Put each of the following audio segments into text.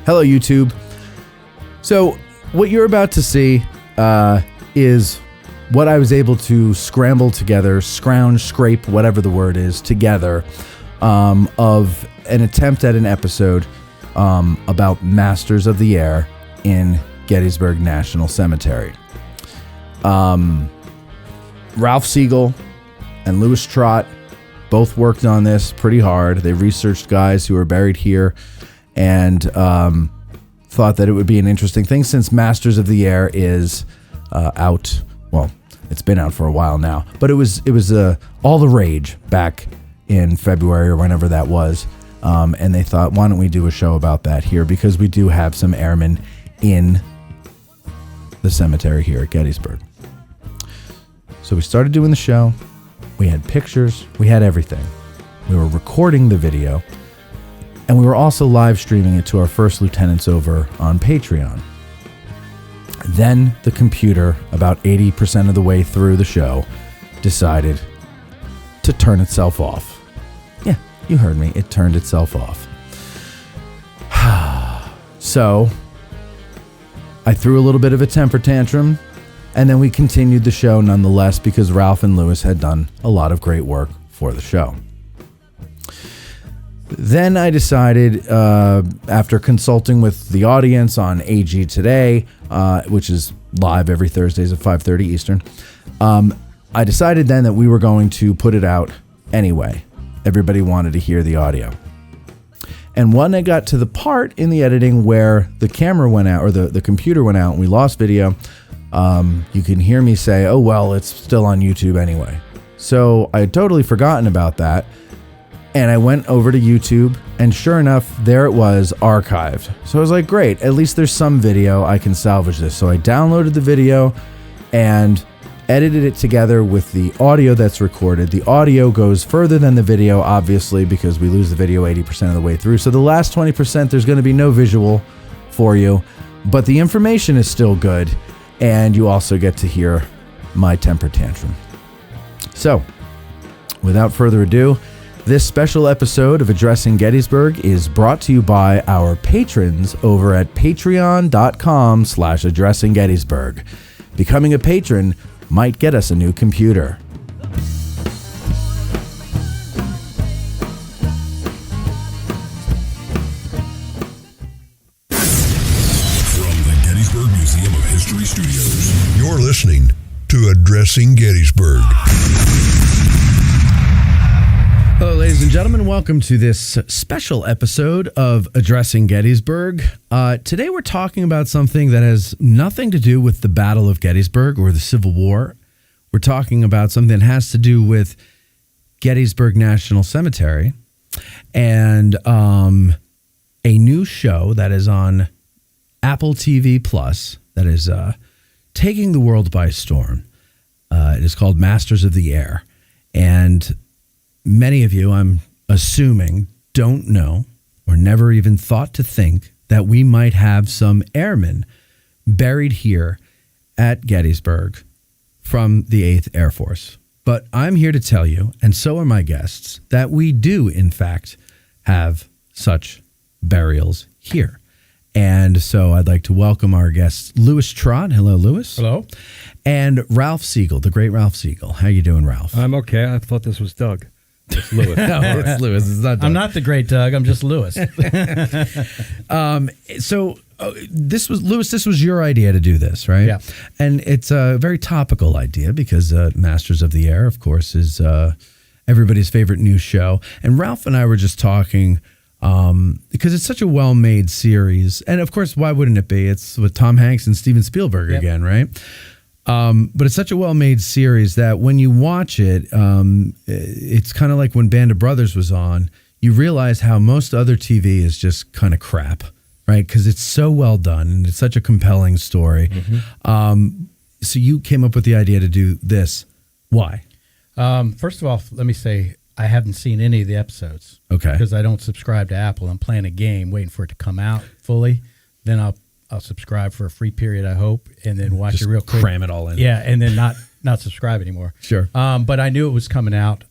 Hello, YouTube. So, what you're about to see is what I was able to scramble together, scrape, whatever the word is, together, of an attempt at an episode about Masters of the Air in Gettysburg National Cemetery. Ralph Siegel and Lewis Trott both worked on this pretty hard. They researched guys who were buried here and thought that it would be an interesting thing since Masters of the Air is out. Well, it's been out for a while now, but it was all the rage back in February or whenever that was. And they thought, why don't we do a show about that here? Because we do have some airmen in the cemetery here at Gettysburg. So we started doing the show. We had pictures. We had everything. We were recording the video. And we were also live streaming it to our first lieutenants over on Patreon. Then the computer, about 80% of the way through the show, decided to turn itself off. Yeah, you heard me. It turned itself off. So I threw a little bit of a temper tantrum, and then we continued the show nonetheless because Ralph and Lewis had done a lot of great work for the show. Then I decided, after consulting with the audience on AG Today, which is live every Thursdays at 5:30 Eastern, I decided then that we were going to put it out anyway. Everybody wanted to hear the audio. And when I got to the part in the editing where the camera went out, or the computer went out, and we lost video, you can hear me say, oh, well, it's still on YouTube anyway. So I had totally forgotten about that. And I went over to YouTube, and sure enough, there it was, archived. So I was like, great, at least there's some video, I can salvage this. So I downloaded the video and edited it together with the audio that's recorded. The audio goes further than the video, obviously, because we lose the video 80% of the way through. So the last 20%, there's going to be no visual for you, but the information is still good, and you also get to hear my temper tantrum. So, without further ado, this special episode of Addressing Gettysburg is brought to you by our patrons over at patreon.com/addressinggettysburg. Becoming a patron might get us a new computer. From the Gettysburg Museum of History Studios, you're listening to Addressing Gettysburg. Hello, ladies and gentlemen. Welcome to this special episode of Addressing Gettysburg. Today we're talking about something that has nothing to do with the Battle of Gettysburg or the Civil War. We're talking about something that has to do with Gettysburg National Cemetery and a new show that is on Apple TV Plus that is taking the world by storm. It is called Masters of the Air. And many of you, I'm assuming, don't know or never even thought to think that we might have some airmen buried here at Gettysburg from the 8th Air Force. But I'm here to tell you, and so are my guests, that we do, in fact, have such burials here. And so I'd like to welcome our guests, Lewis Trott. Hello, Lewis. Hello. And Ralph Siegel, the great Ralph Siegel. How you doing, Ralph? I'm okay. I thought this was Doug. It's Lewis. No, it's Lewis. It's not Doug. I'm not the great Doug. I'm just Lewis. This was Lewis. This was your idea to do this, right? Yeah. And it's a very topical idea because Masters of the Air, of course, is everybody's favorite new show. And Ralph and I were just talking because it's such a well-made series, and of course, why wouldn't it be? It's with Tom Hanks and Steven Spielberg again, right? But it's such a well-made series that when you watch it, it's kind of like when Band of Brothers was on. You realize how most other TV is just kind of crap, right? Because it's so well done and it's such a compelling story. Mm-hmm. So you came up with the idea to do this. Why? First of all, let me say I haven't seen any of the episodes. Okay. Because I don't subscribe to Apple. I'm playing a game, waiting for it to come out fully. Then I'll subscribe for a free period, I hope, and then watch it real quick. Cram it all in. Yeah, and then not subscribe anymore. Sure. But I knew it was coming out.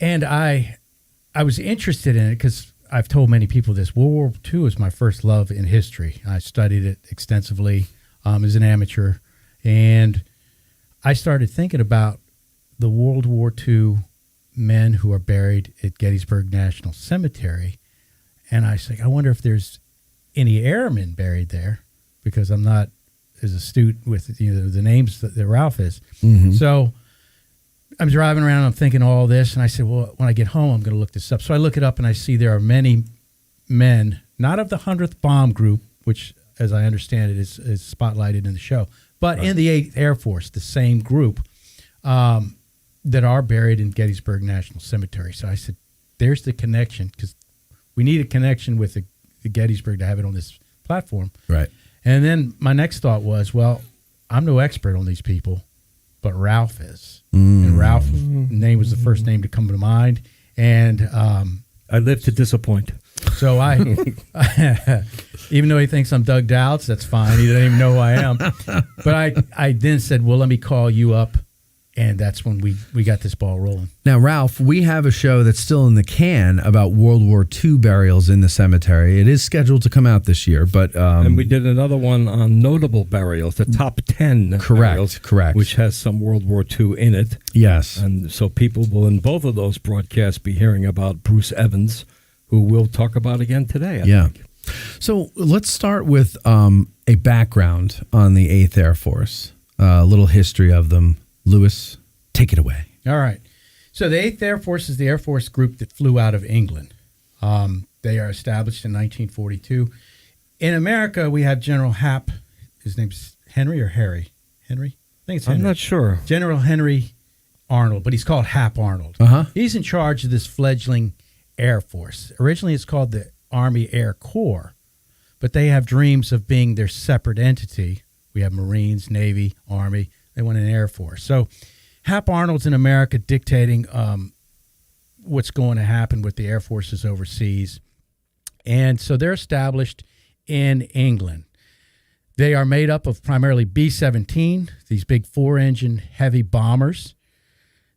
And I was interested in it because I've told many people this. World War II was my first love in history. I studied it extensively as an amateur, and I started thinking about the World War II men who are buried at Gettysburg National Cemetery, and I was like, I wonder if there's any airmen buried there, because I'm not as astute with the names that Ralph is. Mm-hmm. So I'm driving around, I'm thinking all this, and I said, well, when I get home, I'm going to look this up. So I look it up, and I see there are many men, not of the 100th Bomb Group, which, as I understand it, is spotlighted in the show, but in the 8th Air Force, the same group, that are buried in Gettysburg National Cemetery. So I said, there's the connection, because we need a connection with the Gettysburg to have it on this platform. Right. And then my next thought was, well, I'm no expert on these people, but Ralph is. And Ralph's name was the first name to come to mind. And I live to disappoint. so I, even though he thinks I'm Doug Dowds, that's fine. He doesn't even know who I am. But I then said, well, let me call you up. And that's when we got this ball rolling. Now, Ralph, we have a show that's still in the can about World War II burials in the cemetery. It is scheduled to come out this year, but And we did another one on notable burials, the top 10 burials, correct, which has some World War II in it. yes, And so people will, in both of those broadcasts, be hearing about Bruce Evans, who we'll talk about again today, I think. So let's start with a background on the 8th Air Force, a little history of them. Lewis, take it away. All right. So the 8th Air Force is the Air Force group that flew out of England. They are established in 1942. In America, we have General Hap. His name's Henry or Harry? Henry? I think it's Henry. I'm not sure. General Henry Arnold, but he's called Hap Arnold. Uh-huh. He's in charge of this fledgling Air Force. Originally, it's called the Army Air Corps, but they have dreams of being their separate entity. We have Marines, Navy, Army. They want an Air Force. So Hap Arnold's in America dictating what's going to happen with the Air Forces overseas. And so they're established in England. They are made up of primarily B-17, these big 4-engine heavy bombers.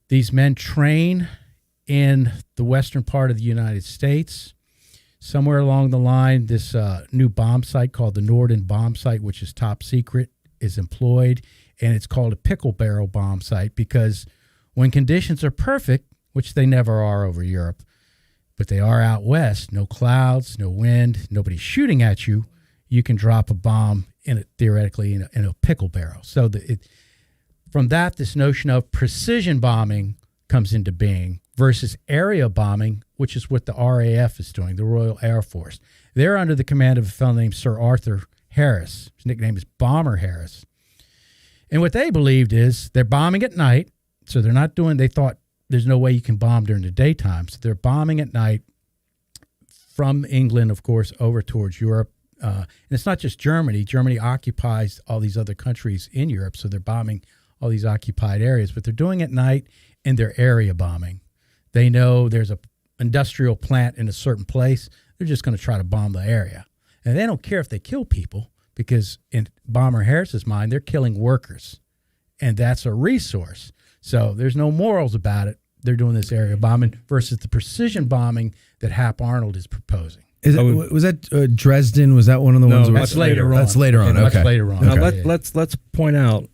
These men train in the western part of the United States. Somewhere along the line, this new bomb site called the Norden bomb site, which is top secret, is employed. And it's called a pickle barrel bomb site because when conditions are perfect, which they never are over Europe, but they are out west, no clouds, no wind, nobody's shooting at you, you can drop a bomb theoretically in a pickle barrel. So from that, this notion of precision bombing comes into being versus area bombing, which is what the RAF is doing, the Royal Air Force. They're under the command of a fellow named Sir Arthur Harris. His nickname is Bomber Harris. And what they believed is they're bombing at night, so they thought there's no way you can bomb during the daytime. So they're bombing at night from England, of course, over towards Europe. And it's not just Germany. Germany occupies all these other countries in Europe, so they're bombing all these occupied areas. But they're doing it at night, and they're area bombing. They know there's an industrial plant in a certain place. They're just going to try to bomb the area. And they don't care if they kill people, because in Bomber Harris's mind, they're killing workers, and that's a resource. So there's no morals about it. They're doing this area bombing versus the precision bombing that Hap Arnold is proposing. Was that Dresden? Was that one of the ones? That's later on. That's later on. That's Okay. later on. Now Okay. let's point out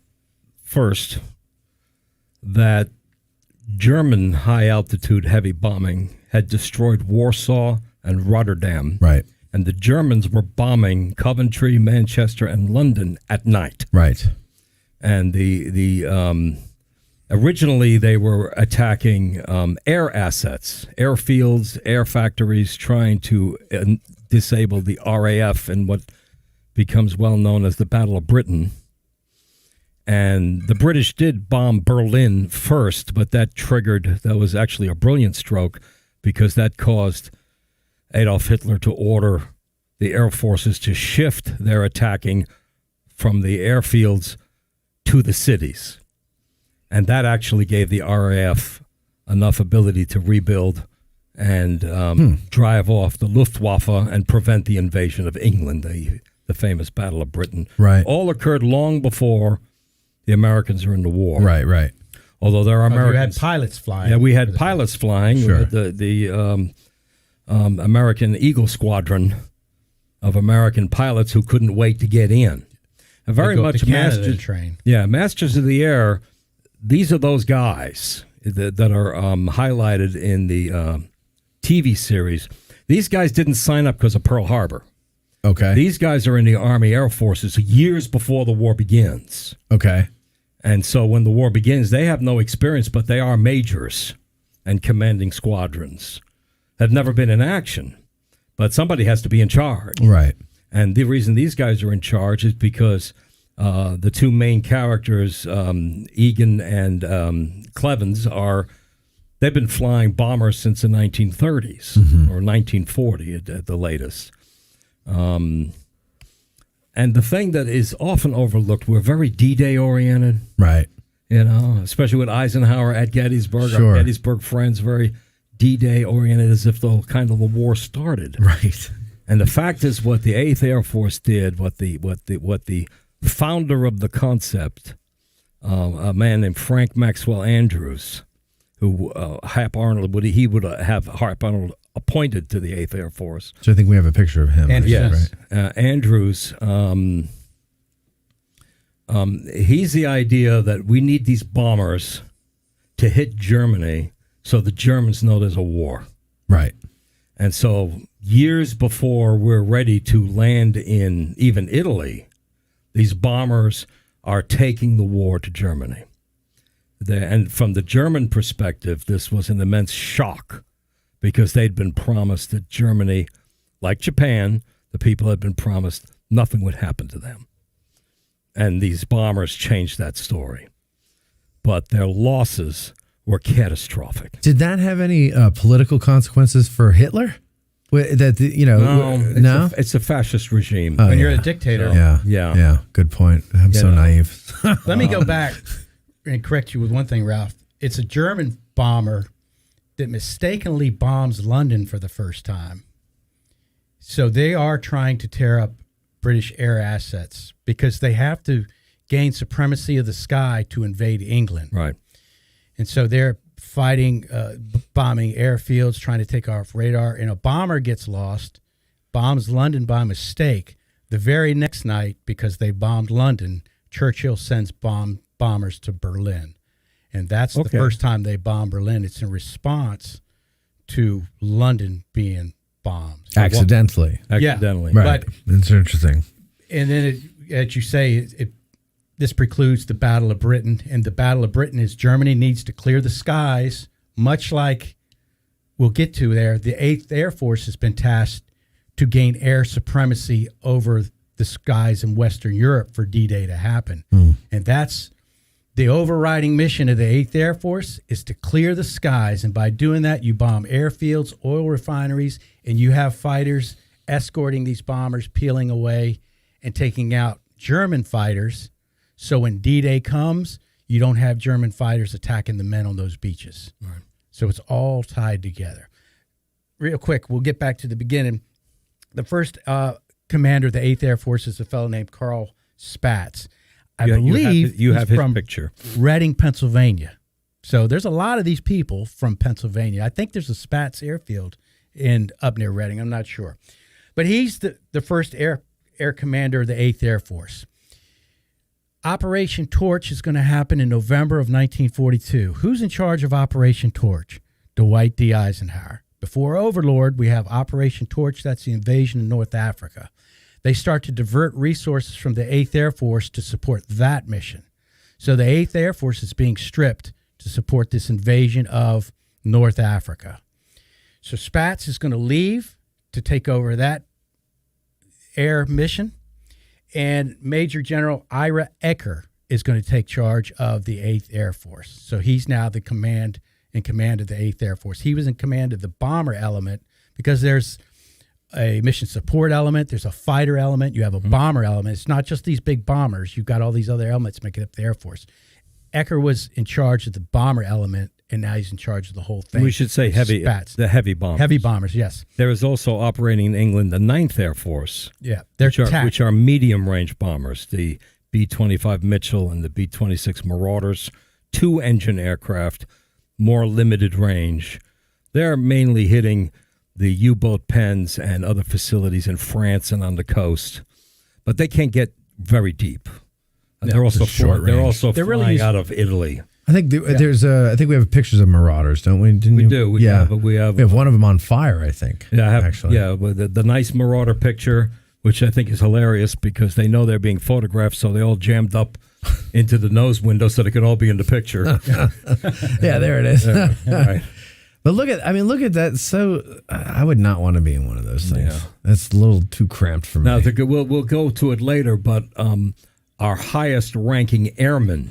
first that German high-altitude heavy bombing had destroyed Warsaw and Rotterdam. Right. And the Germans were bombing Coventry, Manchester, and London at night. Right. And originally they were attacking air assets, airfields, air factories, trying to disable the RAF in what becomes well known as the Battle of Britain. And the British did bomb Berlin first, but that was actually a brilliant stroke, because that caused Adolf Hitler to order the air forces to shift their attacking from the airfields to the cities. And that actually gave the RAF enough ability to rebuild and drive off the Luftwaffe and prevent the invasion of England, the famous Battle of Britain. Right. All occurred long before the Americans are in the war. Right. Although there are Americans. You had pilots flying. Yeah, we had pilots flying. Sure. The American Eagle Squadron of American pilots who couldn't wait to get in. And very much Canada train. Yeah, Masters of the Air. These are those guys that are highlighted in the TV series. These guys didn't sign up because of Pearl Harbor. Okay. These guys are in the Army Air Forces years before the war begins. Okay. And so when the war begins, they have no experience, but they are majors and commanding squadrons. Have never been in action, but somebody has to be in charge. Right. And the reason these guys are in charge is because the two main characters, Egan and Clevens, they've been flying bombers since the 1930s or 1940 at the latest. And the thing that is often overlooked, we're very D-Day oriented. Right. You know, especially with Eisenhower at Gettysburg. Sure. Our Gettysburg friends, very D-Day oriented, as if the war started. Right. And the fact is, what the 8th Air Force did, what the founder of the concept, a man named Frank Maxwell Andrews, who Hap Arnold would have Hap Arnold appointed to the 8th Air Force. So I think we have a picture of him. Yes. Right. Andrews, he's the idea that we need these bombers to hit Germany so the Germans know there's a war. Right. And so years before we're ready to land in even Italy, these bombers are taking the war to Germany. And from the German perspective, this was an immense shock because they'd been promised that Germany, like Japan, the people had been promised nothing would happen to them. And these bombers changed that story. But their losses were catastrophic. Did that have any political consequences for Hitler? No? It's a fascist regime. When you're a dictator. Yeah. Good point. I'm so naive. Let me go back and correct you with one thing, Ralph. It's a German bomber that mistakenly bombs London for the first time. So they are trying to tear up British air assets because they have to gain supremacy of the sky to invade England. Right. And so they're fighting, bombing airfields, trying to take off radar, and a bomber gets lost, bombs London by mistake. The very next night, because they bombed London, Churchill sends bombers to Berlin. And that's the first time they bomb Berlin. It's in response to London being bombed. Accidentally. Accidentally. Yeah. Right. But it's interesting. And then, as you say, this precludes the Battle of Britain. And the Battle of Britain is Germany needs to clear the skies, much like we'll get to there. The 8th Air Force has been tasked to gain air supremacy over the skies in Western Europe for D-Day to happen. And that's the overriding mission of the 8th Air Force is to clear the skies. And by doing that, you bomb airfields, oil refineries, and you have fighters escorting these bombers, peeling away and taking out German fighters. So when D-Day comes, you don't have German fighters attacking the men on those beaches. Right. So it's all tied together. Real quick, we'll get back to the beginning. The first commander of the 8th Air Force is a fellow named Carl Spaatz. I believe you have his from picture. Reading, Pennsylvania. So there's a lot of these people from Pennsylvania. I think there's a Spaatz airfield up near Reading. I'm not sure. But he's the first air commander of the 8th Air Force. Operation Torch is going to happen in November of 1942. Who's in charge of Operation Torch? Dwight D. Eisenhower. Before Overlord, we have Operation Torch. That's the invasion of North Africa. They start to divert resources from the 8th Air Force to support that mission. So the 8th Air Force is being stripped to support this invasion of North Africa. So Spaatz is going to leave to take over that air mission. And Major General Ira Ecker is going to take charge of the 8th Air Force. So he's now in command of the 8th Air Force. He was in command of the bomber element because there's a mission support element, there's a fighter element, you have a bomber element. It's not just these big bombers. You've got all these other elements making up the Air Force. Ecker was in charge of the bomber element, and now he's in charge of the whole thing. We should say the heavy bombers. Heavy bombers, yes. There is also operating in England the 9th Air Force. Yeah, which are medium-range bombers, the B-25 Mitchell and the B-26 Marauders, 2-engine aircraft, more limited range. They're mainly hitting the U-boat pens and other facilities in France and on the coast, but they can't get very deep. And they're also They're really flying out of Italy. I think I think we have pictures of Marauders, don't we? We do. We have one of them on fire, I think. Yeah, actually. Yeah, with the nice Marauder picture, which I think is hilarious because they know they're being photographed, so they all jammed up into the nose window so they could all be in the picture. Yeah, there it is. Yeah, right. But look at that. So I would not want to be in one of those things. Yeah. That's a little too cramped for me. Now, we'll go to it later, but our highest-ranking airman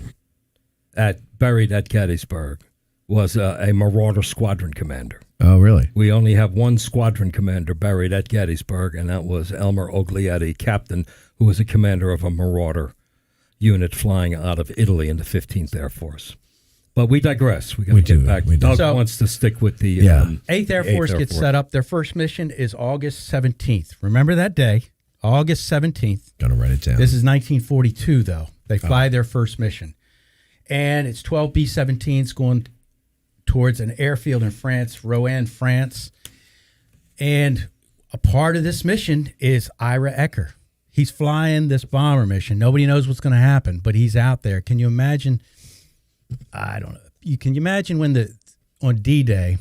buried at Gettysburg was a Marauder squadron commander. Oh, really? We only have one squadron commander buried at Gettysburg, and that was Elmer Oglietti, captain, who was a commander of a Marauder unit flying out of Italy in the 15th Air Force. But we digress. We got to get back. Doug wants to stick with the 8th Air Force gets set up. Their first mission is August 17th. Remember that day, August 17th. Got to write it down. This is 1942, though. They fly their first mission. And it's 12 B-17s going towards an airfield in France, Rouen, France. And a part of this mission is Ira Ecker. He's flying this bomber mission. Nobody knows what's going to happen, but he's out there. Can you imagine? I don't know. Can you imagine when on D-Day,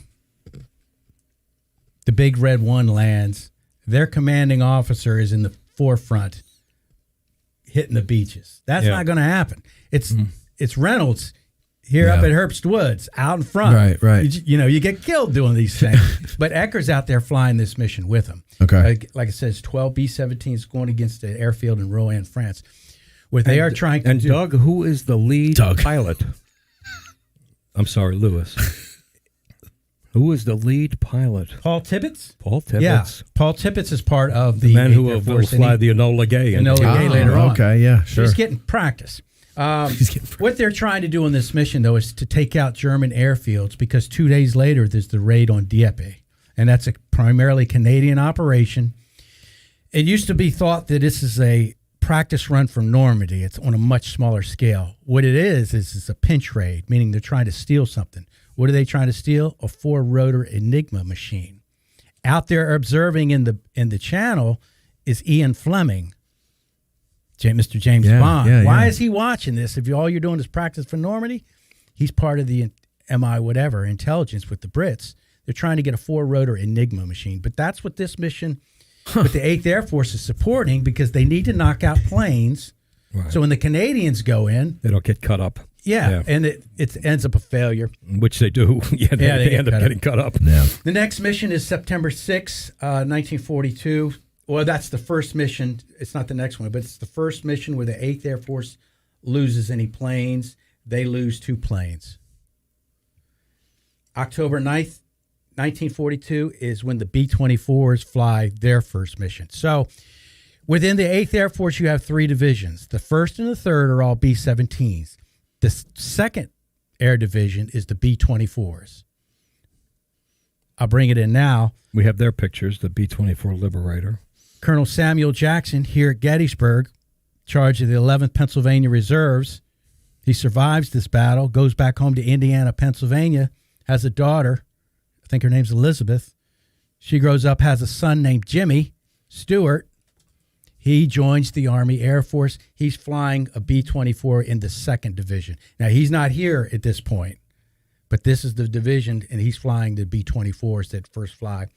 the Big Red One lands, their commanding officer is in the forefront hitting the beaches. That's not going to happen. It's Reynolds here up at Herbst Woods out in front. Right. You get killed doing these things. But Ecker's out there flying this mission with him. Okay. Like I said, it's 12 B-17s going against the airfield in Rouen, France, where they are trying to do. Doug, who is the lead pilot? I'm sorry, Lewis. Who is the lead pilot? Paul Tibbets? Paul Tibbets. Yeah. Paul Tibbets is part of the man who Air will Force, fly the Enola Gay. Enola Gay later on. Okay, yeah, sure. He's getting practice. What they're trying to do on this mission, though, is to take out German airfields because 2 days later there's the raid on Dieppe, and that's a primarily Canadian operation. It used to be thought that this is a practice run from Normandy. It's on a much smaller scale. What it is it's a pinch raid, meaning they're trying to steal something. What are they trying to steal? A 4-rotor Enigma machine. Out there observing in the channel is Ian Fleming, Mr. James Bond. Why is he watching this? If all you're doing is practice for Normandy, he's part of the MI whatever intelligence with the Brits. They're trying to get a 4-rotor Enigma machine, but that's what this mission. But the 8th Air Force is supporting because they need to knock out planes. Right. So when the Canadians go in, they don't get cut up. Yeah. And it ends up a failure. Which they do. They end up getting cut up. Yeah. The next mission is September 6, 1942. Well, that's the first mission. It's not the next one, but it's the first mission where the 8th Air Force loses any planes. They lose 2 planes. October 9th, 1942 is when the B-24s fly their first mission. So within the 8th Air Force, you have 3 divisions. The 1st and the 3rd are all B-17s. The 2nd Air Division is the B-24s. I'll bring it in now. We have their pictures, the B-24 Liberator. Colonel Samuel Jackson here at Gettysburg, charge of the 11th Pennsylvania Reserves. He survives this battle, goes back home to Indiana, Pennsylvania, has a daughter. I think her name's Elizabeth. She grows up, has a son named Jimmy Stewart. He joins the Army Air Force. He's flying a B-24 in the 2nd Division. Now, he's not here at this point, but this is the division, and he's flying the B-24s that first fly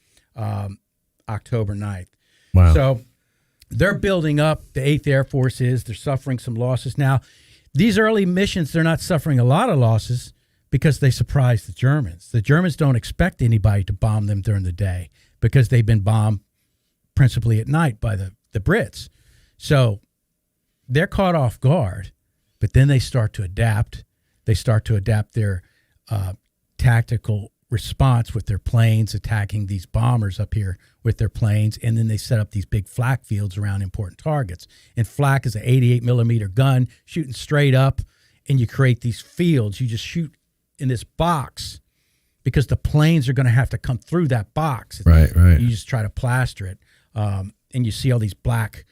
October 9th. Wow. So they're building up. The 8th Air Force is. They're suffering some losses. Now, these early missions, they're not suffering a lot of losses because they surprised the Germans. The Germans don't expect anybody to bomb them during the day because they've been bombed principally at night by the Brits. So they're caught off guard, but then they start to adapt. They start to adapt their tactical response with their planes, attacking these bombers up here with their planes, and then they set up these big flak fields around important targets. And flak is an 88 millimeter gun shooting straight up, and you create these fields. You just shoot in this box because the planes are going to have to come through that box. Right. You just try to plaster it. And you see all these black,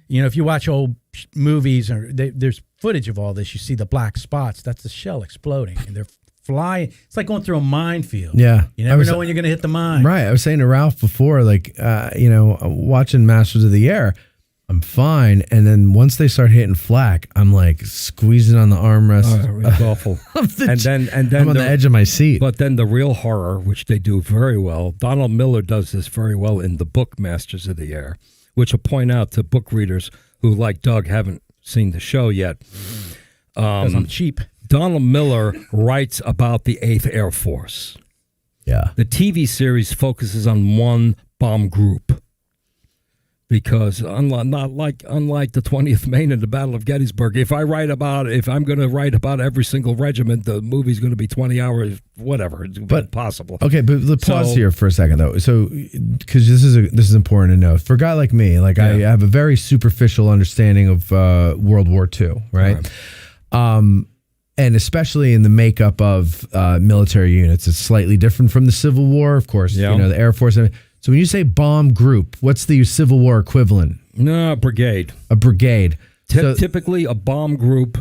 if you watch old movies, or there's footage of all this, you see the black spots. That's the shell exploding, and they're fly. It's like going through a minefield. Yeah. You never know when you're going to hit the mine. Right. I was saying to Ralph before, like, watching Masters of the Air, I'm fine. And then once they start hitting flak, I'm like squeezing on the armrest. It's awful. and then I'm on the edge of my seat. But then the real horror, which they do very well, Donald Miller does this very well in the book Masters of the Air, which will point out to book readers who, like Doug, haven't seen the show yet. Because I'm cheap. Donald Miller writes about the 8th Air Force. Yeah. The TV series focuses on one bomb group because unlike the 20th Maine and the Battle of Gettysburg, if I'm going to write about every single regiment, the movie's going to be 20 hours, whatever. It's impossible. Okay, but pause here for a second though. So, because this is important to know for a guy like me, like I have a very superficial understanding of World War II, right? And especially in the makeup of military units, it's slightly different from the Civil War, of course. Yeah. You know, the Air Force. So when you say bomb group, what's the Civil War equivalent? No, brigade. A brigade. Typically, a bomb group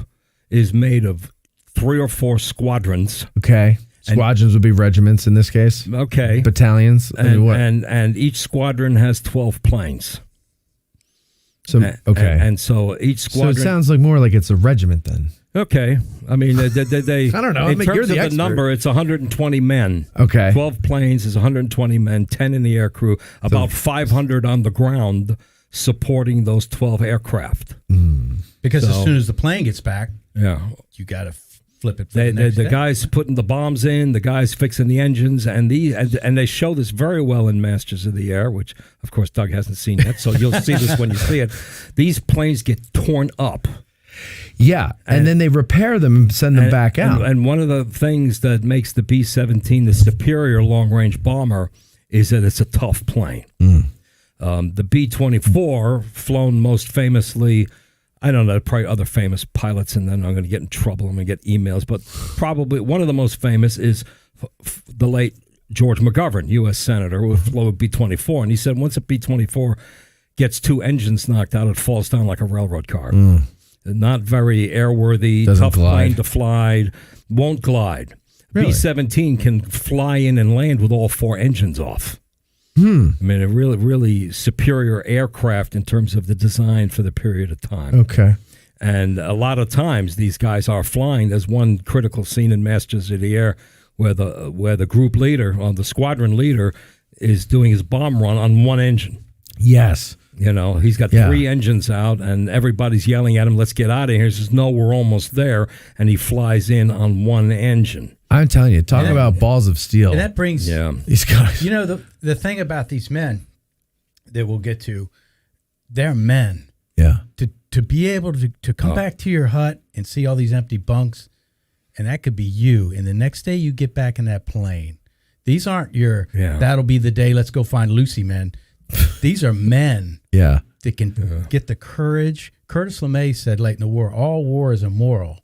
is made of 3 or 4 squadrons. Okay. Squadrons would be regiments in this case. Okay. Battalions. And each squadron has 12 planes. So okay. And so each squadron. So it sounds like more like it's a regiment then. Okay. I mean, they I don't know. In terms you're of the the expert. number, it's 120 men. Okay. 12 planes is 120 men, 10 in the air crew, about 500 on the ground supporting those 12 aircraft. Because as soon as the plane gets back, Yeah. you got to flip it. For the next The day. guys putting the bombs in, the guys fixing the engines, and they show this very well in Masters of the Air, which of course Doug hasn't seen yet, so you'll see this when you see it. These planes get torn up. Yeah, and then they repair them and send them back out. And one of the things that makes the B-17 the superior long-range bomber is that it's a tough plane. The B-24, flown most famously, I don't know, probably other famous pilots, and then I'm going to get in trouble. I'm going to get emails, but probably one of the most famous is the late George McGovern, U.S. Senator, who flew a B-24, and he said once a B-24 gets 2 engines knocked out, it falls down like a railroad car. Not very airworthy, tough plane to fly, won't glide. Really? B-17 can fly in and land with all 4 engines off. I mean, a really, really superior aircraft in terms of the design for the period of time. Okay. And a lot of times these guys are flying. There's one critical scene in Masters of the Air where the group leader, or the squadron leader, is doing his bomb run on 1 engine. Yes. You know, he's got 3 engines out, and everybody's yelling at him, let's get out of here. He says, no, we're almost there. And he flies in on 1 engine. I'm telling you, talk about balls of steel. And that brings these guys. You know, the thing about these men that we'll get to, they're men. Yeah. To be able to come back to your hut and see all these empty bunks, and that could be you. And the next day you get back in that plane. These aren't your, that'll be the day, let's go find Lucy men. These are men that can get the courage. Curtis LeMay said late in the war, all war is immoral.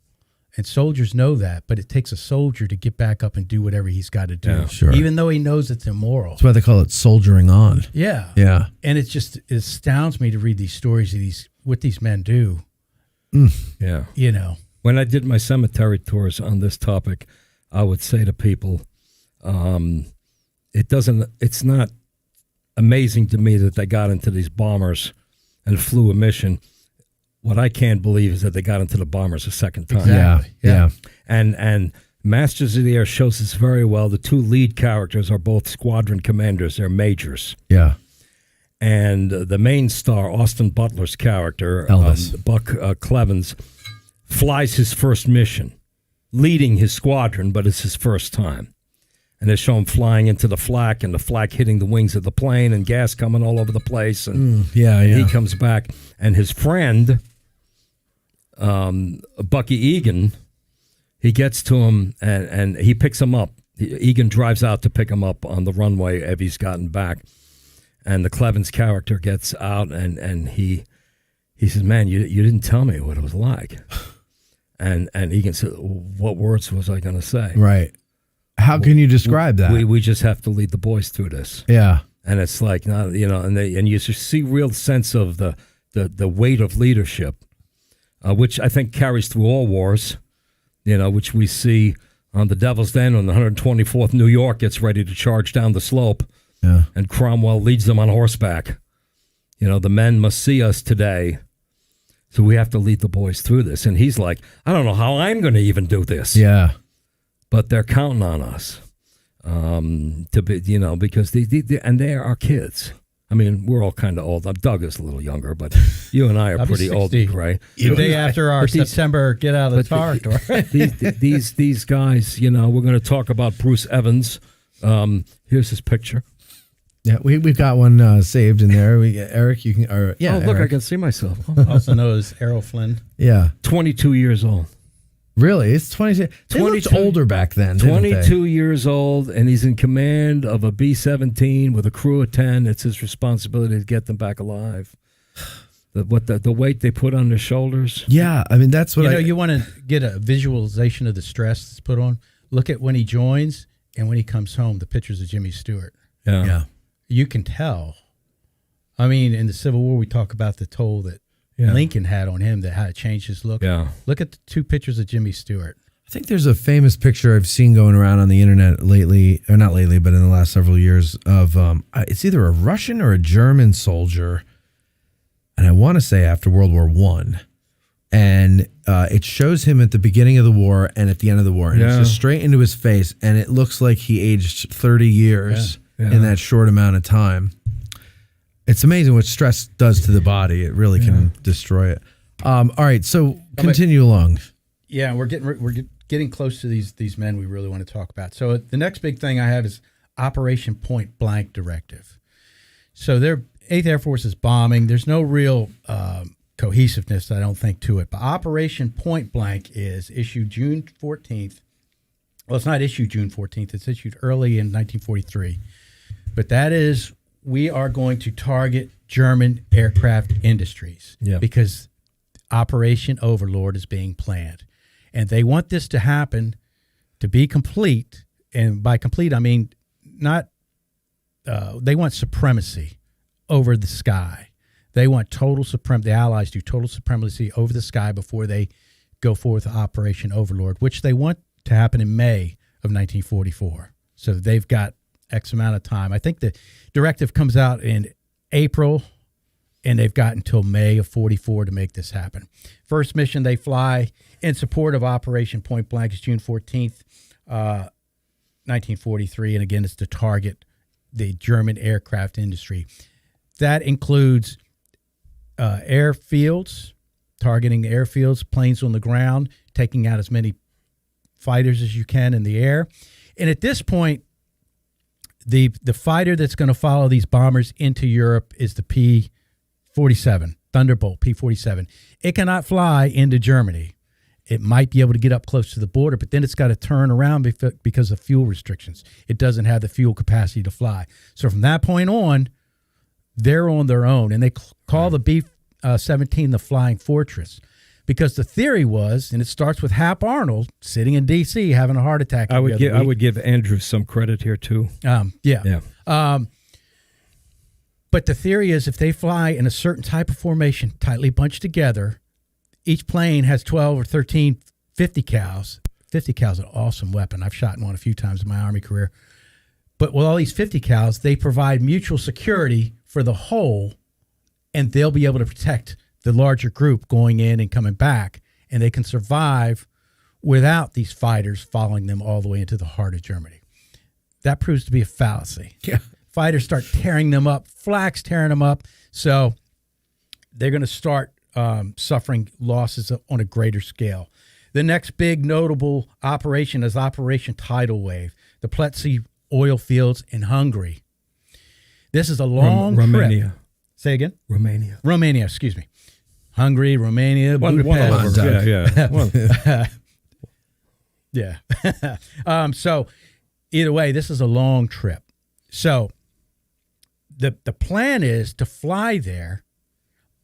And soldiers know that, but it takes a soldier to get back up and do whatever he's got to do, even though he knows it's immoral. That's why they call it soldiering on. Yeah. Yeah. And it astounds me to read these stories of what these men do. Yeah. You know. When I did my cemetery tours on this topic, I would say to people, it's not amazing to me that they got into these bombers and flew a mission. What I can't believe is that they got into the bombers a second time. Exactly. Yeah. And Masters of the Air shows this very well. The 2 lead characters are both squadron commanders. They're majors. Yeah. And the main star, Austin Butler's character, Elvis. Buck Clevens, flies his first mission, leading his squadron, but it's his first time. And they show him flying into the flak, and the flak hitting the wings of the plane, and gas coming all over the place. And he comes back, and his friend, Bucky Egan, he gets to him, and he picks him up. Egan drives out to pick him up on the runway as he's gotten back. And the Clevens character gets out, and he says, man, you didn't tell me what it was like. And Egan said, what words was I going to say? Right. How can you describe that? We just have to lead the boys through this. Yeah. And it's like, and you just see real sense of the weight of leadership, which I think carries through all wars, which we see on the Devil's Den when the 124th New York gets ready to charge down the slope. Yeah. And Cromwell leads them on horseback. You know, the men must see us today. So we have to lead the boys through this. And he's like, I don't know how I'm going to even do this. Yeah. But they're counting on us to be, you know, because and they are kids. I mean, we're all kind of old. Doug is a little younger, but you and I are pretty old, right? The day after our September get out of the tar door. these guys, you know, we're going to talk about Bruce Evans. Here's his picture. Yeah, we've got one saved in there. Eric, you can. Or, yeah, oh, look, Eric. I can see myself. Also known as Errol Flynn. Yeah. 22 years old. Really? It's 22. They looked older back then, didn't they? 22 years old, and he's in command of a B-17 with a crew of 10. It's his responsibility to get them back alive. The weight they put on their shoulders. Yeah, I mean, that's what you want to get a visualization of the stress that's put on. Look at when he joins and when he comes home, the pictures of Jimmy Stewart. Yeah. You can tell. I mean, in the Civil War, we talk about the toll that Lincoln had on him, that how it changed his look. Yeah. Look at the two pictures of Jimmy Stewart. I think there's a famous picture I've seen going around on the internet lately, or not lately, but in the last several years, of it's either a Russian or a German soldier, and I want to say after World War I. And it shows him at the beginning of the war and at the end of the war, and it's just straight into his face, and it looks like he aged 30 years in that short amount of time. It's amazing what stress does to the body. It really can destroy it. All right, so continue along. Yeah, we're getting close to these men we really want to talk about. So the next big thing I have is Operation Point Blank Directive. So their 8th Air Force is bombing. There's no real cohesiveness, I don't think, to it. But Operation Point Blank is issued June 14th. Well, it's not issued June 14th. It's issued early in 1943. But that is, we are going to target German aircraft industries because Operation Overlord is being planned. And they want this to happen, to be complete. And by complete, I mean not, they want supremacy over the sky. They want total supremacy. The Allies do total supremacy over the sky before they go forth with Operation Overlord, which they want to happen in May of 1944. So they've got X amount of time. I think the directive comes out in April, and they've got until May of 44 to make this happen. First mission they fly in support of Operation Point Blank is June 14th, 1943, and again, it's to target the German aircraft industry. That includes airfields, targeting airfields, planes on the ground, taking out as many fighters as you can in the air. And at this point, the fighter that's going to follow these bombers into Europe is the P-47, Thunderbolt P-47. It cannot fly into Germany. It might be able to get up close to the border, but then it's got to turn around because of fuel restrictions. It doesn't have the fuel capacity to fly. So from that point on, they're on their own, and they call the B-17 the Flying Fortress, because the theory was, and it starts with Hap Arnold sitting in D.C. having a heart attack. I would give Andrew some credit here too. But the theory is, if they fly in a certain type of formation, tightly bunched together, each plane has 12 or 13 50 cals. 50 cal is an awesome weapon. I've shot one a few times in my Army career. But with all these 50 cals, they provide mutual security for the whole, and they'll be able to protect the larger group going in and coming back, and they can survive without these fighters following them all the way into the heart of Germany. That proves to be a fallacy. Yeah. Fighters start tearing them up, flak's tearing them up, so they're going to start suffering losses on a greater scale. The next big notable operation is Operation Tidal Wave, the Pletsy oil fields in Hungary. This is a long Romania. trip. Say again? Romania, excuse me. Hungary, Romania, one Budapest. Yeah. So either way, this is a long trip. So the plan is to fly there,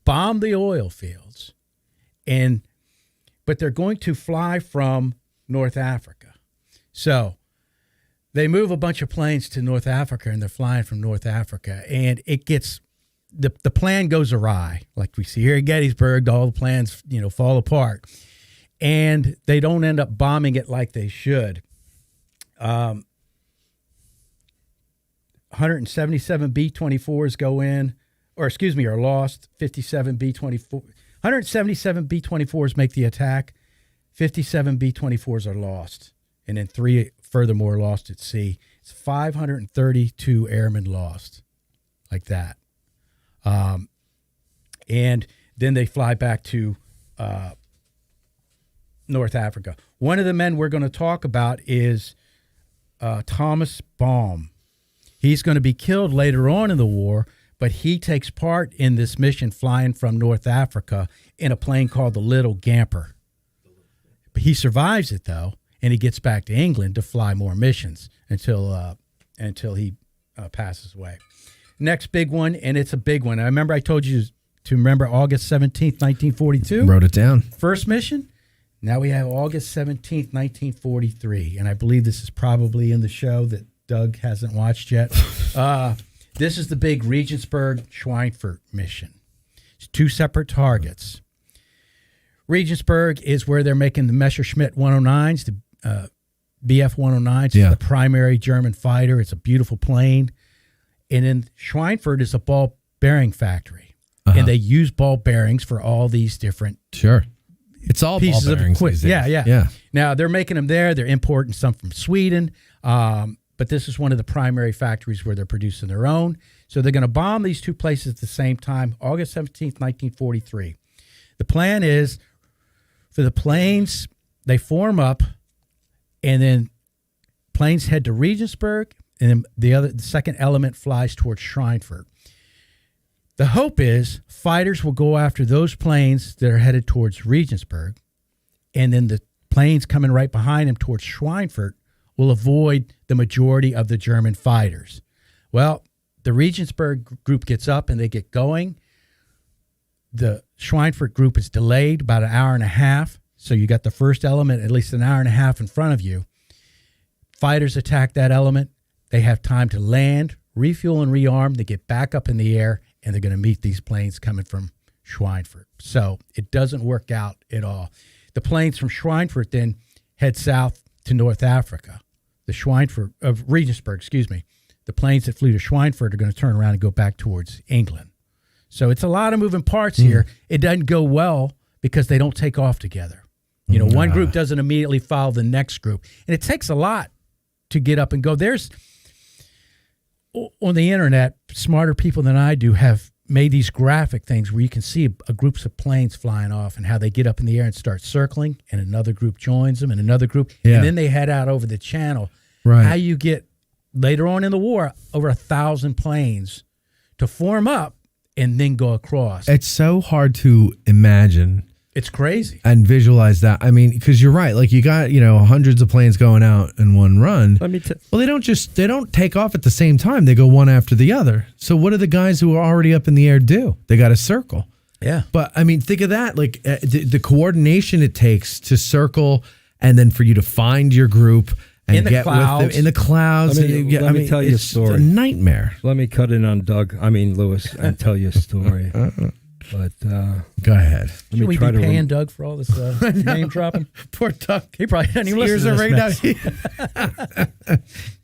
bomb the oil fields, but they're going to fly from North Africa. So they move a bunch of planes to North Africa, and they're flying from North Africa, and it gets the plan goes awry, like we see here at Gettysburg. All the plans fall apart, and they don't end up bombing it like they should. 177 B-24s go in, or excuse me, are lost. 57 B-24, 177 B-24s make the attack. 57 B-24s are lost, and then 3 furthermore lost at sea. It's 532 airmen lost, like that. And then they fly back to North Africa. One of the men we're going to talk about is Thomas Baum. He's going to be killed later on in the war, but he takes part in this mission flying from North Africa in a plane called the Little Gamper. He survives it, though, and he gets back to England to fly more missions until he passes away. Next big one, and it's a big one. I remember I told you to remember August 17th, 1942. Wrote it down. First mission. Now we have August 17th, 1943, and I believe this is probably in the show that Doug hasn't watched yet. This is the big Regensburg-Schweinfurt mission. It's 2 separate targets. Regensburg is where they're making the Messerschmitt 109s, the BF 109s. It's the primary German fighter. It's a beautiful plane. And then Schweinfurt is a ball bearing factory. And they use ball bearings for all these different It's all pieces ball of bearings equipment. these days. Yeah. Now, they're making them there. They're importing some from Sweden. But this is one of the primary factories where they're producing their own. So they're going to bomb these 2 places at the same time, August 17th, 1943. The plan is for the planes, they form up, and then planes head to Regensburg, and then the second element flies towards Schweinfurt. The hope is fighters will go after those planes that are headed towards Regensburg, and then the planes coming right behind them towards Schweinfurt will avoid the majority of the German fighters. Well, the Regensburg group gets up and they get going. The Schweinfurt group is delayed about an hour and a half, so you got the first element at least an hour and a half in front of you. Fighters attack that element. They have time to land, refuel, and rearm. They get back up in the air, and they're going to meet these planes coming from Schweinfurt. So it doesn't work out at all. The planes from Schweinfurt then head south to North Africa. The Schweinfurt of Regensburg, the planes that flew to Schweinfurt are going to turn around and go back towards England. So it's a lot of moving parts here. It doesn't go well because they don't take off together. You know, one group doesn't immediately follow the next group. And it takes a lot to get up and go. There's, on the internet, smarter people than I do have made these graphic things where you can see a groups of planes flying off and how they get up in the air and start circling, and another group joins them, and another group, and then they head out over the channel. Right. How you get, later on in the war, over 1,000 planes to form up and then go across. It's so hard to imagine. It's crazy. And visualize that. I mean, because you're right. Like, you got, hundreds of planes going out in one run. Well, they don't take off at the same time. They go one after the other. So what do the guys who are already up in the air do? They got to circle. Yeah. But, I mean, think of that. Like, the coordination it takes to circle and then for you to find your group and get with them in the clouds. Let me tell you a story. It's a nightmare. Let me cut in on Lewis, and tell you a story. But go ahead. Should we be paying Doug for all this name dropping? Poor Doug. He probably doesn't even listen to this.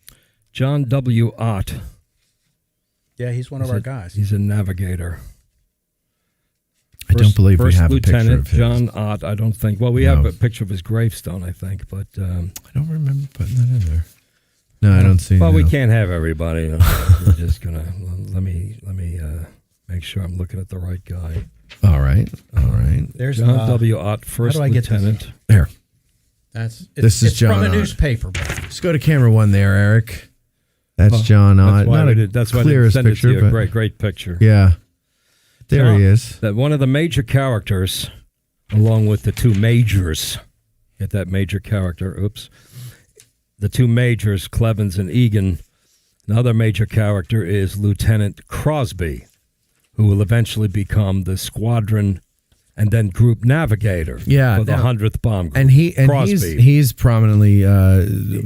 John W. Ott. Yeah, he's one of our guys. He's a navigator. I don't believe we have a picture Lieutenant of his. John Ott. I don't think. Well, we have a picture of his gravestone, I think, but I don't remember putting that in there. No, I don't see. Well, we can't have everybody. We're just gonna let me make sure I'm looking at the right guy. All right. There's John W. Ott, first lieutenant. There. This is John from a newspaper. Let's go to camera 1 there, Eric. That's John Ott. That's why I didn't send picture, it to you. Great picture. Yeah. There he is. That one of the major characters, along with the 2 majors, get that major character, the 2 majors, Clevens and Egan. Another major character is Lieutenant Crosby, who will eventually become the squadron and then group navigator for the 100th Bomb Group. And he's prominently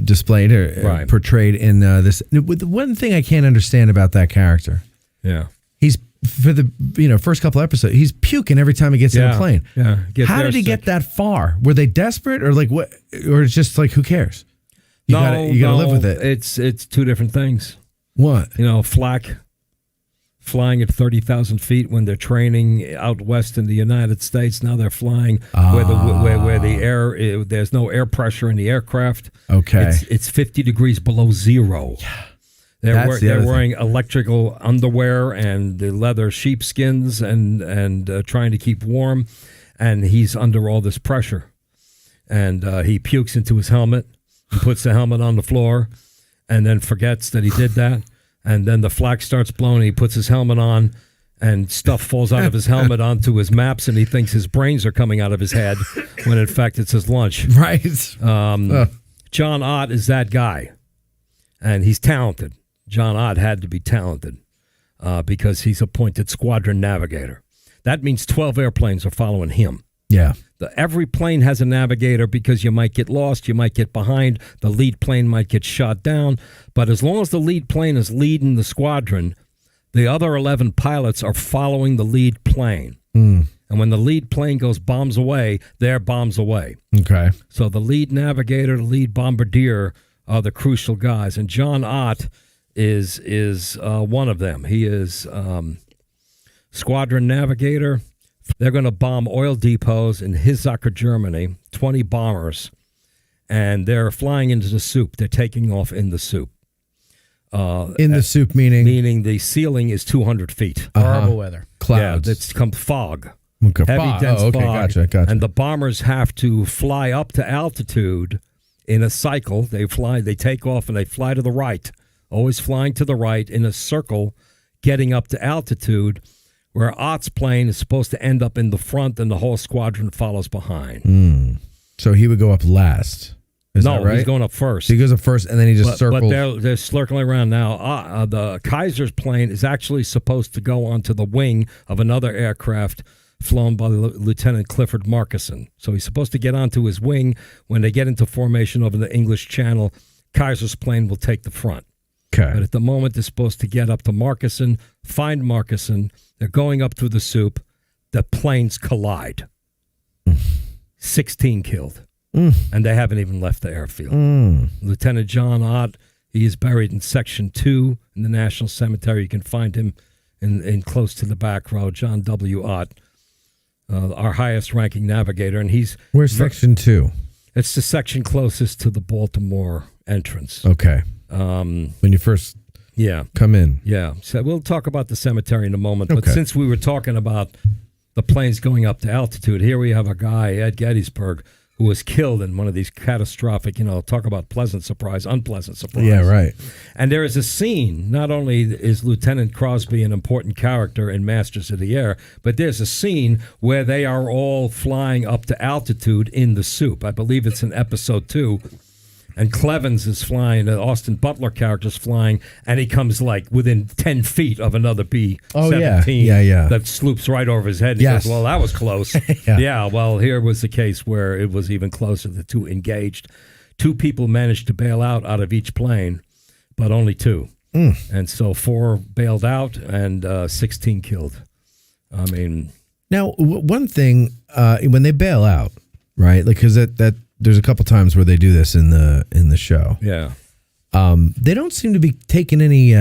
displayed or portrayed in this. The one thing I can't understand about that character, he's for the first couple episodes, he's puking every time he gets in a plane. Yeah, how did he get that far? Were they desperate or like what? Or it's just like, who cares? You gotta live with it. It's two different things. What? Flak flying at 30,000 feet when they're training out west in the United States. Now they're flying where the air there's no air pressure in the aircraft. Okay, it's 50 degrees below zero. Yeah. They're wearing electrical underwear and the leather sheepskins and trying to keep warm, and he's under all this pressure, and he pukes into his helmet and puts the helmet on the floor, and then forgets that he did that, and then the flak starts blowing. He puts his helmet on, and stuff falls out of his helmet onto his maps, and he thinks his brains are coming out of his head when in fact it's his lunch. Right. John Ott is that guy, and he's talented. John Ott had to be talented because he's appointed squadron navigator. That means 12 airplanes are following him. Yeah. Every plane has a navigator because you might get lost, you might get behind, the lead plane might get shot down. But as long as the lead plane is leading the squadron, the other 11 pilots are following the lead plane. And when the lead plane goes bombs away, they're bombs away. Okay. So the lead navigator, the lead bombardier are the crucial guys. And John Ott is one of them. He is squadron navigator. They're going to bomb oil depots in Hisacher, Germany, 20 bombers, and they're flying into the soup. They're taking off in the soup. In the soup, meaning? Meaning the ceiling is 200 feet. Horrible weather. Clouds. Yeah, it's come fog. Okay. Heavy, dense fog. Gotcha. And the bombers have to fly up to altitude in a cycle. They take off, and they fly to the right. Always flying to the right in a circle, getting up to altitude, where Ott's plane is supposed to end up in the front and the whole squadron follows behind. So he would go up last. Is that right? He's going up first. So he goes up first, and then he just circles. But they're circling around now. The Kaiser's plane is actually supposed to go onto the wing of another aircraft flown by Lieutenant Clifford Markison. So he's supposed to get onto his wing. When they get into formation over the English Channel, Kaiser's plane will take the front. Okay. But at the moment, they're supposed to get up to Markison, find Markison. They're going up through the soup. The planes collide. 16 killed. And they haven't even left the airfield. Lieutenant John Ott, he is buried in Section 2 in the National Cemetery. You can find him in close to the back row. John W. Ott, our highest-ranking navigator. And he's... Where's Section 2? It's the section closest to the Baltimore entrance. Okay. When you first come in. Yeah. So we'll talk about the cemetery in a moment. Okay. But since we were talking about the planes going up to altitude, here we have a guy at Gettysburg who was killed in one of these catastrophic, talk about pleasant surprise, unpleasant surprise. Yeah, right. And there is a scene, not only is Lieutenant Crosby an important character in Masters of the Air, but there's a scene where they are all flying up to altitude in the soup. I believe it's in episode 2. And Clevens is flying, the Austin Butler character's flying, and he comes like within 10 feet of another B-17 that sloops right over his head. And he goes, well, that was close. Well, here was the case where it was even closer. The two engaged. 2 people managed to bail out of each plane, but only 2. And so 4 bailed out and 16 killed. I mean... Now, one thing, when they bail out, right, like because that there's a couple times where they do this in the show. Yeah. They don't seem to be taking any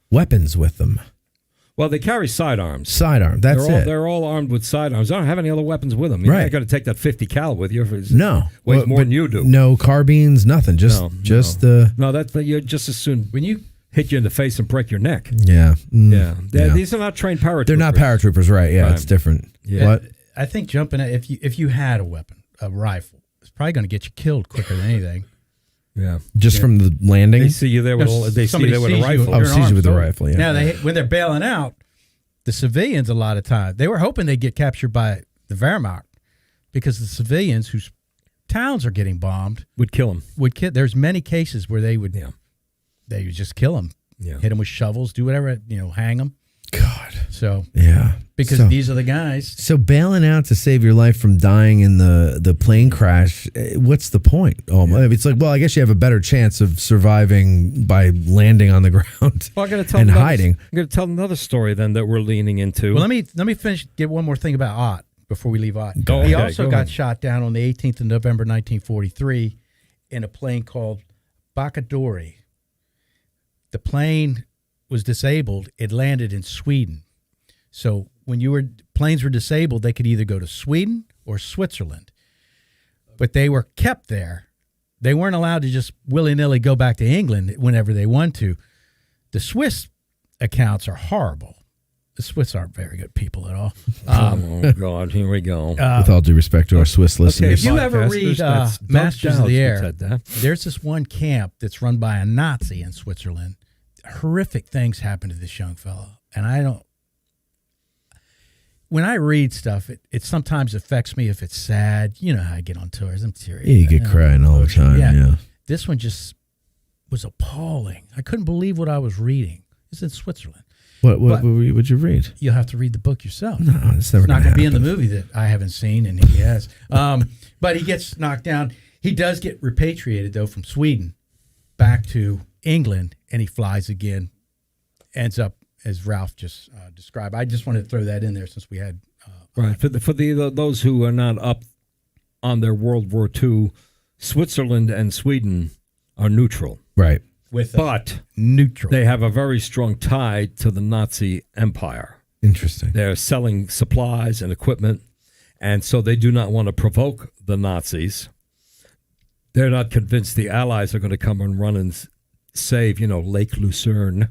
weapons with them. Well, they carry sidearms. Sidearm. That's it. They're all armed with sidearms. They don't have any other weapons with them. You're not going to take that 50 cal with you. No. Weighs more than you do. No carbines, nothing. Just the... No, you're just as soon... When you hit you in the face and break your neck. Yeah. These are not trained paratroopers. They're not paratroopers, right. Yeah, it's different. Yeah. What? I think jumping at, if you had a weapon, a rifle, it's probably going to get you killed quicker than anything. Yeah. Just from the landing? They see you there with a rifle. Oh, sees you with a rifle, yeah. Now, when they're bailing out, the civilians, a lot of times, they were hoping they'd get captured by the Wehrmacht because the civilians whose towns are getting bombed would kill them. There's many cases where they would just kill them, hit them with shovels, do whatever, hang them. God. So yeah, because these are the guys. So bailing out to save your life from dying in the plane crash, what's the point? It's like, well, I guess you have a better chance of surviving by landing on the ground and hiding. I'm going to tell another story then that we're leaning into. Well, let me finish. Get one more thing about Ott before we leave Ott. He also got shot down on the 18th of November, 1943, in a plane called Bacadori. The plane was disabled. It landed in Sweden. So when planes were disabled, they could either go to Sweden or Switzerland. But they were kept there. They weren't allowed to just willy-nilly go back to England whenever they want to. The Swiss accounts are horrible. The Swiss aren't very good people at all. Oh, God, here we go. With all due respect to our Swiss listeners. If you ever read Masters of the Air, that. there's this one camp that's run by a Nazi in Switzerland. Horrific things happen to this young fellow. And when I read stuff, it sometimes affects me if it's sad. You know how I get on tours. I'm serious. Yeah, you get crying all the time. Yeah. This one just was appalling. I couldn't believe what I was reading. It's in Switzerland. What would you read? You'll have to read the book yourself. No, it's never not going to be in the movie that I haven't seen, and he has. But he gets knocked down. He does get repatriated, though, from Sweden back to England, and he flies again. Ends up, as Ralph just described. I just wanted to throw that in there since we had... right. For those who are not up on their World War II, Switzerland and Sweden are neutral. Right. But neutral. They have a very strong tie to the Nazi Empire. Interesting. They're selling supplies and equipment, and so they do not want to provoke the Nazis. They're not convinced the Allies are going to come and run and save, Lake Lucerne.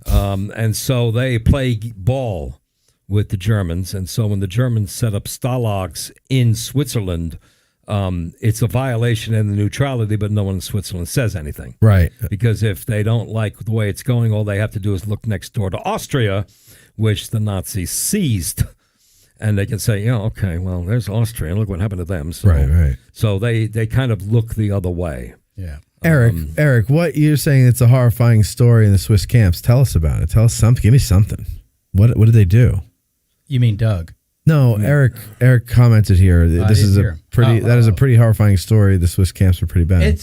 And so they play ball with the Germans. And so when the Germans set up stalags in Switzerland, it's a violation of the neutrality, but no one in Switzerland says anything. Right. Because if they don't like the way it's going, all they have to do is look next door to Austria, which the Nazis seized. And they can say, okay, well, there's Austria. Look what happened to them. So, right. So they kind of look the other way. Yeah. Eric, what you're saying, it's a horrifying story in the Swiss camps. Tell us about it. Tell us something. Give me something. What did they do? You mean Doug? No, Eric commented here. This is a pretty horrifying story. The Swiss camps were pretty bad.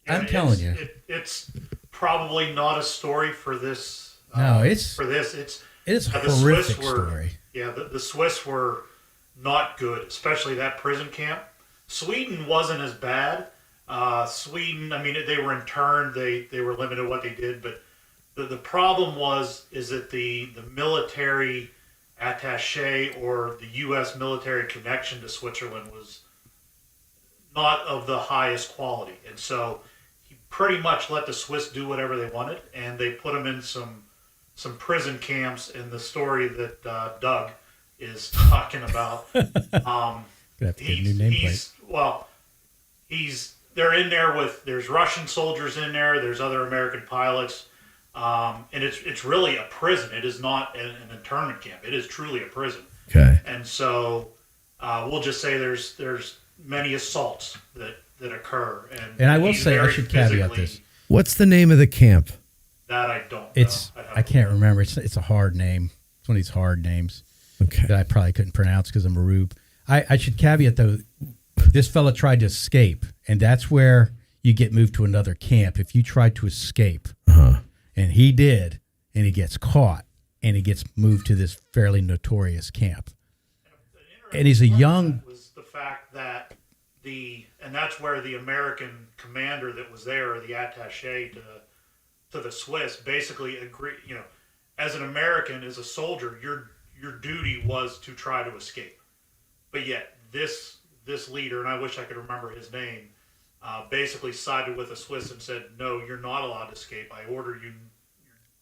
I'm telling you. It's probably not a story for this. It is a horrific story. Yeah, the Swiss were not good, especially that prison camp. Sweden wasn't as bad. Sweden, they were interned. They were limited what they did, but the problem is that the military attaché or the U.S. military connection to Switzerland was not of the highest quality, and so he pretty much let the Swiss do whatever they wanted, and they put them in some prison camps. In the story that Doug is talking about, they're in there there's Russian soldiers in there, there's other American pilots, and it's really a prison. It is not an internment camp. It is truly a prison. Okay. And so we'll just say there's many assaults that occur. And I will say, I should caveat this. What's the name of the camp? That I don't know. I can't remember. It's a hard name. It's one of these hard names that I probably couldn't pronounce because I'm a rube. I should caveat, though, this fella tried to escape, and that's where you get moved to another camp if you try to escape. And he did, and he gets caught, and he gets moved to this fairly notorious camp. And he's a young... was the fact that and that's where the American commander that was there, or the attaché to the Swiss, basically agreed, as an American, as a soldier, your duty was to try to escape. But yet this leader, and I wish I could remember his name, basically sided with the Swiss and said, no, you're not allowed to escape. I order you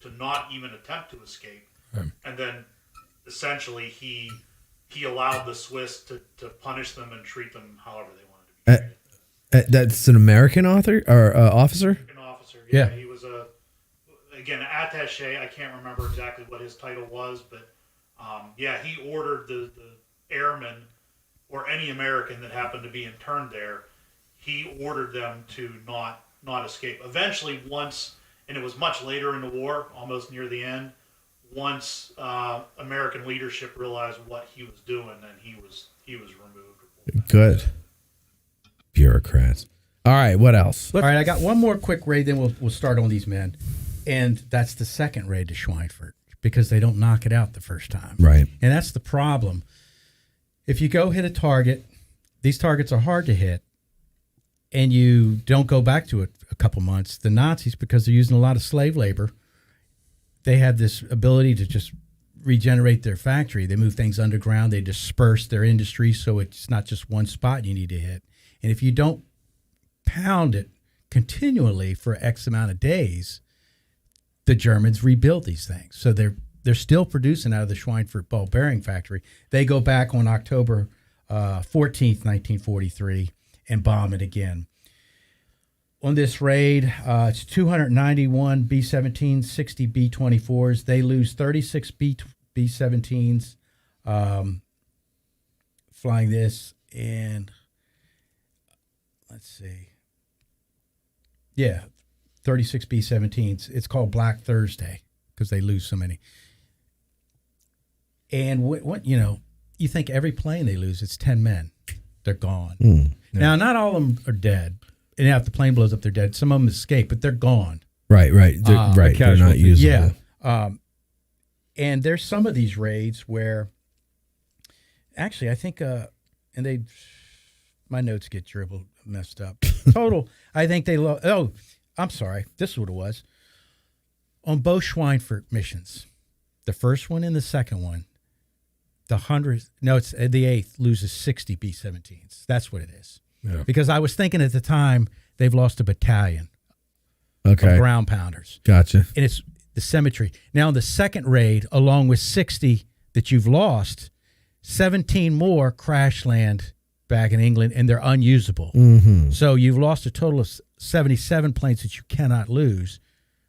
to not even attempt to escape. And then essentially he allowed the Swiss to punish them and treat them however they wanted to be treated. That's an American author or officer? American officer. Yeah. He was again, attaché. I can't remember exactly what his title was, but he ordered the airmen or any American that happened to be interned there, he ordered them to not escape. Eventually, once, and it was much later in the war, almost near the end, once American leadership realized what he was doing, then he was removed. Good. Bureaucrats. All right, what else? All right, I got one more quick raid, then we'll start on these men. And that's the second raid to Schweinfurt, because they don't knock it out the first time. Right. And that's the problem. If you go hit a target, these targets are hard to hit, and you don't go back to it a couple months. The Nazis, because they're using a lot of slave labor, they have this ability to just regenerate their factory. They move things underground. They disperse their industry so it's not just one spot you need to hit. And if you don't pound it continually for X amount of days, the Germans rebuild these things. So they're still producing out of the Schweinfurt ball bearing factory. They go back on October 14th, 1943, and bomb it again. On this raid, it's 291 B-17s, 60 B-24s. They lose 36 B-17s flying this, and let's see. Yeah, 36 B-17s. It's called Black Thursday because they lose so many. And what you think every plane they lose, it's 10 men. They're gone. Yeah. Now, not all of them are dead. And if the plane blows up, they're dead. Some of them escape, but they're gone. Right. They're not usable. Yeah. And there's some of these raids where, actually, I think, my notes get messed up. Total, I think they I'm sorry. This is what it was. On both Schweinfurt missions, the first one and the second one, it's the 8th loses 60 B-17s. That's what it is. Yeah. Because I was thinking at the time they've lost a battalion of ground pounders. Gotcha. And it's the symmetry. Now, the second raid, along with 60 that you've lost, 17 more crash land back in England, and they're unusable. Mm-hmm. So you've lost a total of 77 planes that you cannot lose,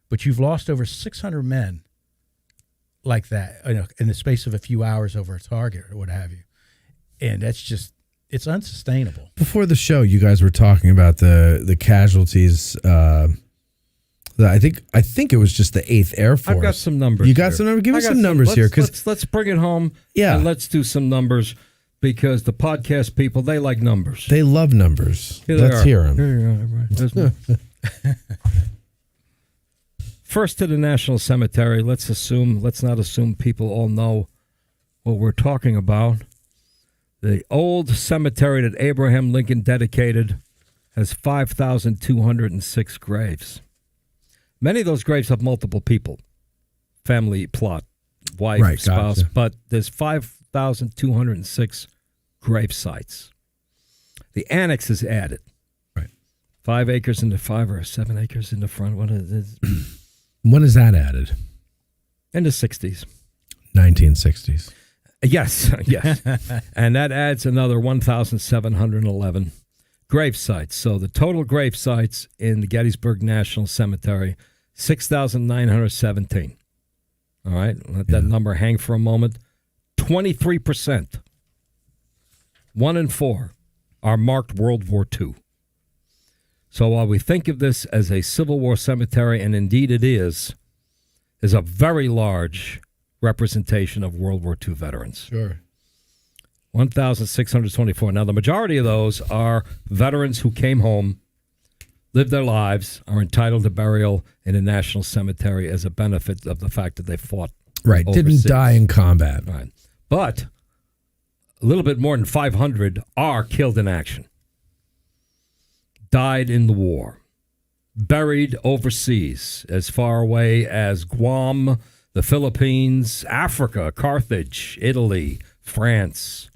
but you've lost over 600 men like that in the space of a few hours over a target or what have you. And that's just, it's unsustainable. Before the show, you guys were talking about the casualties. I think it was just the 8th Air Force. I've got some numbers. You got some numbers? Give me some numbers here. Let's bring it home. Yeah. And let's do some numbers because the podcast people, they like numbers. They love numbers. Let's hear them. Here First to the National Cemetery. Let's not assume people all know what we're talking about. The old cemetery that Abraham Lincoln dedicated has 5,206 graves. Many of those graves have multiple people, family plot, wife, spouse, but there's 5,206 grave sites. The annex is added. Right. 5 acres in the 5 or 7 acres in the front. What is it? When is that added? In the 60s. 1960s. Yes. And that adds another 1,711 grave sites. So the total grave sites in the Gettysburg National Cemetery, 6,917. All right, let that number hang for a moment. 23%, 1 in 4, are marked World War II. So while we think of this as a Civil War cemetery, and indeed it is a very large representation of World War II veterans. Sure. 1,624. Now, the majority of those are veterans who came home, lived their lives, are entitled to burial in a national cemetery as a benefit of the fact that they fought. Right. Overseas. Didn't die in combat. Right. But a little bit more than 500 are killed in action, died in the war, buried overseas as far away as Guam, the Philippines, Africa, Carthage, Italy, France.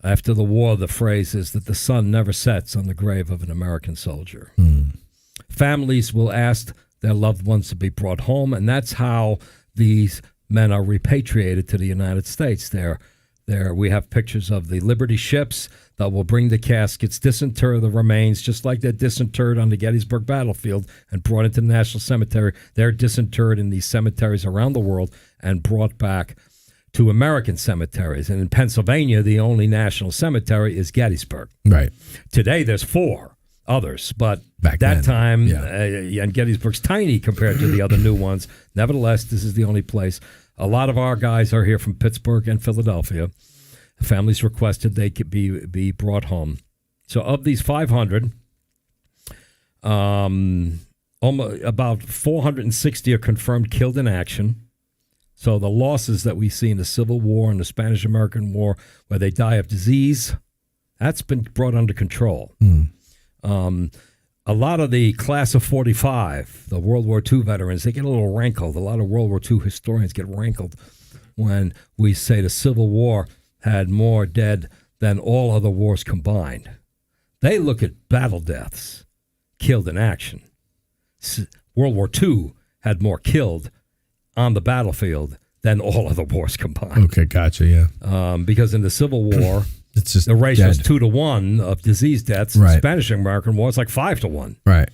After the war, the phrase is that the sun never sets on the grave of an American soldier. Families will ask their loved ones to be brought home, and that's how these men are repatriated to the United States. We have pictures of the Liberty ships that will bring the caskets, disinter the remains, just like they're disinterred on the Gettysburg battlefield and brought into the National Cemetery. They're disinterred in these cemeteries around the world and brought back to American cemeteries. And in Pennsylvania, the only national cemetery is Gettysburg. Right. Today, there's 4 others, but back that then, time, and Gettysburg's tiny compared to the other new ones. Nevertheless, this is the only place. A lot of our guys are here from Pittsburgh and Philadelphia. Families requested they could be brought home. So of these 500, about 460 are confirmed killed in action. So the losses that we see in the Civil War and the Spanish-American War, where they die of disease, that's been brought under control. a lot of the class of 45, the World War II veterans, they get a little rankled. A lot of World War II historians get rankled when we say the Civil War had more dead than all other wars combined. They look at battle deaths, killed in action. World War II had more killed on the battlefield than all other wars combined. Okay, gotcha, yeah. Because in the Civil War, It's just the ratio was dead. 2-to-1 of disease deaths. Right. The Spanish-American War is like 5-to-1. Right.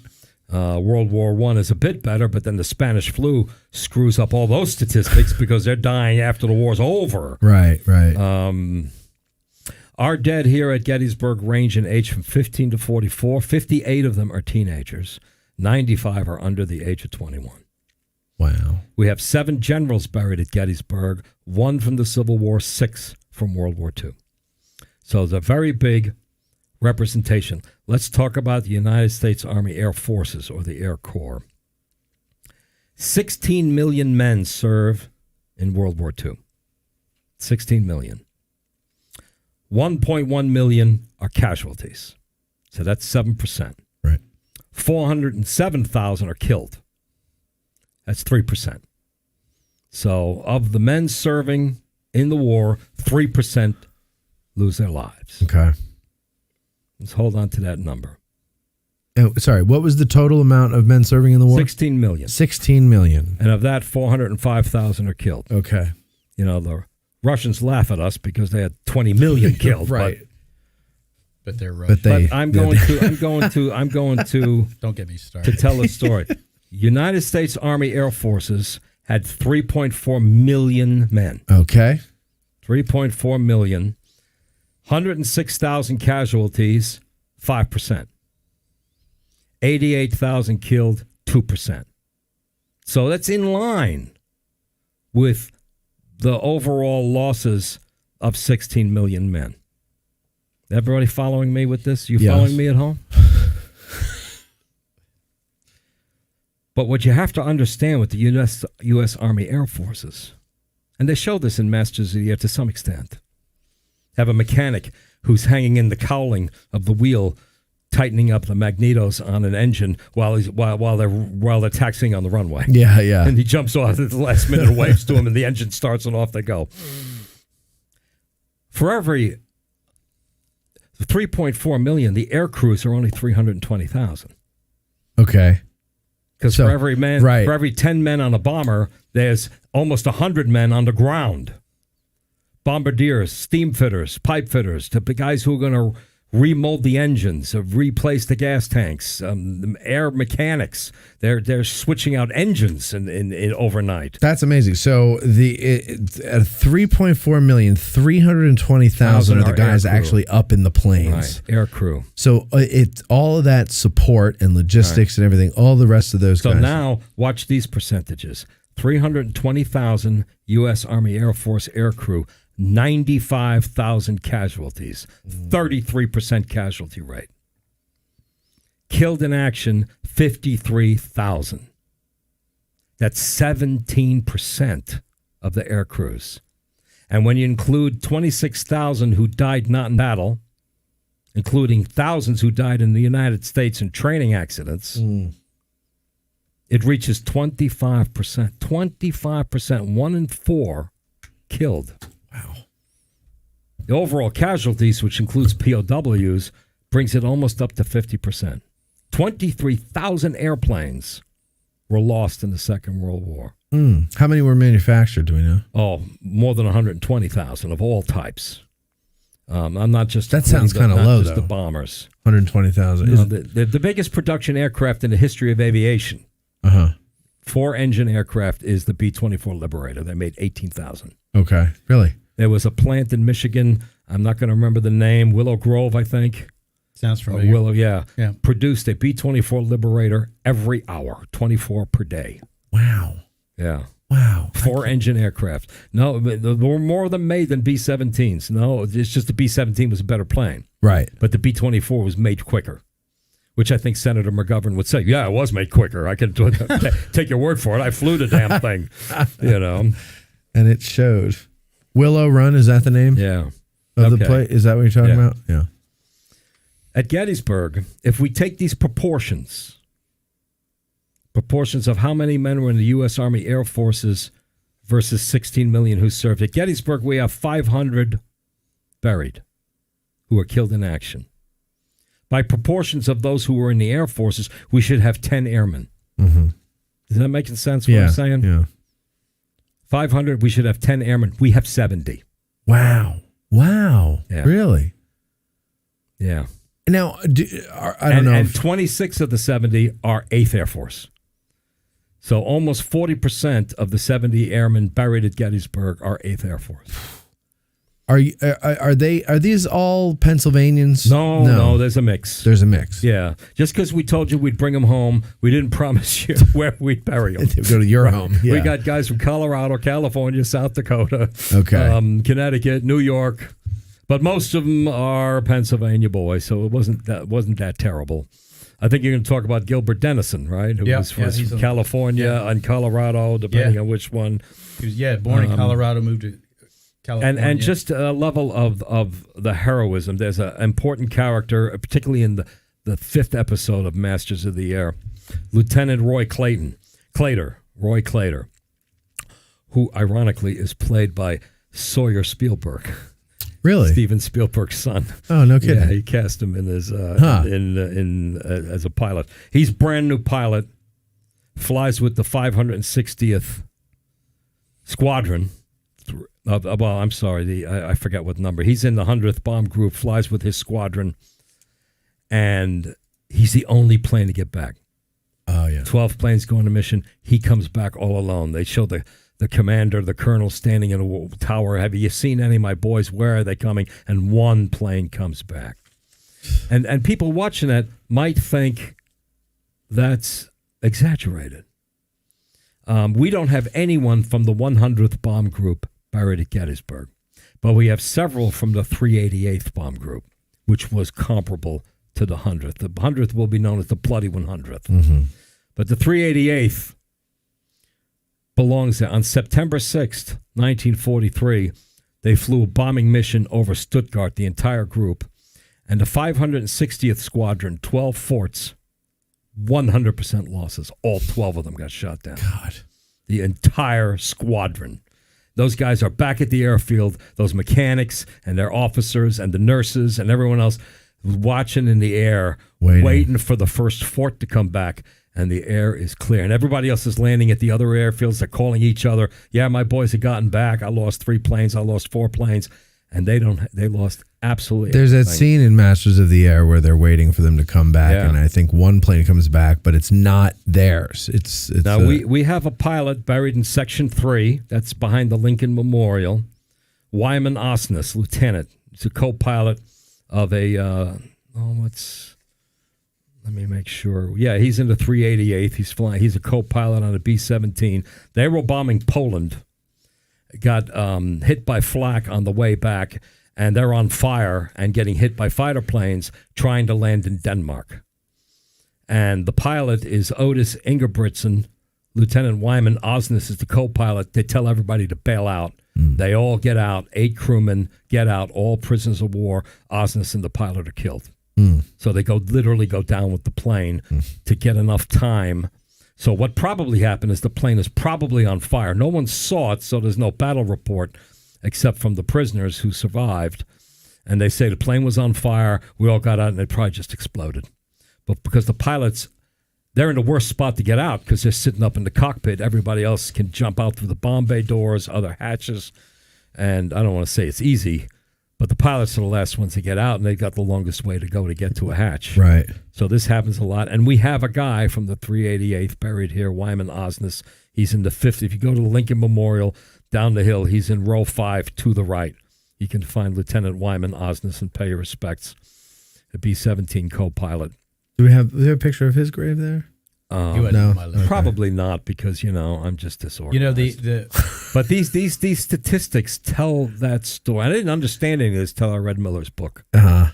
World War I is a bit better, but then the Spanish flu screws up all those statistics because they're dying after the war's over. Right, right. Our dead here at Gettysburg range in age from 15 to 44. 58 of them are teenagers. 95 are under the age of 21. Wow. We have 7 generals buried at Gettysburg, 1 from the Civil War, 6 from World War II. So it's a very big representation. Let's talk about the United States Army Air Forces, or the Air Corps. 16 million men serve in World War II. 16 million. 1.1 million are casualties. So that's 7%. Right. 407,000 are killed. That's 3%. So of the men serving in the war, 3% lose their lives. Okay. Let's hold on to that number. Oh, sorry, what was the total amount of men serving in the war? 16 million. 16 million. And of that, 405,000 are killed. Okay. You know, the Russians laugh at us because they had 20 million killed. Right. But they're Russian. But I'm going to Don't get me started. to tell a story. United States Army Air Forces had 3.4 million men. Okay. 3.4 million. 106,000 casualties, 5%. 88,000 killed, 2%. So that's in line with the overall losses of 16 million men. Everybody following me with this? You Yes. following me at home? But what you have to understand with the U.S. Army Air Forces, and they show this in Masters of the Air to some extent, have a mechanic who's hanging in the cowling of the wheel, tightening up the magnetos on an engine while they're taxiing on the runway. Yeah, yeah. And he jumps off at the last minute and waves to him, and the engine starts, and off they go. For every 3.4 million, the air crews are only 320,000. Okay. Because So, for every man, right. for every 10 men on a bomber, there's almost 100 men on the ground. Bombardiers, steam fitters, pipe fitters, the guys who are going to remold the engines, replace the gas tanks, air mechanics. They're switching out engines in overnight. That's amazing. So the 3.4 million, 320,000 of the are guys air crew. actually up in the planes. Right, air crew. So it's all of that support and logistics and everything, all the rest of those So guys. now watch these percentages. 320,000 U.S. Army Air Force air crew, 95,000 casualties, 33% casualty rate. Killed in action, 53,000. That's 17% of the air crews. And when you include 26,000 who died not in battle, including thousands who died in the United States in training accidents, it reaches 25%. 25%, 1 in 4 killed. Wow. The overall casualties, which includes POWs, brings it almost up to 50%. 23,000 airplanes were lost in the Second World War. How many were manufactured, do we know? Oh, more than 120,000 of all types. I'm not just... That sounds including kinda low, just though. the bombers. 120,000. No, the biggest production aircraft in the history of aviation, Uh-huh. 4-engine aircraft, is the B-24 Liberator. They made 18,000. Okay. Really? There was a plant in Michigan. I'm not going to remember the name. Willow Grove, I think. Sounds familiar. Willow, yeah. Yeah. Produced a B-24 Liberator every hour, 24 per day. Wow. Yeah. Wow. 4-engine aircraft. No, there were more of them made than B-17s. No, it's just the B-17 was a better plane. Right. But the B-24 was made quicker, which I think Senator McGovern would say, yeah, it was made quicker. I can take your word for it. I flew the damn thing, you know. And it showed. Willow Run, is that the name Yeah. of the Okay. play? Is that what you're talking Yeah. about? Yeah. At Gettysburg, if we take these proportions of how many men were in the U.S. Army Air Forces versus 16 million who served. At Gettysburg, we have 500 buried who were killed in action. By proportions of those who were in the Air Forces, we should have 10 airmen. Mm-hmm. Is that making sense what I'm saying? Yeah. 500, we should have 10 airmen. We have 70. Wow. Yeah. Really? Yeah. Now, I don't know. And 26 of the 70 are 8th Air Force. So almost 40% of the 70 airmen buried at Gettysburg are 8th Air Force. Are these all Pennsylvanians? No, there's a mix. There's a mix. Yeah. Just because we told you we'd bring them home, we didn't promise you where we'd bury them. They go to your home. Yeah. We got guys from Colorado, California, South Dakota, Connecticut, New York, but most of them are Pennsylvania boys, so it wasn't that terrible. I think you're going to talk about Gilbert Dennison, right? Who was from California and Colorado, depending on which one. He was, born in Colorado, moved to California. And just a level of the heroism. There's an important character, particularly in the 5th episode of Masters of the Air, Lieutenant Roy Clater, who ironically is played by Sawyer Spielberg. Really? Steven Spielberg's son. Oh, no kidding. Yeah, he cast him in his as a pilot. He's brand new pilot, flies with the 560th Squadron. I'm sorry, I forget what number. He's in the 100th Bomb Group, flies with his squadron, and he's the only plane to get back. Oh, yeah. 12 planes go on a mission. He comes back all alone. They show the commander, the colonel, standing in a tower. Have you seen any of my boys? Where are they coming? And one plane comes back. And people watching that might think that's exaggerated. We don't have anyone from the 100th Bomb Group buried at Gettysburg, but we have several from the 388th Bomb Group, which was comparable to the 100th. The 100th will be known as the Bloody 100th. Mm-hmm. But the 388th belongs there. On September 6th, 1943, they flew a bombing mission over Stuttgart, the entire group, and the 560th Squadron, 12 forts, 100% losses. All 12 of them got shot down. God. The entire squadron. Those guys are back at the airfield, those mechanics and their officers and the nurses and everyone else watching in the air, waiting for the first fort to come back. And the air is clear. And everybody else is landing at the other airfields. They're calling each other. Yeah, my boys have gotten back. I lost 3 planes. I lost 4 planes. And they lost absolutely There's everything. that scene in Masters of the Air where they're waiting for them to come back. Yeah. And I think one plane comes back, but it's not theirs. It's now, we have a pilot buried in Section 3. That's behind the Lincoln Memorial. Wyman Osnes, lieutenant. He's a co-pilot of a, let me make sure. Yeah, he's in the 388th. He's flying. He's a co-pilot on a B-17. They were bombing Poland. Got hit by flak on the way back, and they're on fire and getting hit by fighter planes trying to land in Denmark. And the pilot is Otis Ingebrigtsen. Lieutenant Wyman Osnes is the co-pilot. They tell everybody to bail out. They all get out. 8 crewmen get out, all prisoners of war. Osnes and the pilot are killed. So they literally go down with the plane to get enough time. So what probably happened is the plane is probably on fire. No one saw it, so there's no battle report except from the prisoners who survived. And they say the plane was on fire. We all got out, and it probably just exploded. But because the pilots, they're in the worst spot to get out because they're sitting up in the cockpit. Everybody else can jump out through the bomb bay doors, other hatches. And I don't want to say it's easy, but the pilots are the last ones to get out, and they've got the longest way to go to get to a hatch. Right. So this happens a lot. And we have a guy from the 388th buried here, Wyman Osnes. He's in the 5th. If you go to the Lincoln Memorial down the hill, he's in row 5 to the right. You can find Lieutenant Wyman Osnes and pay your respects. A B-17 co-pilot. Do we have a picture of his grave there? No, probably not, because I'm just disorganized. But these statistics tell that story. I didn't understand any of this till I read Miller's book. Uh-huh.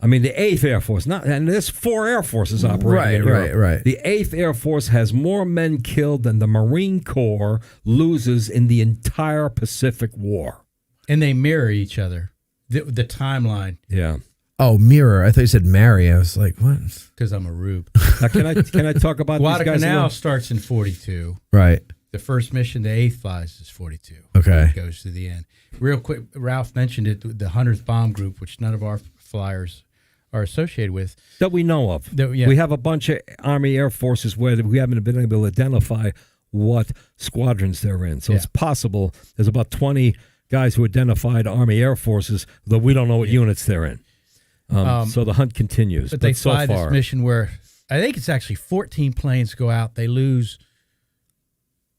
I mean, the 8th Air Force, and there's 4 Air Forces operating. Right. The 8th Air Force has more men killed than the Marine Corps loses in the entire Pacific War. And they mirror each other. The timeline. Yeah. Oh, mirror. I thought you said marry. I was like, what? Because I'm a rube. Now, can I talk about these guys? Guadalcanal starts in 42. Right. The first mission, the 8th flies, is 42. Okay. It goes to the end. Real quick, Ralph mentioned it, the 100th Bomb Group, which none of our flyers are associated with. That we know of. Yeah. We have a bunch of Army Air Forces where we haven't been able to identify what squadrons they're in. So it's possible there's about 20 guys who identified Army Air Forces, though we don't know what units they're in. So the hunt continues. But they fly so far, this mission where I think it's actually 14 planes go out. They lose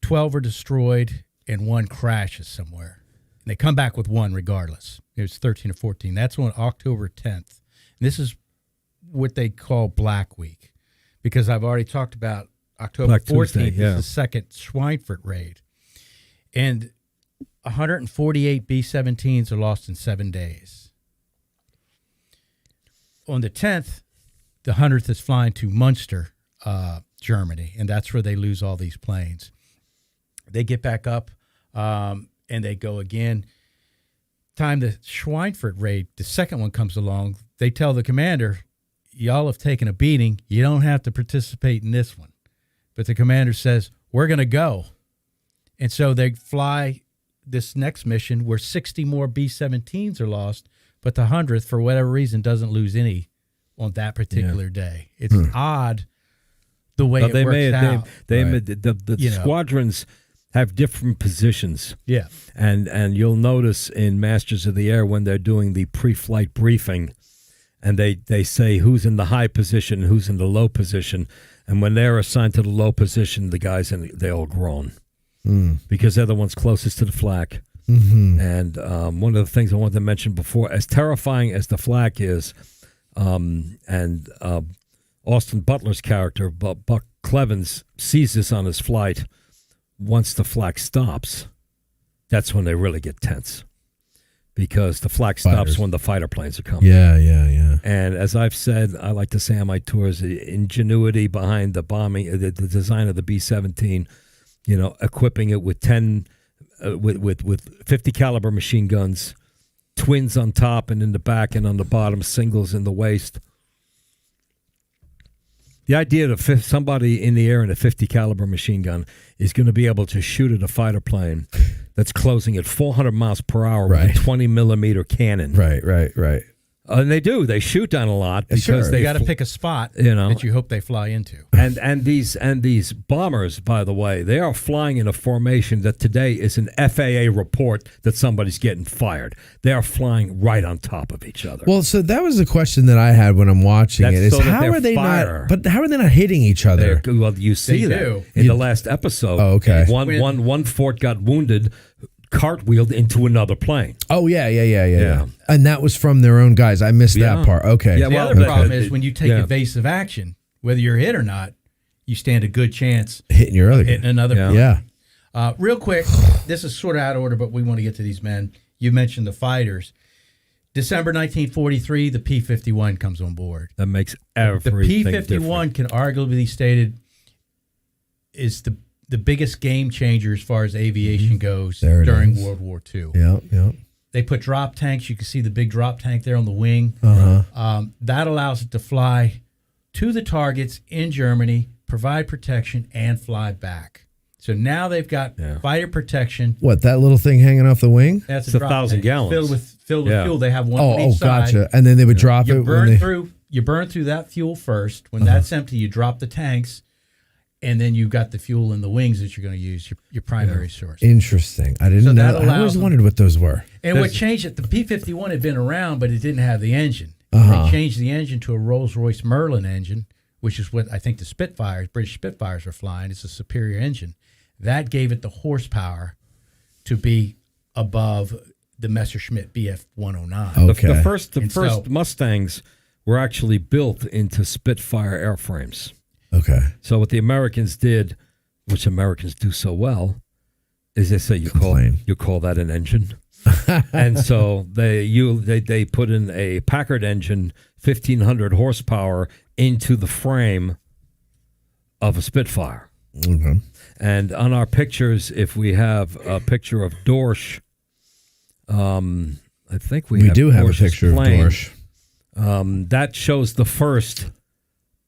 12 are destroyed and 1 crashes somewhere. And they come back with 1 regardless. It was 13 or 14. That's on October 10th. And this is what they call Black Week, because I've already talked about October Black 14th Tuesday, is the second Schweinfurt raid. And 148 B-17s are lost in 7 days. On the 10th, the 100th is flying to Munster, Germany, and that's where they lose all these planes. They get back up, and they go again. Time the Schweinfurt raid, the second one comes along, they tell the commander, y'all have taken a beating. You don't have to participate in this one. But the commander says, we're going to go. And so they fly this next mission where 60 more B-17s are lost, but the 100th, for whatever reason, doesn't lose any on that particular day. It's odd the way it works out. The squadrons have different positions. Yeah. And you'll notice in Masters of the Air when they're doing the pre-flight briefing, and they say who's in the high position, who's in the low position, and when they're assigned to the low position, the guys they all groan because they're the ones closest to the flak. Mm-hmm. And one of the things I wanted to mention before, as terrifying as the flak is, and Austin Butler's character, Buck Clevens, sees this on his flight. Once the flak stops, that's when they really get tense, because the flak stops when the fighter planes are coming. Yeah. And as I've said, I like to say on my tours, the ingenuity behind the bombing, the design of the B-17, equipping it with 10 with 50 caliber machine guns, twins on top and in the back, and on the bottom singles in the waist. The idea of somebody in the air in a 50 caliber machine gun is going to be able to shoot at a fighter plane that's closing at 400 miles per hour with a 20 millimeter cannon. Right. And they do. They shoot down a lot because they got to pick a spot that you hope they fly into. And these bombers, by the way, they are flying in a formation that today is an FAA report that somebody's getting fired. They are flying right on top of each other. Well, so that was the question that I had when I'm watching it: is how are they not? But how are they not hitting each other? Well, you see that in the last episode. Oh, okay. One fort got wounded, cartwheeled into another plane. Oh, yeah. And that was from their own guys. I missed that part. Okay. Yeah, the other problem is when you take evasive action, whether you're hit or not, you stand a good chance hitting another plane. Yeah. Real quick, this is sort of out of order, but we want to get to these men. You mentioned the fighters. December 1943, the P-51 comes on board. That makes everything The P-51 can arguably be stated is the biggest game changer as far as aviation goes during World War II. Yeah. They put drop tanks. You can see the big drop tank there on the wing. That allows it to fly to the targets in Germany, provide protection, and fly back. So now they've got fighter protection. What, that little thing hanging off the wing? That's it's 1,000 gallons. Filled with fuel. They have one on each side. Gotcha. And then they would drop it. You burn through that fuel first. When that's empty, you drop the tanks. And then you've got the fuel in the wings that you're going to use, your primary source. Interesting. I didn't know. I always wondered what those were. And what changed it, the P-51 had been around, but it didn't have the engine. They changed the engine to a Rolls-Royce Merlin engine, which is what I think the British Spitfires are flying. It's a superior engine. That gave it the horsepower to be above the Messerschmitt Bf-109. Okay. The first Mustangs were actually built into Spitfire airframes. Okay. So what the Americans did, which Americans do so well, is they say you call that an engine, and so they put in a Packard engine, 1,500 horsepower, into the frame of a Spitfire. Okay. And on our pictures, if we have a picture of Dorsch, I think we do have a picture of Dorsch. That shows the first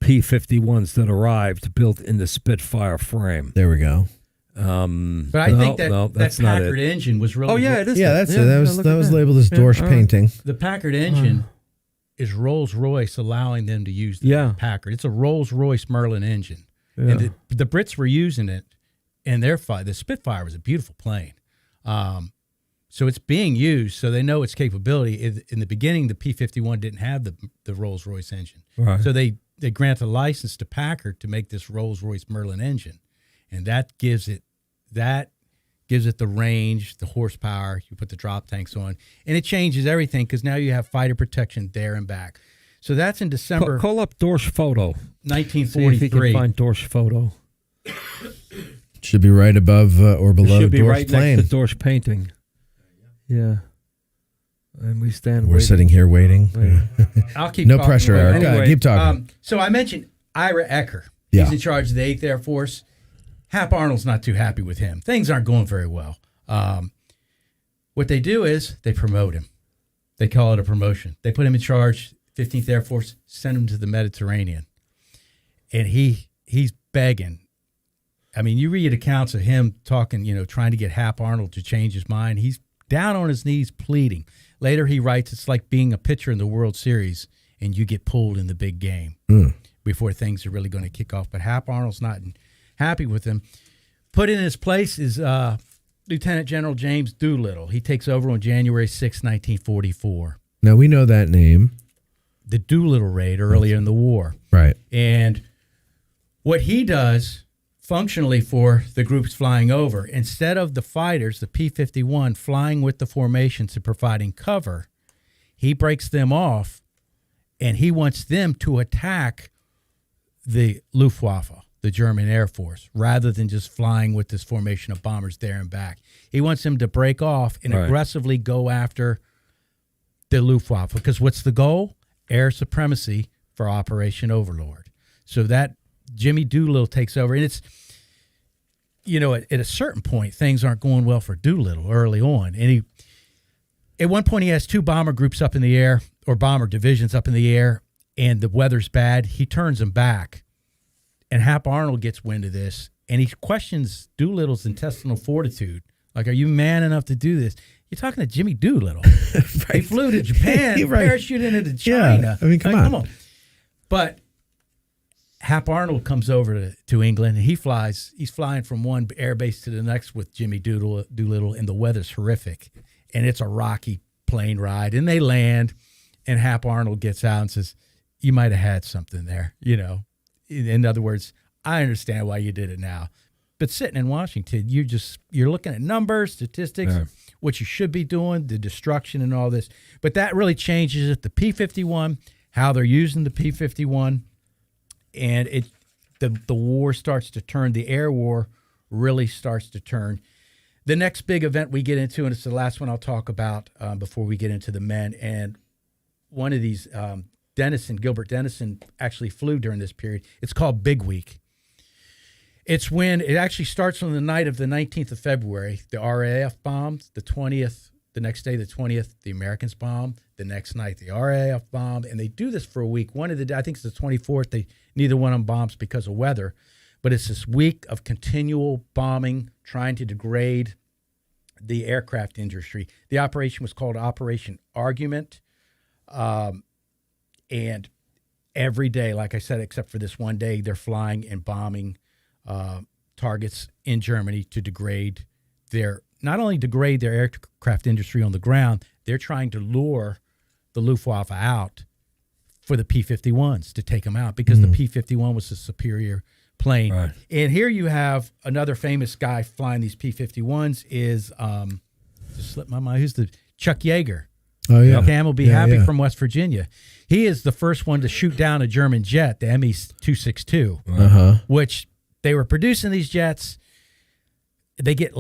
P-51s that arrived built in the Spitfire frame. There we go. But I think that Packard engine was really. Oh yeah, it is. Yeah, that's it. That was labeled as Dorsch painting. The Packard engine is Rolls-Royce allowing them to use the Packard. It's a Rolls-Royce Merlin engine, and the Brits were using it in their fight. The Spitfire was a beautiful plane, so it's being used. So they know its capability. In the beginning, the P-51 didn't have the Rolls-Royce engine, right. So they grant a license to Packard to make this Rolls-Royce Merlin engine, and that gives it the range, the horsepower. You put the drop tanks on, and it changes everything because now you have fighter protection there and back. So that's in December. Call up Dorsch Photo. 1943. See if you can find Dorsch Photo. Should be right above or below should be Dorsch right plane. next to Dorsch painting. Yeah. And we stand. We're sitting here waiting. I'll keep no talking. pressure, Eric. Anyway, keep talking. So I mentioned Ira Ecker. Yeah. He's in charge of the 8th Air Force. Hap Arnold's not too happy with him. Things aren't going very well. What they do is they promote him. They call it a promotion. They put him in charge, 15th Air Force, send him to the Mediterranean. And he's begging. I mean, you read accounts of him talking, trying to get Hap Arnold to change his mind. He's down on his knees pleading. Later he writes, it's like being a pitcher in the World Series and you get pulled in the big game before things are really going to kick off. But Hap Arnold's not happy with him. Put in his place is Lieutenant General James Doolittle. He takes over on January 6, 1944. Now, we know that name. The Doolittle raid earlier in the war. Right. And what he does functionally for the groups flying over, instead of the fighters, the P-51, flying with the formations and providing cover, he breaks them off, and he wants them to attack the Luftwaffe, the German Air Force, rather than just flying with this formation of bombers there and back. He wants them to break off and aggressively go after the Luftwaffe, because what's the goal? Air supremacy for Operation Overlord. So that Jimmy Doolittle takes over, and it's, at a certain point, things aren't going well for Doolittle early on. And at one point, he has 2 bomber groups up in the air, or bomber divisions up in the air, and the weather's bad. He turns them back. And Hap Arnold gets wind of this, and he questions Doolittle's intestinal fortitude. Like, are you man enough to do this? You're talking to Jimmy Doolittle. Right. He flew to Japan, parachuted into China. Yeah. I mean, come on. But Hap Arnold comes over to England, and he's flying from one air base to the next with Jimmy Doolittle, and the weather's horrific. And it's a rocky plane ride. And they land, and Hap Arnold gets out and says, you might have had something there, In other words, I understand why you did it now. But sitting in Washington, you're looking at numbers, statistics, what you should be doing, the destruction and all this. But that really changes it. The P-51, how they're using the P-51, and the war starts to turn. The air war really starts to turn. The next big event we get into, and it's the last one I'll talk about before we get into the men, and one of these Gilbert Dennison actually flew during this period. It's called Big Week. It's when it actually starts on the night of the 19th of February. The RAF bombed. The 20th, the next day, the 20th, the Americans bombed. The next night, the RAF bombed. And they do this for a week. I think it's the 24th. Neither one of them bombs because of weather. But it's this week of continual bombing, trying to degrade the aircraft industry. The operation was called Operation Argument. And every day, like I said, except for this one day, they're flying and bombing targets in Germany to not only degrade their aircraft industry on the ground, they're trying to lure the Luftwaffe out for the P-51s to take them out, because the P-51 was a superior plane. Right. And here you have another famous guy flying these P-51s is, just slipped my mind, who's the Chuck Yeager. Oh, yeah. Cam will be happy from West Virginia. He is the first one to shoot down a German jet, the Me-262, which they were producing these jets. They get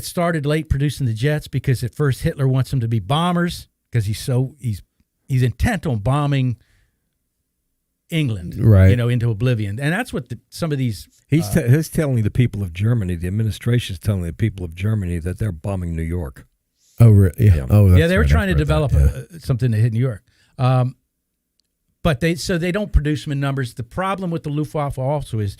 started late producing the jets because at first Hitler wants them to be bombers because he's intent on bombing England, right? Into oblivion. And that's what some of these. He's telling the people of Germany, the administration is telling the people of Germany that they're bombing New York. Oh, really? Yeah. Oh, they were trying to develop something to hit New York. But they don't produce them in numbers. The problem with the Luftwaffe also is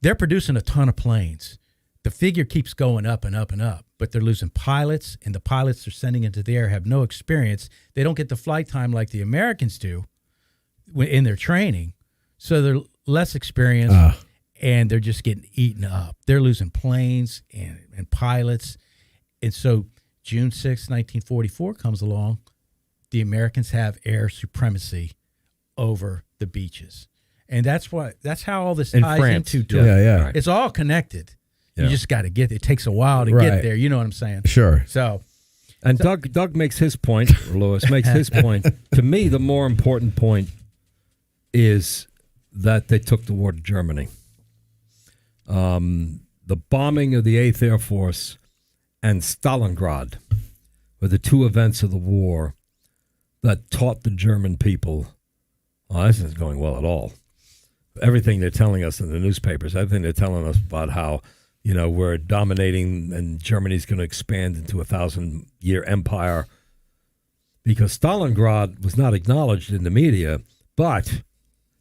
they're producing a ton of planes. The figure keeps going up and up and up, but they're losing pilots, and the pilots they're sending into the air have no experience. They don't get the flight time like the Americans do in their training, so they're less experienced, and they're just getting eaten up. They're losing planes and pilots, and so June 6, 1944 comes along. The Americans have air supremacy over the beaches. And that's how all this ties France. into. Yeah. It's all connected. Yeah. You just got to get it. It takes a while to get there. You know what I'm saying? Sure. And Doug makes his point, or Lewis makes his point. To me, the more important point is that they took the war to Germany. The bombing of the 8th Air Force and Stalingrad were the two events of the war that taught the German people, this isn't going well at all. Everything they're telling us in the newspapers, everything they're telling us about how, we're dominating and Germany's going to expand into a 1,000-year empire, because Stalingrad was not acknowledged in the media, but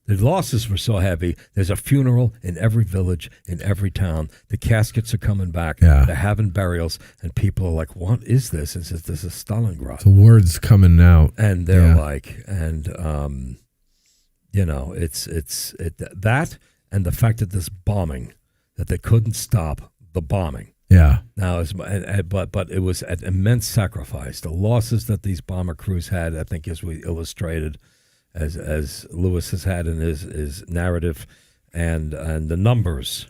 the losses were so heavy. There's a funeral in every village, in every town. The caskets are coming back. Yeah. They're having burials, and people are like, what is this? And says, this is Stalingrad. The word's coming out. And they're like, and, it's that and the fact that this bombing, that they couldn't stop the bombing. Yeah. Now, but it was at immense sacrifice. The losses that these bomber crews had, I think, as we illustrated, as Lewis has had in his narrative, and the numbers.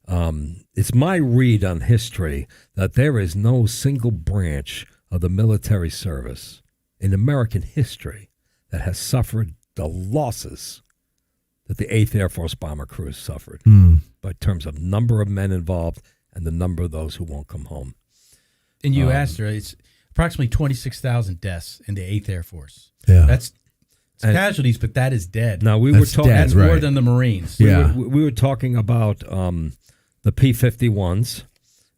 It's my read on history that there is no single branch of the military service in American history that has suffered the losses that the 8th Air Force bomber crews suffered, by terms of number of men involved and the number of those who won't come home. And you asked her, it's approximately 26,000 deaths in the 8th Air Force. Yeah. That's casualties, but that is dead. Now, we That's were talking. dead, That's right. more than the Marines. We were talking about the P-51s,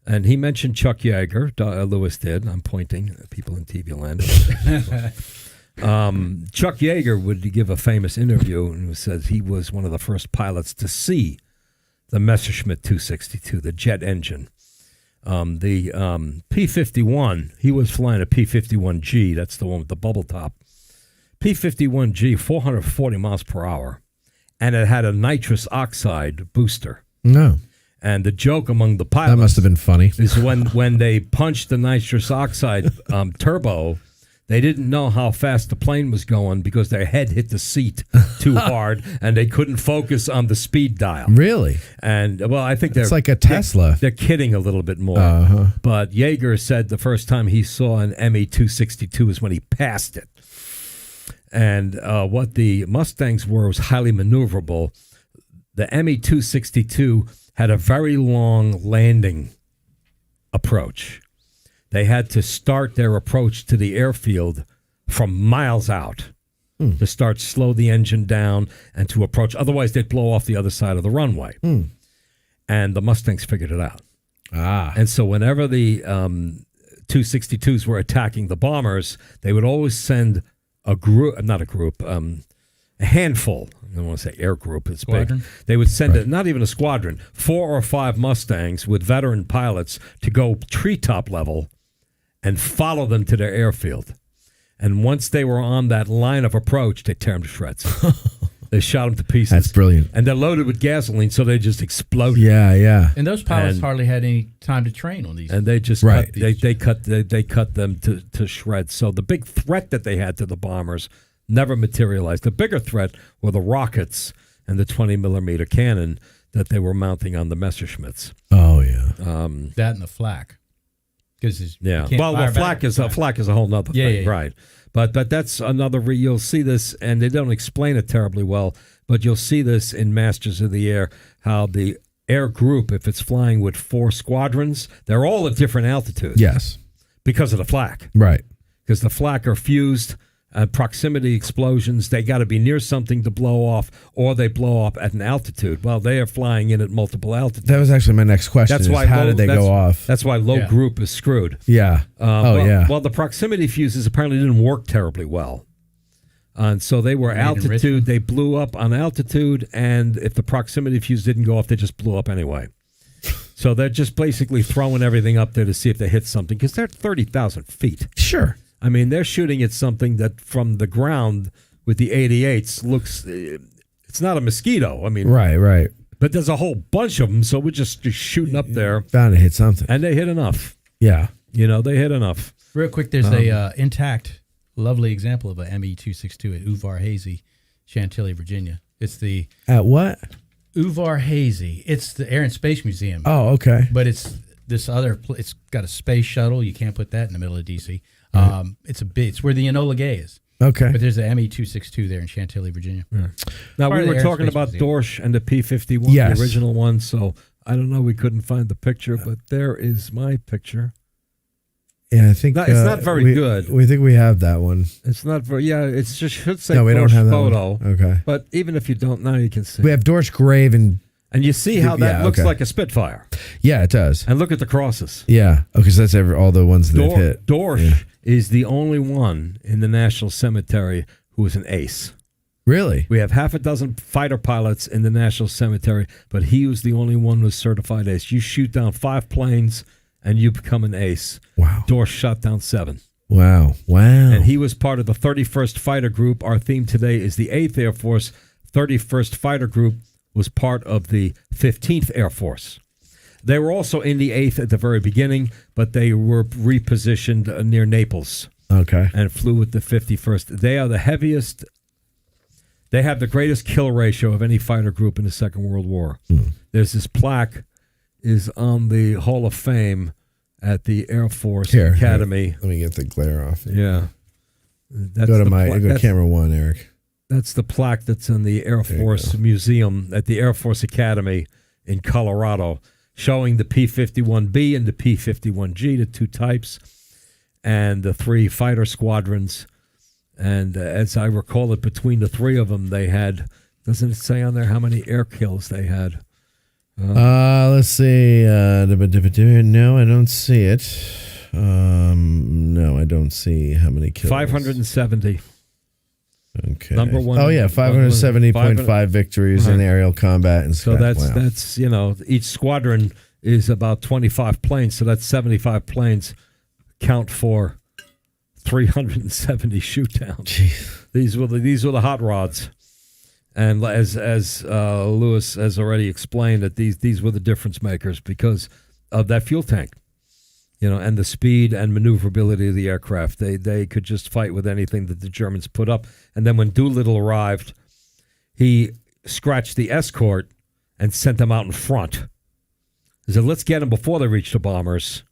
and he mentioned Chuck Yeager. Lewis did. I'm pointing at people in TV land. Chuck Yeager would give a famous interview and says he was one of the first pilots to see the Messerschmitt 262, the jet engine. The P-51, he was flying a P-51G. That's the one with the bubble top. P-51G, 440 miles per hour, and it had a nitrous oxide booster. No. And the joke among the pilots, That must have been funny. is when they punched the nitrous oxide turbo, they didn't know how fast the plane was going because their head hit the seat too hard, and they couldn't focus on the speed dial. Really? And, well, I think It's like a Tesla. They're kidding a little bit more. But Yeager said the first time he saw an ME-262 is when he passed it. And what the Mustangs were was highly maneuverable. The ME-262 had a very long landing approach. They had to start their approach to the airfield from miles out to start slow the engine down and to approach. Otherwise, they'd blow off the other side of the runway. And the Mustangs figured it out. And so whenever the 262s were attacking the bombers, they would always send a handful. I don't want to say air group. It's Squadron? big. They would send not even a squadron, 4 or 5 Mustangs with veteran pilots to go treetop level and follow them to their airfield. And once they were on that line of approach, they tear them to shreds. They shot them to pieces. That's brilliant. And they're loaded with gasoline, so they just exploded. Yeah. And those pilots And- hardly had any time to train on these. And they just Right. cut, they cut them to shreds. So the big threat that they had to the bombers never materialized. The bigger threat were the rockets and the 20-millimeter cannon that they were mounting on the Messerschmitts. Oh, yeah. that and the flak. Because Well, the flak is a whole nother thing, yeah. right? But that's another. You'll see this, and they don't explain it terribly well. But you'll see this in Masters of the Air, how the air group, if it's flying with 4 squadrons, they're all at different altitudes. Yes. Because of the flak. Right. Because the flak are fused. Proximity explosions, they got to be near something to blow off, or they blow up at an altitude. Well, they are flying in at multiple altitudes. That was actually my next question. That's is why how did they go off? That's why low group is screwed. Yeah. Well, yeah. Well, the proximity fuses apparently didn't work terribly well. And so they were Made in altitude. Richmond. They blew up on altitude, and if the proximity fuse didn't go off, they just blew up anyway. So they're just basically throwing everything up there to see if they hit something, because they're at 30,000 feet. Sure. I mean, they're shooting at something that from the ground with the 88s looks, it's not a mosquito. I mean, Right. but there's a whole bunch of them, so we're just shooting up there. Bound to hit something. And they hit enough. Yeah. They hit enough. Real quick, there's a intact, lovely example of a ME-262 at Uvar Hazy, Chantilly, Virginia. It's the At what? Uvar Hazy. It's the Air and Space Museum. Oh, okay. But it's this other. It's got a space shuttle. You can't put that in the middle of DC. It's where the Enola Gay is. Okay. But there's the ME-262 there in Chantilly, Virginia. Now, Part we of the were Air talking Space about Museum. Dorsch and the P-51, Yes. the original one, so I don't know. We couldn't find the picture, but there is my picture. Yeah, I think It's not very good. We think we have that one. It's not very, it's just should say No, we don't Dorsch have that photo. one. Okay. But even if you don't, now you can see. We have Dorsch grave and And you see how that Yeah, looks okay. like a Spitfire. yeah, it does. And look at the crosses. Yeah. Okay, so that's all the ones that they've hit. Dorsch Yeah. is the only one in the National Cemetery who is an ace. Really? We have half a dozen fighter pilots in the National Cemetery, but he was the only one who's certified ace. You shoot down 5 planes, and you become an ace. Wow. Dorsch shot down 7. Wow. And he was part of the 31st Fighter Group. Our theme today is the 8th Air Force. 31st Fighter Group was part of the 15th Air Force. They were also in the 8th at the very beginning, but they were repositioned near Naples Okay. and flew with the 51st. They are the heaviest. They have the greatest kill ratio of any fighter group in the Second World War. There's this plaque is on the Hall of Fame at the Air Force Academy. Let me get the glare off. Yeah. That's Go to the go to camera 1, Eric. That's the plaque that's in the Air Force Museum at the Air Force Academy in Colorado, showing the P-51B and the P-51G, the 2 types, and the 3 fighter squadrons. And as I recall it, between the 3 of them, they had, doesn't it say on there how many air kills they had? Let's see. No, I don't see it. No, I don't see how many kills. 570. Okay. Number one. Oh yeah, 570.5 victories in Uh-huh. aerial combat and So stuff. that's each squadron is about 25 planes, so that's 75 planes. Count for 370 shoot downs. Jeez. These were the hot rods, and as Lewis has already explained, that these were the difference makers because of that fuel tank, and the speed and maneuverability of the aircraft. They could just fight with anything that the Germans put up. And then when Doolittle arrived, he scratched the escort and sent them out in front. He said, "Let's get them before they reach the bombers."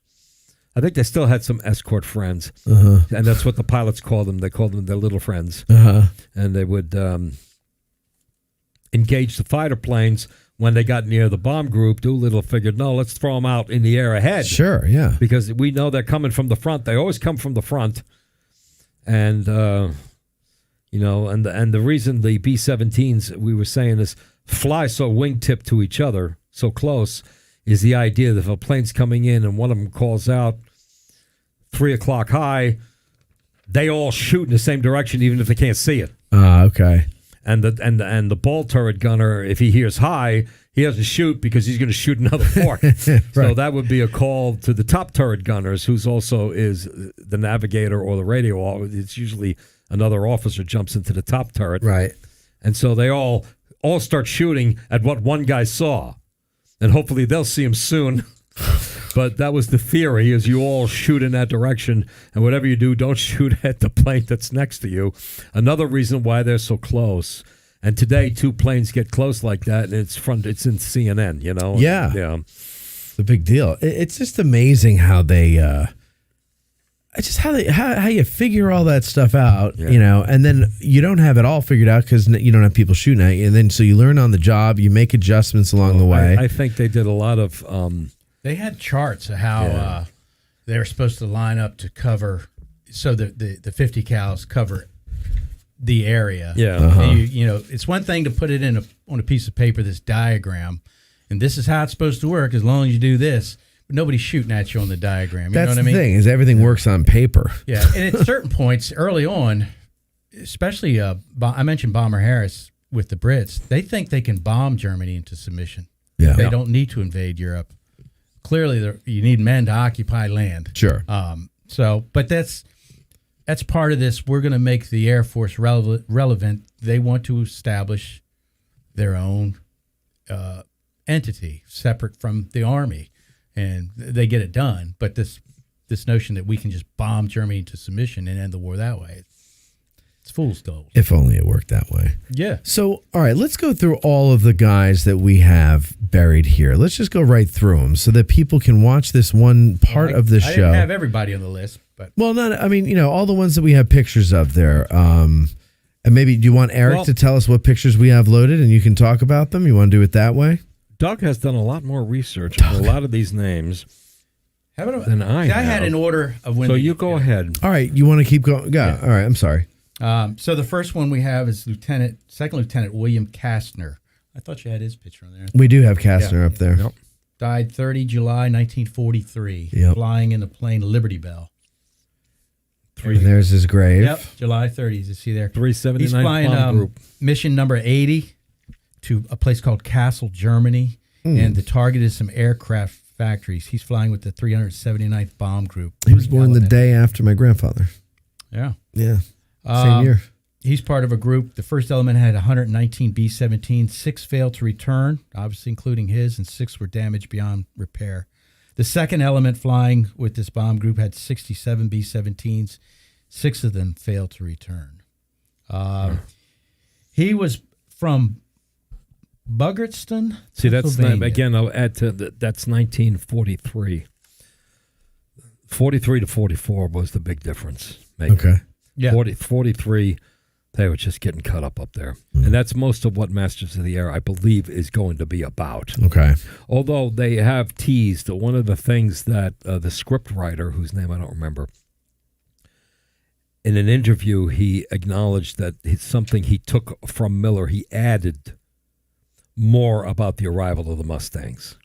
I think they still had some escort friends, and that's what the pilots called them. They called them their little friends, and they would engage the fighter planes. When they got near the bomb group, Doolittle figured, no, let's throw them out in the air ahead. Sure, yeah. Because we know they're coming from the front. They always come from the front. And, and the reason the B-17s, we were saying, is fly so wingtip to each other, so close, is the idea that if a plane's coming in and one of them calls out 3 o'clock high, they all shoot in the same direction, even if they can't see it. Okay. And the ball turret gunner, if he hears high, he doesn't shoot because he's going to shoot another 4. So that would be a call to the top turret gunners, who's also is the navigator or the radio. It's usually another officer jumps into the top turret. Right. And so they all start shooting at what one guy saw. And hopefully they'll see him soon. But that was the theory, is you all shoot in that direction, and whatever you do, don't shoot at the plane that's next to you. Another reason why they're so close. And today, 2 planes get close like that, and it's in CNN, Yeah. Yeah. It's a big deal. It's just amazing how they how you figure all that stuff out, and then you don't have it all figured out because you don't have people shooting at you, and then so you learn on the job, you make adjustments along the way. I think they did a lot of... They had charts of how they were supposed to line up to cover, so the 50 cals cover the area. Yeah. And it's one thing to put it on a piece of paper, this diagram, and this is how it's supposed to work as long as you do this. But nobody's shooting at you on the diagram. You That's know what I mean? the thing, is everything works on paper. Yeah, and at certain points early on, especially I mentioned Bomber Harris with the Brits. They think they can bomb Germany into submission. Yeah. They don't need to invade Europe. Clearly, you need men to occupy land. Sure. But that's part of this. We're going to make the Air Force relevant. They want to establish their own entity separate from the Army, and they get it done. But this notion that we can just bomb Germany into submission and end the war that way, it's fool's gold. If only it worked that way. Yeah. So, all right, let's go through all of the guys that we have buried here. Let's just go right through them so that people can watch this one part of the show. I didn't have everybody on the list, but all the ones that we have pictures of there. And maybe, do you want Eric to tell us what pictures we have loaded and you can talk about them? You want to do it that way? Doug has done a lot more research on a lot of these names than I have. I had an order of when. So you go ahead. All right, you want to keep going? Yeah. All right, I'm sorry. So the first one we have is Second Lieutenant William Kastner. I thought you had his picture on there. We do have Kastner up there. Yep. Died 30 July 1943, flying in the plane Liberty Bell. And there's his grave. Yep, July 30th. You see there. 379 He's flying bomb group. mission number 80 to a place called Kassel, Germany, and the target is some aircraft factories. He's flying with the 379th Bomb Group. He was born the day after my grandfather. Yeah. Yeah. Same year. He's part of a group. The first element had 119 B-17. 6 failed to return, obviously including his, and 6 were damaged beyond repair. The second element flying with this bomb group had 67 B-17s. 6 of them failed to return. He was from Buggertston, See, that's Pennsylvania. again. I'll add to that. That's 1943. 43 to 44 was the big difference. Maybe. Okay. Yeah. 43, they were just getting cut up there. And that's most of what Masters of the Air, I believe, is going to be about. Okay. Although they have teased one of the things that the script writer, whose name I don't remember, in an interview, he acknowledged that it's something he took from Miller. He added more about the arrival of the Mustangs.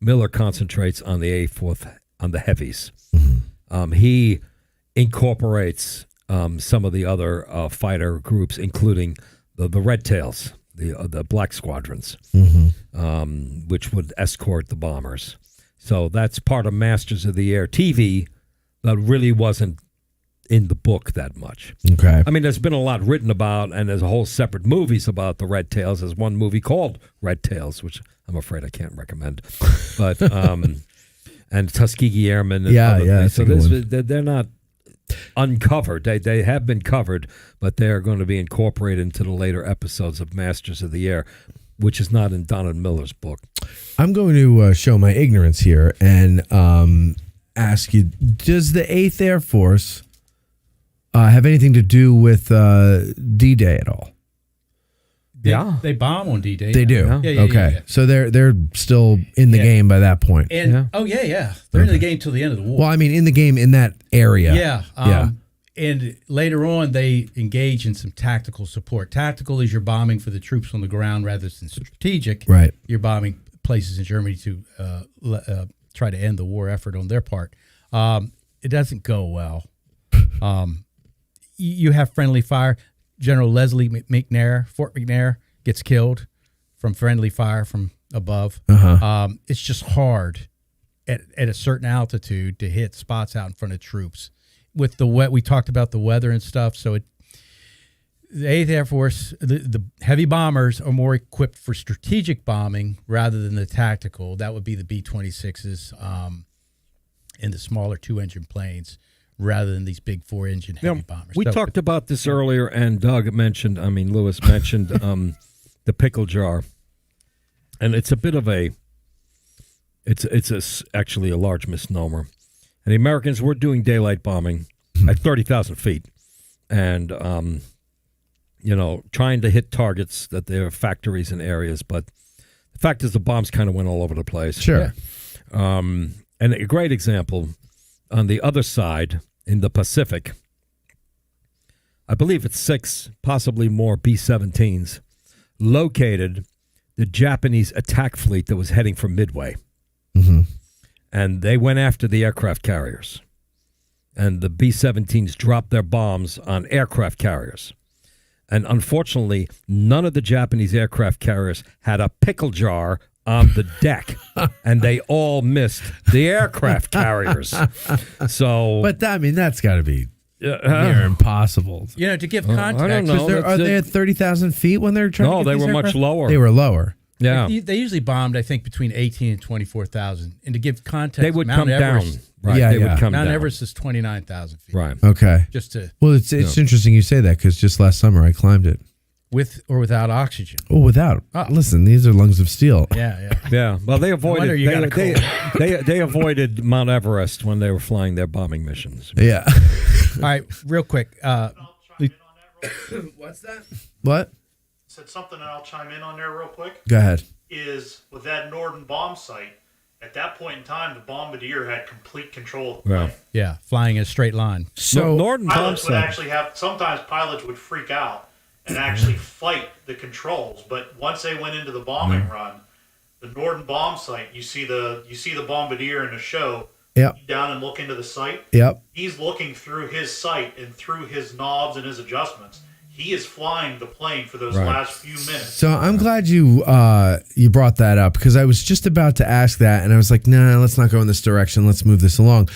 Miller concentrates on the A4th, on the heavies. He incorporates some of the other fighter groups, including the Red Tails, the Black Squadrons, which would escort the bombers. So that's part of Masters of the Air TV that really wasn't in the book that much. Okay. I mean, there's been a lot written about, and there's a whole separate movies about the Red Tails. There's one movie called Red Tails, which I'm afraid I can't recommend. But and Tuskegee Airmen. And other things. So they're not uncovered. They have been covered, but they are going to be incorporated into the later episodes of Masters of the Air, which is not in Donald Miller's book. I'm going to show my ignorance here and ask you, does the 8th Air Force have anything to do with D-Day at all? They bomb on D-Day. They do. Yeah. Okay. So they're still in the game by that point. And they're in the game till the end of the war. Well, I mean, in the game in that area. Yeah. And later on, they engage in some tactical support. Tactical is you're bombing for the troops on the ground rather than strategic. Right. You're bombing places in Germany to try to end the war effort on their part. It doesn't go well. You have friendly fire. General Leslie McNair, Fort McNair, gets killed from friendly fire from above. It's just hard at a certain altitude to hit spots out in front of troops. With the we talked about the weather and stuff. So the 8th Air Force, the heavy bombers are more equipped for strategic bombing rather than the tactical. That would be the B-26s and the smaller 2-engine planes, rather than these big 4-engine heavy bombers. We talked about this earlier, and Lewis mentioned the pickle jar, and it's a bit of actually a large misnomer. And the Americans were doing daylight bombing at 30,000 feet, and trying to hit targets that there are factories and areas. But the fact is, the bombs kind of went all over the place. Sure. And a great example on the other side. In the Pacific, I believe it's 6, possibly more B-17s, located the Japanese attack fleet that was heading for Midway. And they went after the aircraft carriers. and the B-17s dropped their bombs on aircraft carriers. And unfortunately, none of the Japanese aircraft carriers had a pickle jar on the deck, and they all missed the aircraft carriers. So, But that's got to be near impossible. To give context, I don't know. Are they at 30,000 feet when they're trying? No, to get they these were much aircraft? lower. They were lower. Yeah, they usually bombed, I think, between 18 and 24,000. And to give context, they would Mount come Everest, down. Right, Yeah, they yeah. would come Mount down. Everest is 29,000 feet. Right. Okay. Just to Well, it's interesting you say that because just last summer I climbed it. with or without oxygen. Oh, without. Oh. Listen, these are lungs of steel. Yeah. Yeah, well, they avoided wonder you got a cold. they avoided Mount Everest when they were flying their bombing missions. Yeah. All right, real quick. I'll chime in on that real quick. What's that? What? Said something, and I'll chime in on there real quick. Go ahead. Is with that Norden bomb site, at that point in time, the bombardier had complete control of the Well, plane. Yeah, flying in a straight line. So Norden Pilots would Thompson. actually sometimes pilots would freak out and actually fight the controls. But once they went into the bombing run, the Norden bomb site, you see the bombardier in the show. Yep. Down and look into the site. Yep. He's looking through his sight and through his knobs and his adjustments. He is flying the plane for those last few minutes. So I'm glad you brought that up because I was just about to ask that and I was like, nah, let's not go in this direction. Let's move this along.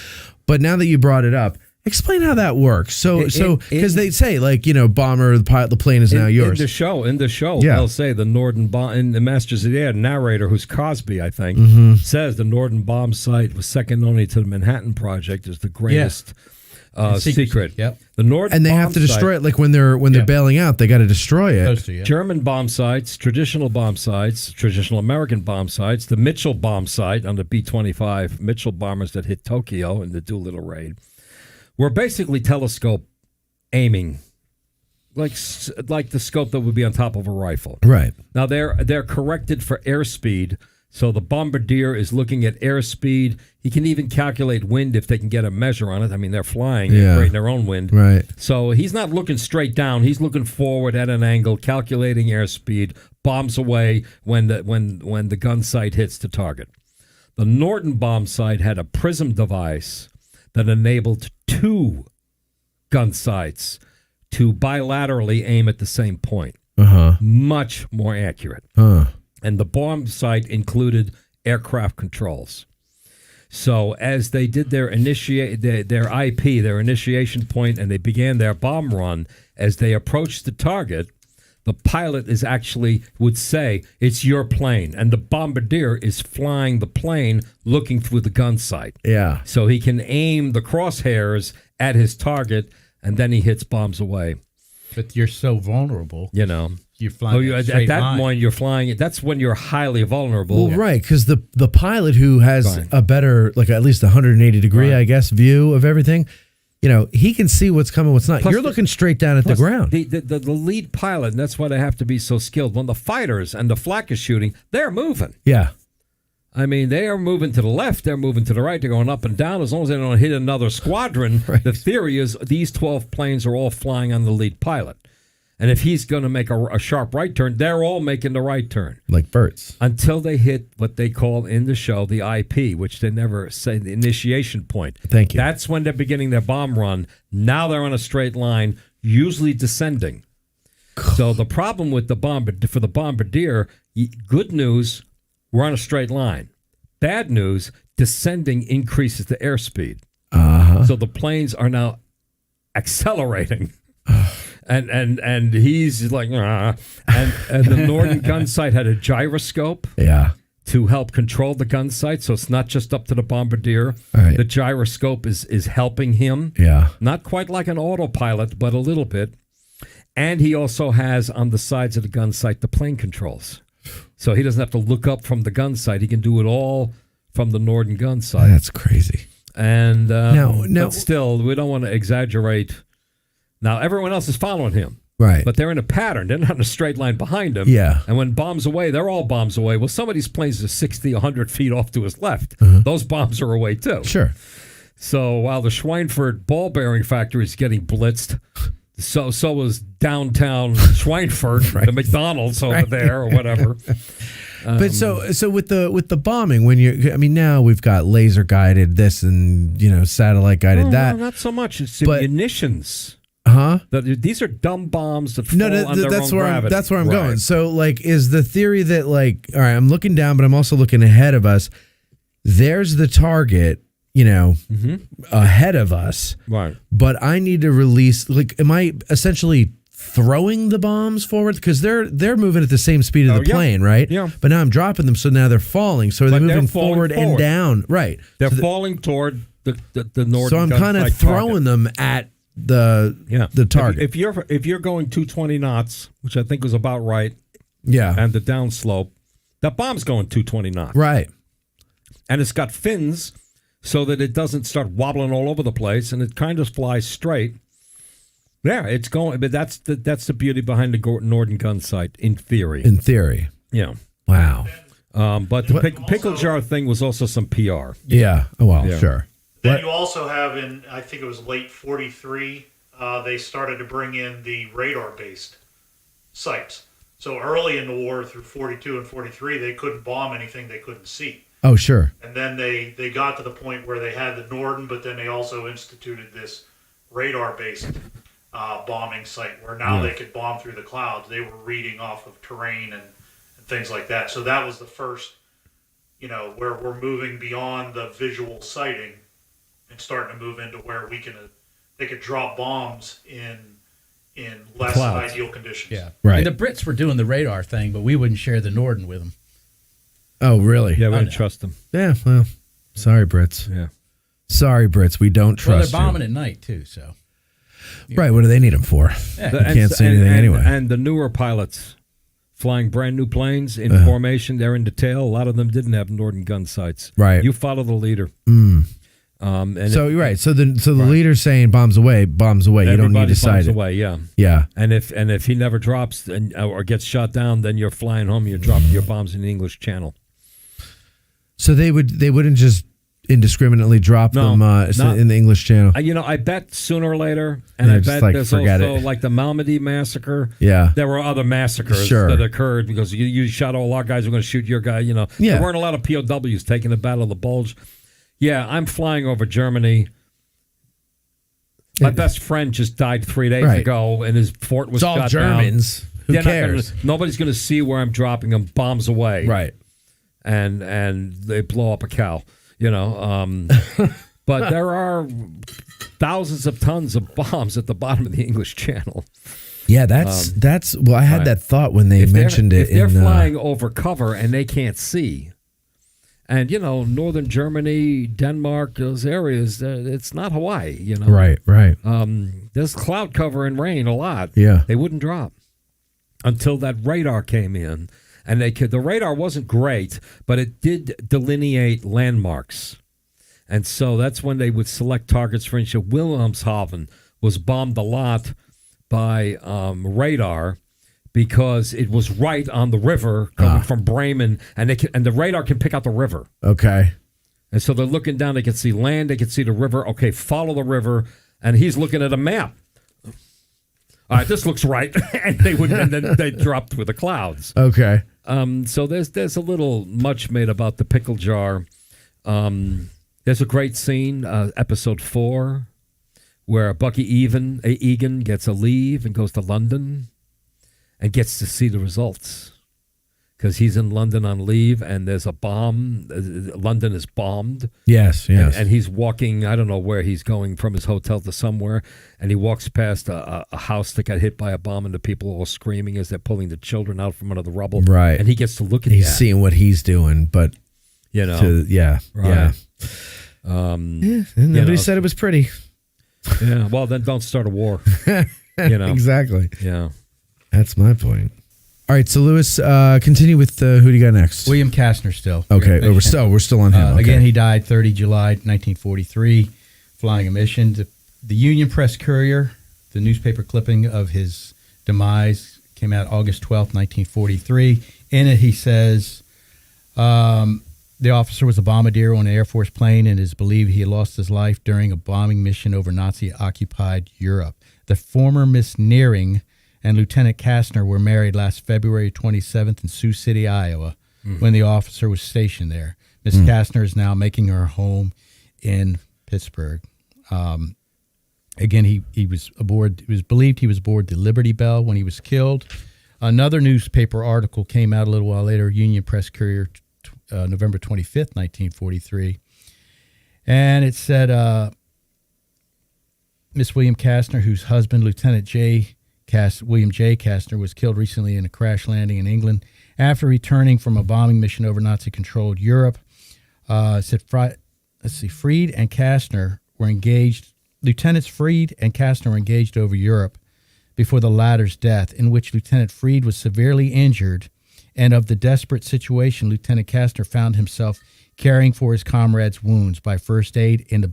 But now that you brought it up, explain how that works. So because they say bomber, the plane is now yours. In the show, Yeah. they'll say the Norden bomb, and the Masters of the Air narrator, who's Cosby, I think, says the Norden bomb site was second only to the Manhattan Project, is the greatest secret. Yep. The Norden And they bomb have to destroy site, it. Like when they're bailing out, they got to destroy it. Supposed to, yeah. German bomb sites, traditional American bomb sites, the Mitchell bomb site on the B-25 Mitchell bombers that hit Tokyo in the Doolittle raid, were basically telescope aiming, like the scope that would be on top of a rifle. Right. Now they're corrected for airspeed, so the bombardier is looking at airspeed. He can even calculate wind if they can get a measure on it. I mean, they're flying and creating their own wind. Right. So he's not looking straight down. He's looking forward at an angle, calculating airspeed, bombs away when the gun sight hits the target. The Norden bomb sight had a prism device that enabled two gun sights to bilaterally aim at the same point. Much more accurate. And the bomb sight included aircraft controls. So as they did their IP, their initiation point, and they began their bomb run, as they approached the target, the pilot would say, it's your plane. And the bombardier is flying the plane looking through the gun sight. Yeah. So he can aim the crosshairs at his target, and then he hits bombs away. But you're so vulnerable. You're flying At that point, you're flying. That's when you're highly vulnerable. Well, right, because the pilot who has a better, at least 180 degree, I guess, view of everything, he can see what's coming, what's not. Plus You're looking straight down at the ground. The lead pilot, and that's why they have to be so skilled. When the fighters and the flak is shooting, they're moving. Yeah. I mean, they are moving to the left, they're moving to the right, they're going up and down. As long as they don't hit another squadron, the theory is these 12 planes are all flying on the lead pilot. And if he's going to make a sharp right turn, they're all making the right turn. Like birds. Until they hit what they call in the show the IP, which they never say, the initiation point. Thank you. That's when they're beginning their bomb run. Now they're on a straight line, usually descending. So the problem with the bombardier, good news, we're on a straight line. Bad news, descending increases the airspeed. So the planes are now accelerating. And he's like, and the Norden gun sight had a gyroscope to help control the gun sight, so it's not just up to the bombardier. Right. The gyroscope is helping him. Yeah. Not quite like an autopilot, but a little bit. And he also has on the sides of the gun sight the plane controls. So he doesn't have to look up from the gun sight. He can do it all from the Norden gun sight. That's crazy. And Now- but still, we don't want to exaggerate. Now, everyone else is following him. Right. But they're in a pattern. They're not in a straight line behind him. Yeah. And when bombs away, they're all bombs away. Well, some of these planes are 60, 100 feet off to his left. Those bombs are away, too. Sure. So while the Schweinfurt ball bearing factory is getting blitzed, so is downtown Schweinfurt, the McDonald's over there or whatever. But so with the bombing, when now we've got laser guided this and satellite guided that. No, not so much. It's But- munitions. Huh? These are dumb bombs that fall No, on their that's own where gravity. that's where I'm Right. going. So is the theory that all right, I'm looking down, but I'm also looking ahead of us. There's the target, ahead of us. Right. But I need to release. Am I essentially throwing the bombs forward because they're moving at the same speed of the plane, right? Yeah. But now I'm dropping them, so now they're falling. So they're moving forward and down, right? They're So falling toward the northern. So I'm kind of throwing them at the target. If you're going 220 knots, which I think was about right, and the downslope, that bomb's going 220 knots, right? And it's got fins so that it doesn't start wobbling all over the place, and it kind of flies straight. Yeah, it's going, but that's the beauty behind the Norden gun sight, in theory. In theory, yeah. Wow. But the pickle jar thing was also some PR. Yeah. Oh well, sure. Then you also have I think it was late 43, they started to bring in the radar-based sights. So early in the war, through 42 and 43, they couldn't bomb anything they couldn't see. Oh, sure. And then they got to the point where they had the Norden, but then they also instituted this radar-based bombing site where now they could bomb through the clouds. They were reading off of terrain and things like that. So that was the first, where we're moving beyond the visual sighting and starting to move into where they could drop bombs in less clouds. ideal conditions. Yeah. Right. And the Brits were doing the radar thing, but we wouldn't share the Norden with them. Oh, really? Yeah, we didn't trust them. Yeah. Well, sorry, Brits. Yeah. Sorry, Brits. We don't Well, trust they're bombing you. at night too, so. Right. What do they need them for? Yeah. They can't see anything anyway. And the newer pilots flying brand new planes in formation, they're in detail. A lot of them didn't have Norden gun sights. Right. You follow the leader. And So you're right. So the leader's saying bombs away. You don't need everybody to sight bombs it. away. Yeah. Yeah. And if he never drops or gets shot down, then you're flying home. You're dropping your bombs in the English Channel. So they wouldn't just indiscriminately drop them in the English Channel. I bet sooner or later, and They're I just bet there's forget also it. like the Malmedy massacre. Yeah. There were other massacres Sure. that occurred because you shot all our guys. We're going to shoot your guy. Yeah. There weren't a lot of POWs taking the Battle of the Bulge. Yeah, I'm flying over Germany. My best friend just died 3 days ago, and his fort was It's all shot Germans. down. Who They're not cares? nobody's going to see where I'm dropping them. Bombs away. Right. And they blow up a cow. But there are thousands of tons of bombs at the bottom of the English Channel. Yeah, that's. Well, I had that thought when they mentioned it. If they're flying over cover and they can't see, and northern Germany, Denmark, those areas, it's not Hawaii. Right. There's cloud cover and rain a lot. Yeah. They wouldn't drop until that radar came in, and the radar wasn't great, but it did delineate landmarks. And so that's when they would select targets. For instance, Wilhelmshaven was bombed a lot by radar because it was right on the river coming from Bremen, and the radar can pick out the river. Okay. And so they're looking down. They can see land. They can see the river. Okay, follow the river. And he's looking at a map. All right, this looks right. and then they dropped through the clouds. Okay. So there's a little much made about the pickle jar. There's a great scene, episode 4, where Bucky Egan gets a leave and goes to London and gets to see the results. Because he's in London on leave, and there's a bomb. London is bombed. Yes. And he's walking, I don't know where he's going, from his hotel to somewhere, and he walks past a house that got hit by a bomb, and the people are all screaming as they're pulling the children out from under the rubble. Right. And he gets to look at He's that. seeing what he's doing, but Right. Yeah. And nobody said it was pretty. Yeah. Well, then don't start a war. Exactly. Yeah. That's my point. All right, so Lewis, continue with who do you got next? William Kastner still. Okay, we're still on him. Okay. Again, he died 30 July 1943, flying a mission. The Union Press Courier, the newspaper clipping of his demise, came out August 12th, 1943. In it, he says, the officer was a bombardier on an Air Force plane and it is believed he lost his life during a bombing mission over Nazi-occupied Europe. The former Miss Nearing and Lieutenant Kastner were married last February 27th in Sioux City, Iowa. when the officer was stationed there. Miss Kastner is now making her home in Pittsburgh. Again, he was aboard. It was believed he was aboard the Liberty Bell when he was killed. Another newspaper article came out a little while later, Union Press Courier, November 25th, 1943. And it said, Miss William Kastner, whose husband, Lieutenant William J. Kastner, was killed recently in a crash landing in England after returning from a bombing mission over Nazi-controlled Europe. Said, Freed and Kastner were engaged. Lieutenants Freed and Kastner were engaged over Europe before the latter's death, in which Lieutenant Freed was severely injured, and of the desperate situation, Lieutenant Kastner found himself caring for his comrades' wounds by first aid and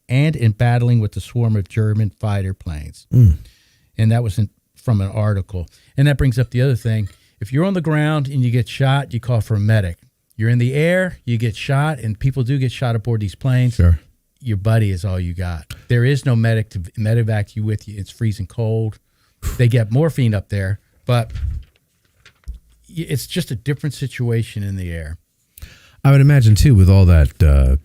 in battling with the swarm of German fighter planes. And that was from an article. And that brings up the other thing. If you're on the ground and you get shot, you call for a medic. You're in the air, you get shot, and people do get shot aboard these planes. Sure. Your buddy is all you got. There is no medic to medevac you with you. It's freezing cold. They get morphine up there, but it's just a different situation in the air. I would imagine too, with all that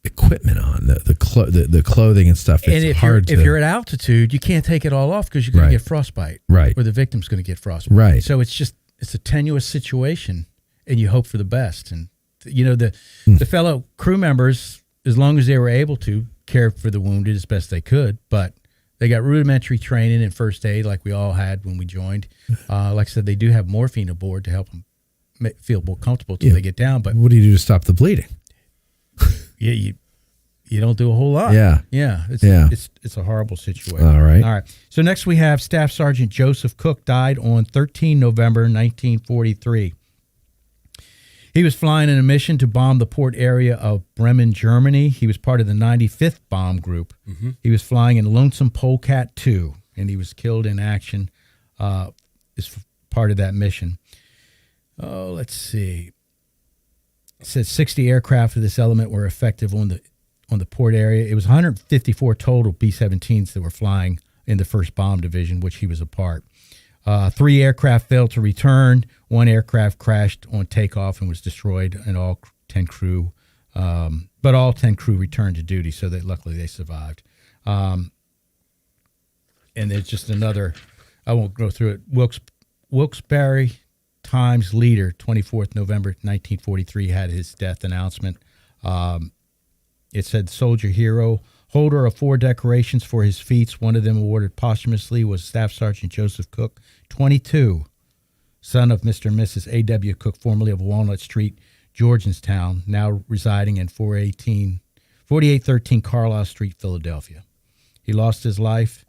equipment on, the clothing and stuff. It's and hard if you're at altitude, you can't take it all off because you're going to get frostbite, right? Or the victim's going to get frostbite, right? So it's a tenuous situation, and you hope for the best. And the fellow crew members, as long as they were able to, cared for the wounded as best they could, but they got rudimentary training in first aid like we all had when we joined. Like I said, they do have morphine aboard to help them feel more comfortable till they get down. But what do you do to stop the bleeding? Yeah, you don't do a whole lot. Yeah. It's a horrible situation. All right. So next we have Staff Sergeant Joseph Cook, died on 13 November 1943. He was flying in a mission to bomb the port area of Bremen, Germany. He was part of the 95th Bomb Group. Mm-hmm. He was flying in Lonesome Polecat 2, and he was killed in action as part of that mission. Oh, let's see. It says 60 aircraft of this element were effective on the port area. It was 154 total B-17s that were flying in the 1st Bomb Division, which he was a part. 3 aircraft failed to return. 1 aircraft crashed on takeoff and was destroyed, and all 10 crew returned to duty, so that luckily they survived. And there's just another, I won't go through it. Wilkes-Barre Times Leader, 24th November 1943, had his death announcement. It said, soldier hero, holder of 4 decorations for his feats, one of them awarded posthumously, was Staff Sergeant Joseph Cook, 22, son of Mr. and Mrs. A.W. Cook, formerly of Walnut Street, Georgianstown, now residing in 4813 Carlisle Street, Philadelphia. He lost his life,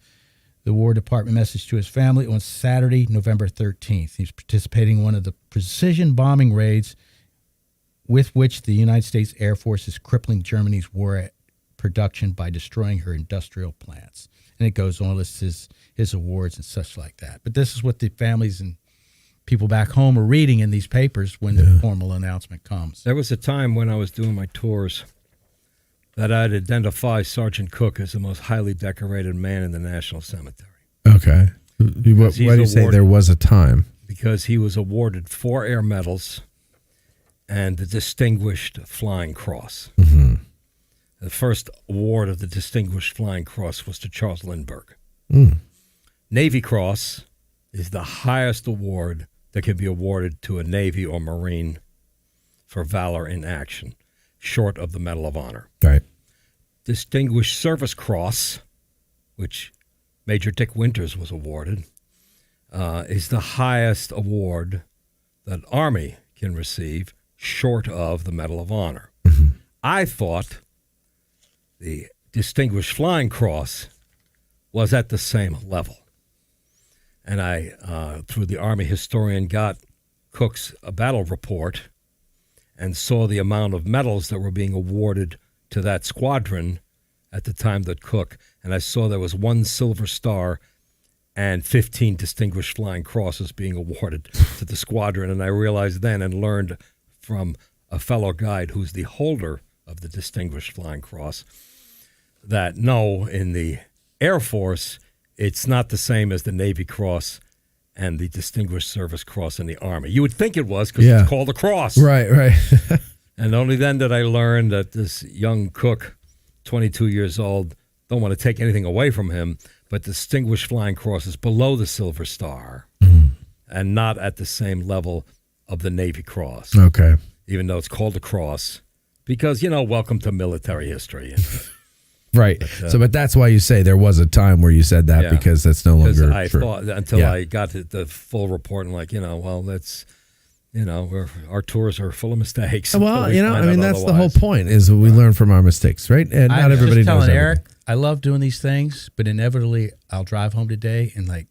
the War Department message to his family, on Saturday, November 13th. He's participating in one of the precision bombing raids with which the United States Air Force is crippling Germany's war production by destroying her industrial plants. And it goes on, lists his awards and such like that. But this is what the families and people back home are reading in these papers when the formal announcement comes. There was a time when I was doing my tours that I'd identify Sergeant Cook as the most highly decorated man in the National Cemetery. Okay. Why do you say there was a time? Because he was awarded 4 air medals and the Distinguished Flying Cross. Mm-hmm. The first award of the Distinguished Flying Cross was to Charles Lindbergh. Navy Cross is the highest award that can be awarded to a Navy or Marine for valor in action, short of the Medal of Honor. Right. Distinguished Service Cross, which Major Dick Winters was awarded, is the highest award that Army can receive, short of the Medal of Honor. Mm-hmm. I thought the Distinguished Flying Cross was at the same level. And I, through the Army historian, got Cook's battle report and saw the amount of medals that were being awarded to that squadron at the time that Cook, and I saw there was 1 Silver Star and 15 Distinguished Flying Crosses being awarded to the squadron. And I realized then and learned from a fellow guide who's the holder of the Distinguished Flying Cross that no, in the Air Force, it's not the same as the Navy Cross and the Distinguished Service Cross in the Army. You would think it was because it's called a cross. Right. And only then did I learn that this young cook, 22 years old, don't want to take anything away from him, but Distinguished Flying Cross is below the Silver Star and not at the same level of the Navy Cross. Okay. Even though it's called a cross. Because, welcome to military history. Right. But that's why you say there was a time where you said that because that's no longer I true. thought until I got the full report and that's, our tours are full of mistakes. Well, I mean, that's the whole point is we learn from our mistakes, right? And not everybody just telling knows Eric, everything. I love doing these things, but inevitably I'll drive home today and I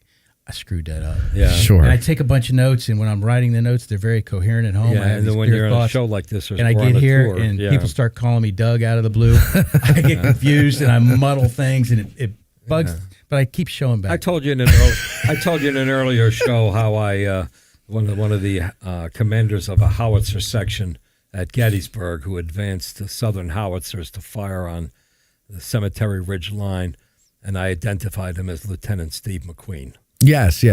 screwed that up. Yeah. Sure. And I take a bunch of notes, and when I'm writing the notes, they're very coherent at home. Yeah, I have and then these when clear you're on a thoughts. show like this, And I get here, and people start calling me Doug out of the blue. I get confused, and I muddle things, and it bugs. Yeah. But I keep showing back. I told you in an earlier show how I one of the commanders of a howitzer section at Gettysburg who advanced Southern howitzers to fire on the Cemetery Ridge line, and I identified him as Lieutenant Steve McQueen. Yes.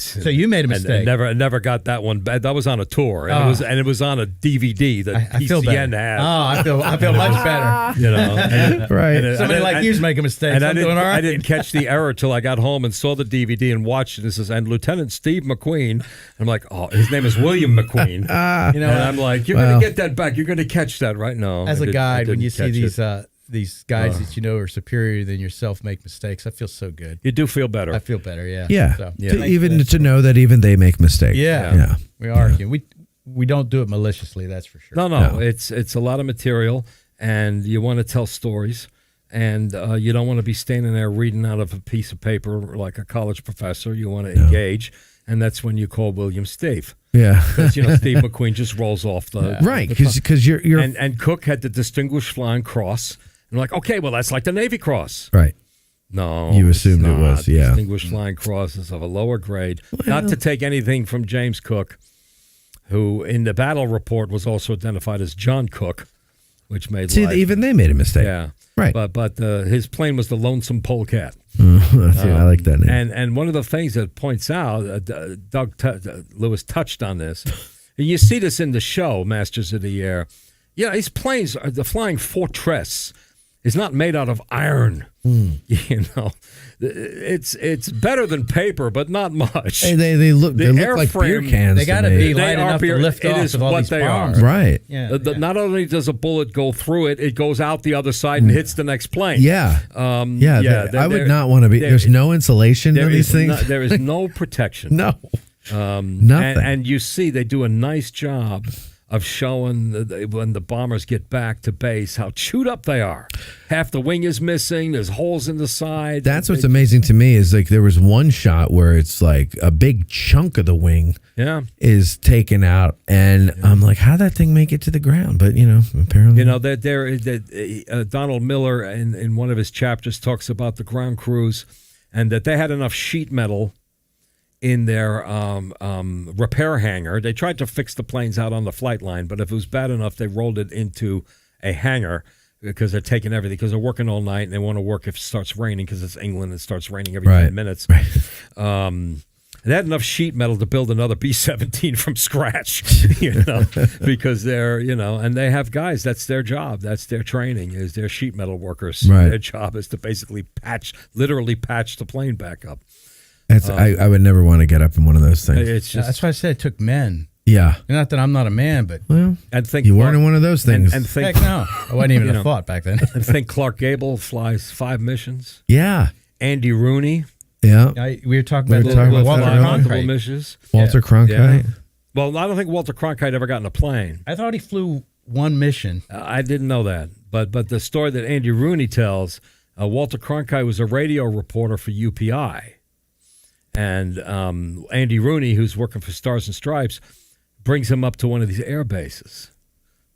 So you made a mistake. And never got that one. That was on a tour, and it was on a DVD that PCN had. Oh, I feel much better. Right. Somebody like you's making mistakes. And I'm doing all right. I didn't catch the error till I got home and saw the DVD and watched it. It says, and Lieutenant Steve McQueen. I'm like, oh, his name is William McQueen. And I'm like, you're going to get that back. You're going to catch that right now. As a guide, when you see these guys that you know are superior than yourself make mistakes, I feel so good. You do feel better. I feel better, yeah. Yeah. So, To know that even they make mistakes. Yeah. We are. Yeah. We don't do it maliciously, that's for sure. No. It's a lot of material, and you want to tell stories, and you don't want to be standing there reading out of a piece of paper like a college professor. You want to engage, and that's when you call William Steve. Yeah. Because, Steve McQueen just rolls off the... Right, because you're... And Cook had the Distinguished Flying Cross. And like, okay, well, that's like the Navy Cross. Right. No. You assumed it was, yeah. Distinguished Flying Cross is of a lower grade. Well, not to take anything from James Cook, who in the battle report was also identified as John Cook, which made life... even they made a mistake. Yeah. Right. But his plane was the Lonesome Polecat. I like that name. And one of the things that points out, Lewis touched on this, and you see this in the show, Masters of the Air. Yeah, these planes, the Flying Fortress, is not made out of iron. It's better than paper, but not much. Hey, they look like beer cans. They got to be light enough to lift off of all these bombs. Right. Yeah. Not only does a bullet go through it, it goes out the other side and hits the next plane. Yeah. I would not want to be. There's no insulation on these things. There is no protection. No. Nothing. And you see, they do a nice job of showing when the bombers get back to base how chewed up they are. Half the wing is missing. There's holes in the side. That's what's amazing to me is like there was one shot where it's like a big chunk of the wing is taken out, and I'm like, how did that thing make it to the ground? But apparently, Donald Miller in one of his chapters talks about the ground crews and that they had enough sheet metal in their repair hangar. They tried to fix the planes out on the flight line, but if it was bad enough, they rolled it into a hangar because they're taking everything, because they're working all night and they want to work if it starts raining, because it's England and it starts raining every 10 minutes. Right. They had enough sheet metal to build another B-17 from scratch, because they're, and they have guys, that's their job. That's their training, is they're sheet metal workers. Right. Their job is to basically literally patch the plane back up. I would never want to get up in one of those things. It's just, that's why I said it took men. Yeah. Not that I'm not a man, but you weren't in one of those things. And think, heck no, I wasn't even a thought back then. And think Clark Gable flies 5 missions. Yeah. Andy Rooney. Yeah. We were talking about Walter Cronkite missions. Walter Cronkite. Yeah. Well, I don't think Walter Cronkite ever got in a plane. I thought he flew one mission. I didn't know that, but the story that Andy Rooney tells, Walter Cronkite was a radio reporter for UPI. And Andy Rooney, who's working for Stars and Stripes, brings him up to one of these air bases,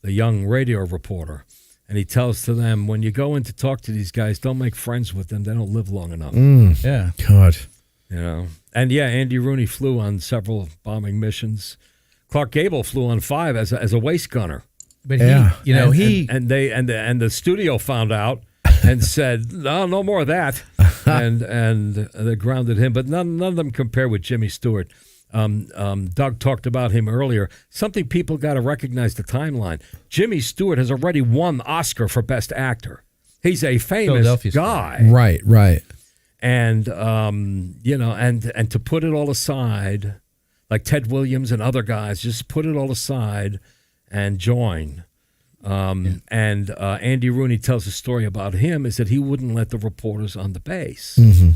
the young radio reporter. And he tells to them, when you go in to talk to these guys, don't make friends with them. They don't live long enough. Yeah. God. And Andy Rooney flew on several bombing missions. Clark Gable flew on 5 as a waist gunner. But and the studio found out and said, no more of that. and they grounded him, but none of them compare with Jimmy Stewart. Doug talked about him earlier. Something people got to recognize the timeline. Jimmy Stewart has already won the Oscar for Best Actor. He's a famous guy. Right. And, and to put it all aside, like Ted Williams and other guys, just put it all aside and join. And Andy Rooney tells a story about him is that he wouldn't let the reporters on the base. Mm-hmm.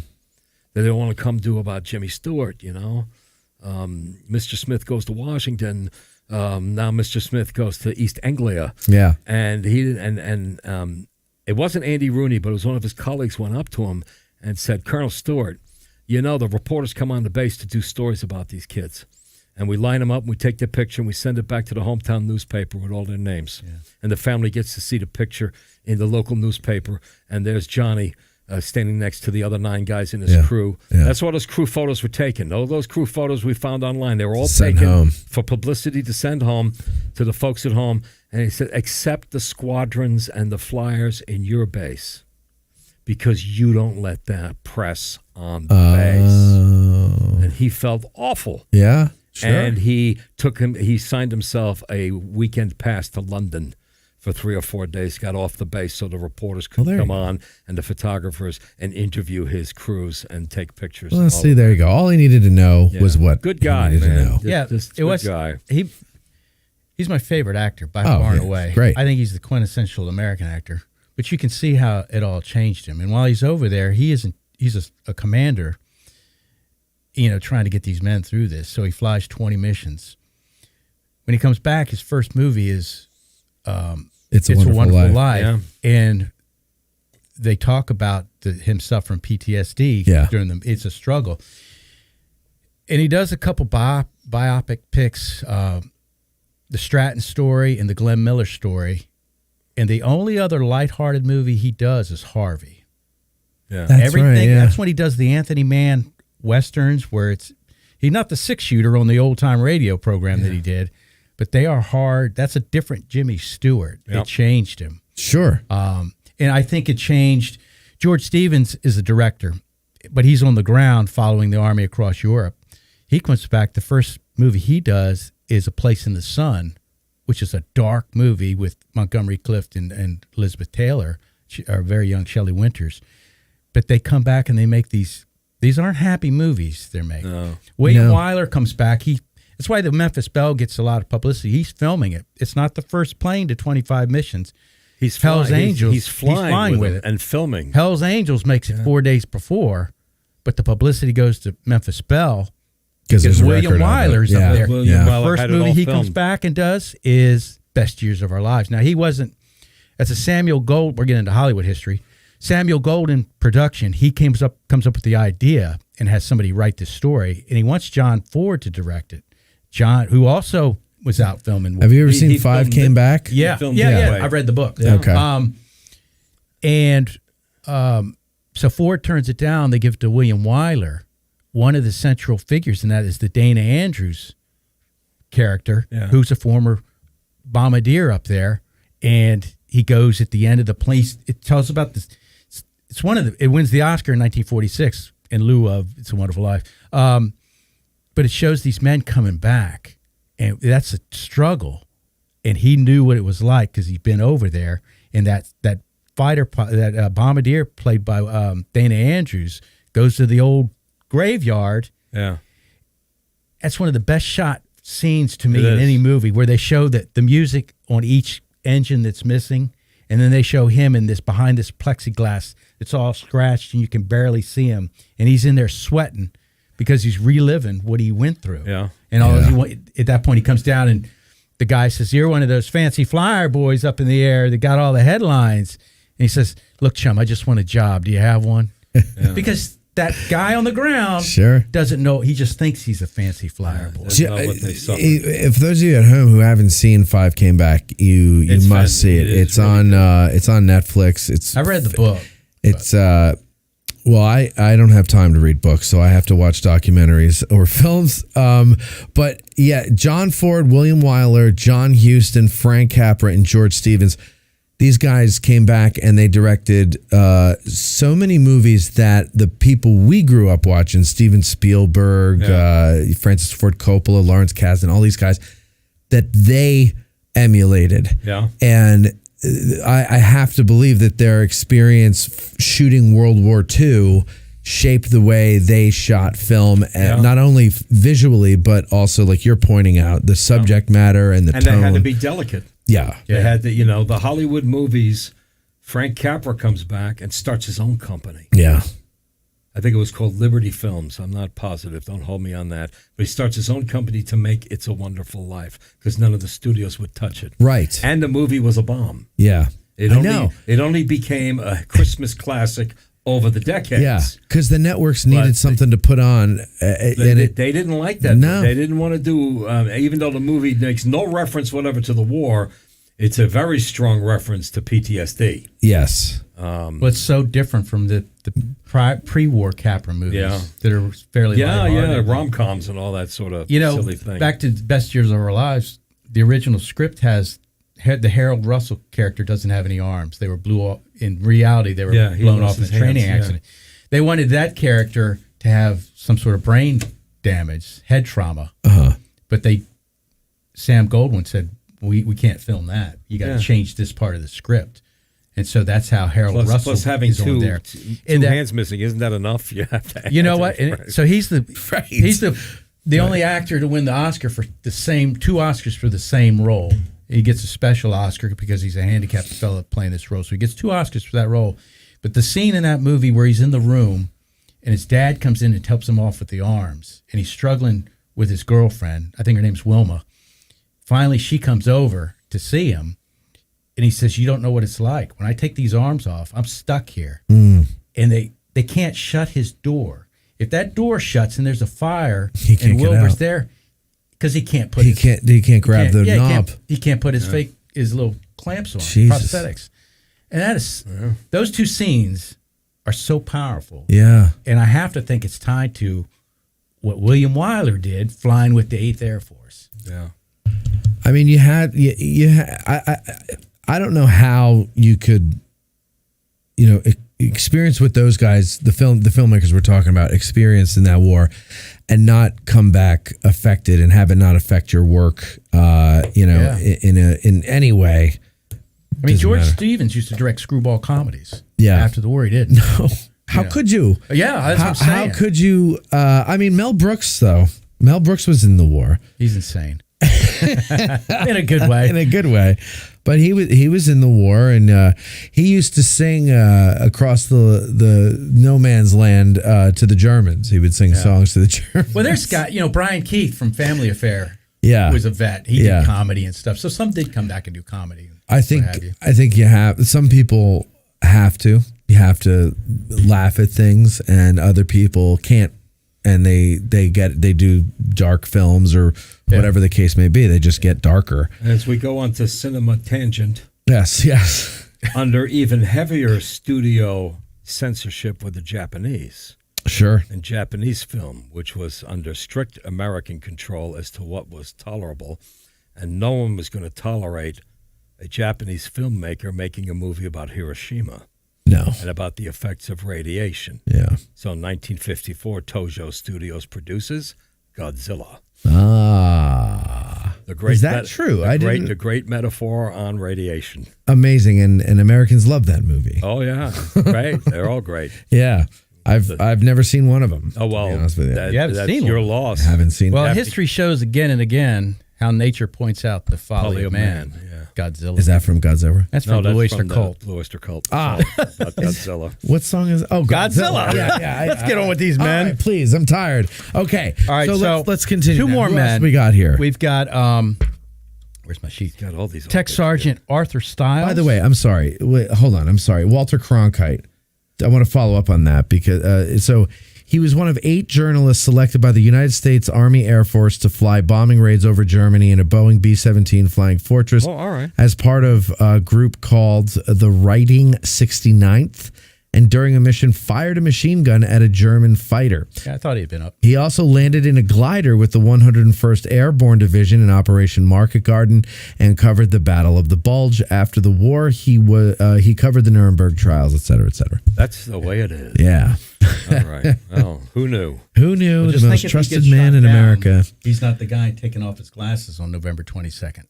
That they want to come do about Jimmy Stewart, Mr. Smith goes to Washington. Now Mr. Smith goes to East Anglia. Yeah. And it wasn't Andy Rooney, but it was one of his colleagues went up to him and said, Colonel Stewart, the reporters come on the base to do stories about these kids. And we line them up, and we take their picture, and we send it back to the hometown newspaper with all their names. Yeah. And the family gets to see the picture in the local newspaper, and there's Johnny standing next to the other 9 guys in his crew. Yeah. That's why those crew photos were taken. All those crew photos we found online, they were all taken for publicity to send home to the folks at home. And he said, accept the squadrons and the flyers in your base because you don't let that press on the base. And he felt awful. Yeah. Sure. And he signed himself a weekend pass to London for 3 or 4 days, got off the base so the reporters could come on and the photographers and interview his crews and take pictures. Well, see, there you go. All he needed to know was what good guy, man. Good guy. He's my favorite actor by far and away. Great. I think he's the quintessential American actor. But you can see how it all changed him. And while he's over there, he's a commander, trying to get these men through this. So he flies 20 missions. When he comes back, his first movie is It's a Wonderful Life. Yeah. And they talk about him suffering PTSD during it's a struggle. And he does a couple biopic picks, the Stratton story and the Glenn Miller story. And the only other lighthearted movie he does is Harvey. Yeah. That's right, yeah. That's when he does the Anthony Mann Westerns, where he's not the 6-shooter on the old time radio program that he did, but they are hard. That's a different Jimmy Stewart. Yep. It changed him. Sure. And I think it changed. George Stevens is the director, but he's on the ground following the army across Europe. He comes back. The first movie he does is A Place in the Sun, which is a dark movie with Montgomery Clift and Elizabeth Taylor, our very young Shelley Winters. But they come back and they make these aren't happy movies they're making. No. William Wyler comes back. That's why the Memphis Belle gets a lot of publicity. He's filming it. It's not the first plane to 25 missions. He's Hell's Angels. He's flying with it and filming. Hell's Angels makes it 4 days before, but the publicity goes to Memphis Belle because William Wyler's up there. The first movie he comes back and does is Best Years of Our Lives. Now, he wasn't, as a Samuel Gold, we're getting into Hollywood history, Samuel Golden production, he comes up with the idea and has somebody write this story, and he wants John Ford to direct it. John, who also was out filming. Have you ever seen Five Came Back? Yeah. I've read the book. Yeah. Okay. So Ford turns it down. They give it to William Wyler. One of the central figures in that is the Dana Andrews character, who's a former bombardier up there, and he goes at the end of the plane. It tells about this. It wins the Oscar in 1946 in lieu of It's a Wonderful Life. But it shows these men coming back, and that's a struggle. And he knew what it was like because he'd been over there. And that fighter, that bombardier played by Dana Andrews, goes to the old graveyard. Yeah, that's one of the best shot scenes to me in any movie, where they show that the music on each engine that's missing, and then they show him in this behind this plexiglass. It's all scratched, and you can barely see him, and he's in there sweating because he's reliving what he went through. Yeah. And at that point, he comes down, and the guy says, "You're one of those fancy flyer boys up in the air that got all the headlines." And he says, "Look, chum, I just want a job. Do you have one?" Because that guy on the ground doesn't know. He just thinks he's a fancy flyer boy. If those of you at home who haven't seen Five Came Back, you must see it. It's on Netflix. I read the book. It's well, I don't have time to read books, so I have to watch documentaries or films. But yeah, John Ford, William Wyler, John Huston, Frank Capra, and George Stevens. these guys came back and they directed so many movies that the people we grew up watching, Steven Spielberg, Francis Ford Coppola, Lawrence Kasdan, all these guys, that they emulated. Yeah. And I have to believe that their experience shooting World War II shaped the way they shot film, not only visually, but also, like you're pointing out, the subject matter and the tone. And they had to be delicate. Yeah. They had to, the Hollywood movies, Frank Capra comes back and starts his own company. Yeah. I think it was called Liberty Films. I'm not positive. Don't hold me on that. But he starts his own company to make It's a Wonderful Life because none of the studios would touch it. Right. And the movie was a bomb. Yeah. It only became a Christmas classic over the decades. Yeah, because the networks needed something to put on. They didn't like that. No. They didn't want to do, even though the movie makes no reference whatever to the war, it's a very strong reference to PTSD. Yes. But it's so different from the pre-war Capra movies that are fairly lighthearted. rom-coms and all that sort of silly thing. Back to Best Years of Our Lives, the original script the Harold Russell character doesn't have any arms. They were blew off. In reality, they were blown off in a training accident. They wanted that character to have some sort of brain damage, head trauma. But Sam Goldwyn said, we can't film that. You got to change this part of the script. And so that's how Harold Russell plus having is on there. two hands missing, isn't that enough? You have to. You know what? So he's the only actor to win the Oscar for two Oscars for the same role. He gets a special Oscar because he's a handicapped fellow playing this role. So he gets 2 Oscars for that role. But the scene in that movie where he's in the room and his dad comes in and helps him off with the arms, and he's struggling with his girlfriend. I think her name's Wilma. Finally, she comes over to see him, and he says, "You don't know what it's like. When I take these arms off, I'm stuck here." And they can't shut his door. If that door shuts and there's a fire and Wilbur's there, because he can't grab the knob. He can't put his little clamps on, prosthetics. And that is those 2 scenes are so powerful. Yeah. And I have to think it's tied to what William Wyler did flying with the 8th Air Force. Yeah. I mean, I don't know how you could, experience with those guys, the filmmakers we're talking about, experience in that war, and not come back affected and have it not affect your work, in any way. I mean, George Stevens used to direct screwball comedies. Yeah. After the war, he did. No. How could you? Yeah, that's what I'm saying. How could you? Mel Brooks, though. Mel Brooks was in the war. He's insane. In a good way. In a good way. But he was in the war, and he used to sing across the no man's land to the Germans. He would sing songs to the Germans. Well, there's Brian Keith from Family Affair. Yeah, was a vet. He did comedy and stuff. So some did come back and do comedy. I think you have some people have to. You have to laugh at things, and other people can't. And they do dark films or whatever the case may be. They just get darker. As we go on to Cinema Tangent. Yes. Under even heavier studio censorship with the Japanese. Sure. And Japanese film, which was under strict American control as to what was tolerable. And no one was going to tolerate a Japanese filmmaker making a movie about Hiroshima. No. And about the effects of radiation. Yeah. So in 1954, Tojo Studios produces Godzilla. Is that true? The great metaphor on radiation. Amazing, and Americans love that movie. Oh yeah, great. They're all great. Yeah. I've never seen one of them. Oh well, you haven't seen your one. loss. I haven't seen. Well, history shows again and again how nature points out the folly of man. Yeah. Godzilla. Is that from Godzilla? That's from Blue Oyster Cult. Blue Oyster Cult. Ah, not Godzilla. What song is? Oh, Godzilla. Yeah. Let's get on with these men. All right, please, I'm tired. Okay. All right. So let's continue. 2 more Who men else we got here. We've got where's my sheet? Got all these. Tech Sergeant Arthur Stiles. By the way, I'm sorry. Wait, hold on. I'm sorry. Walter Cronkite. I want to follow up on that because he was one of 8 journalists selected by the United States Army Air Force to fly bombing raids over Germany in a Boeing B-17 Flying Fortress all right. as part of a group called the Writing 69th. and during a mission fired a machine gun at a German fighter. Yeah, I thought he'd been up. He also landed in a glider with the 101st Airborne Division in Operation Market Garden and covered the Battle of the Bulge. After the war, he covered the Nuremberg trials, et cetera, et cetera. That's the way it is. Yeah. All right. Well, who knew? Who knew? Just The think most if he trusted gets man shot in down, America. He's not the guy taking off his glasses on November 22nd.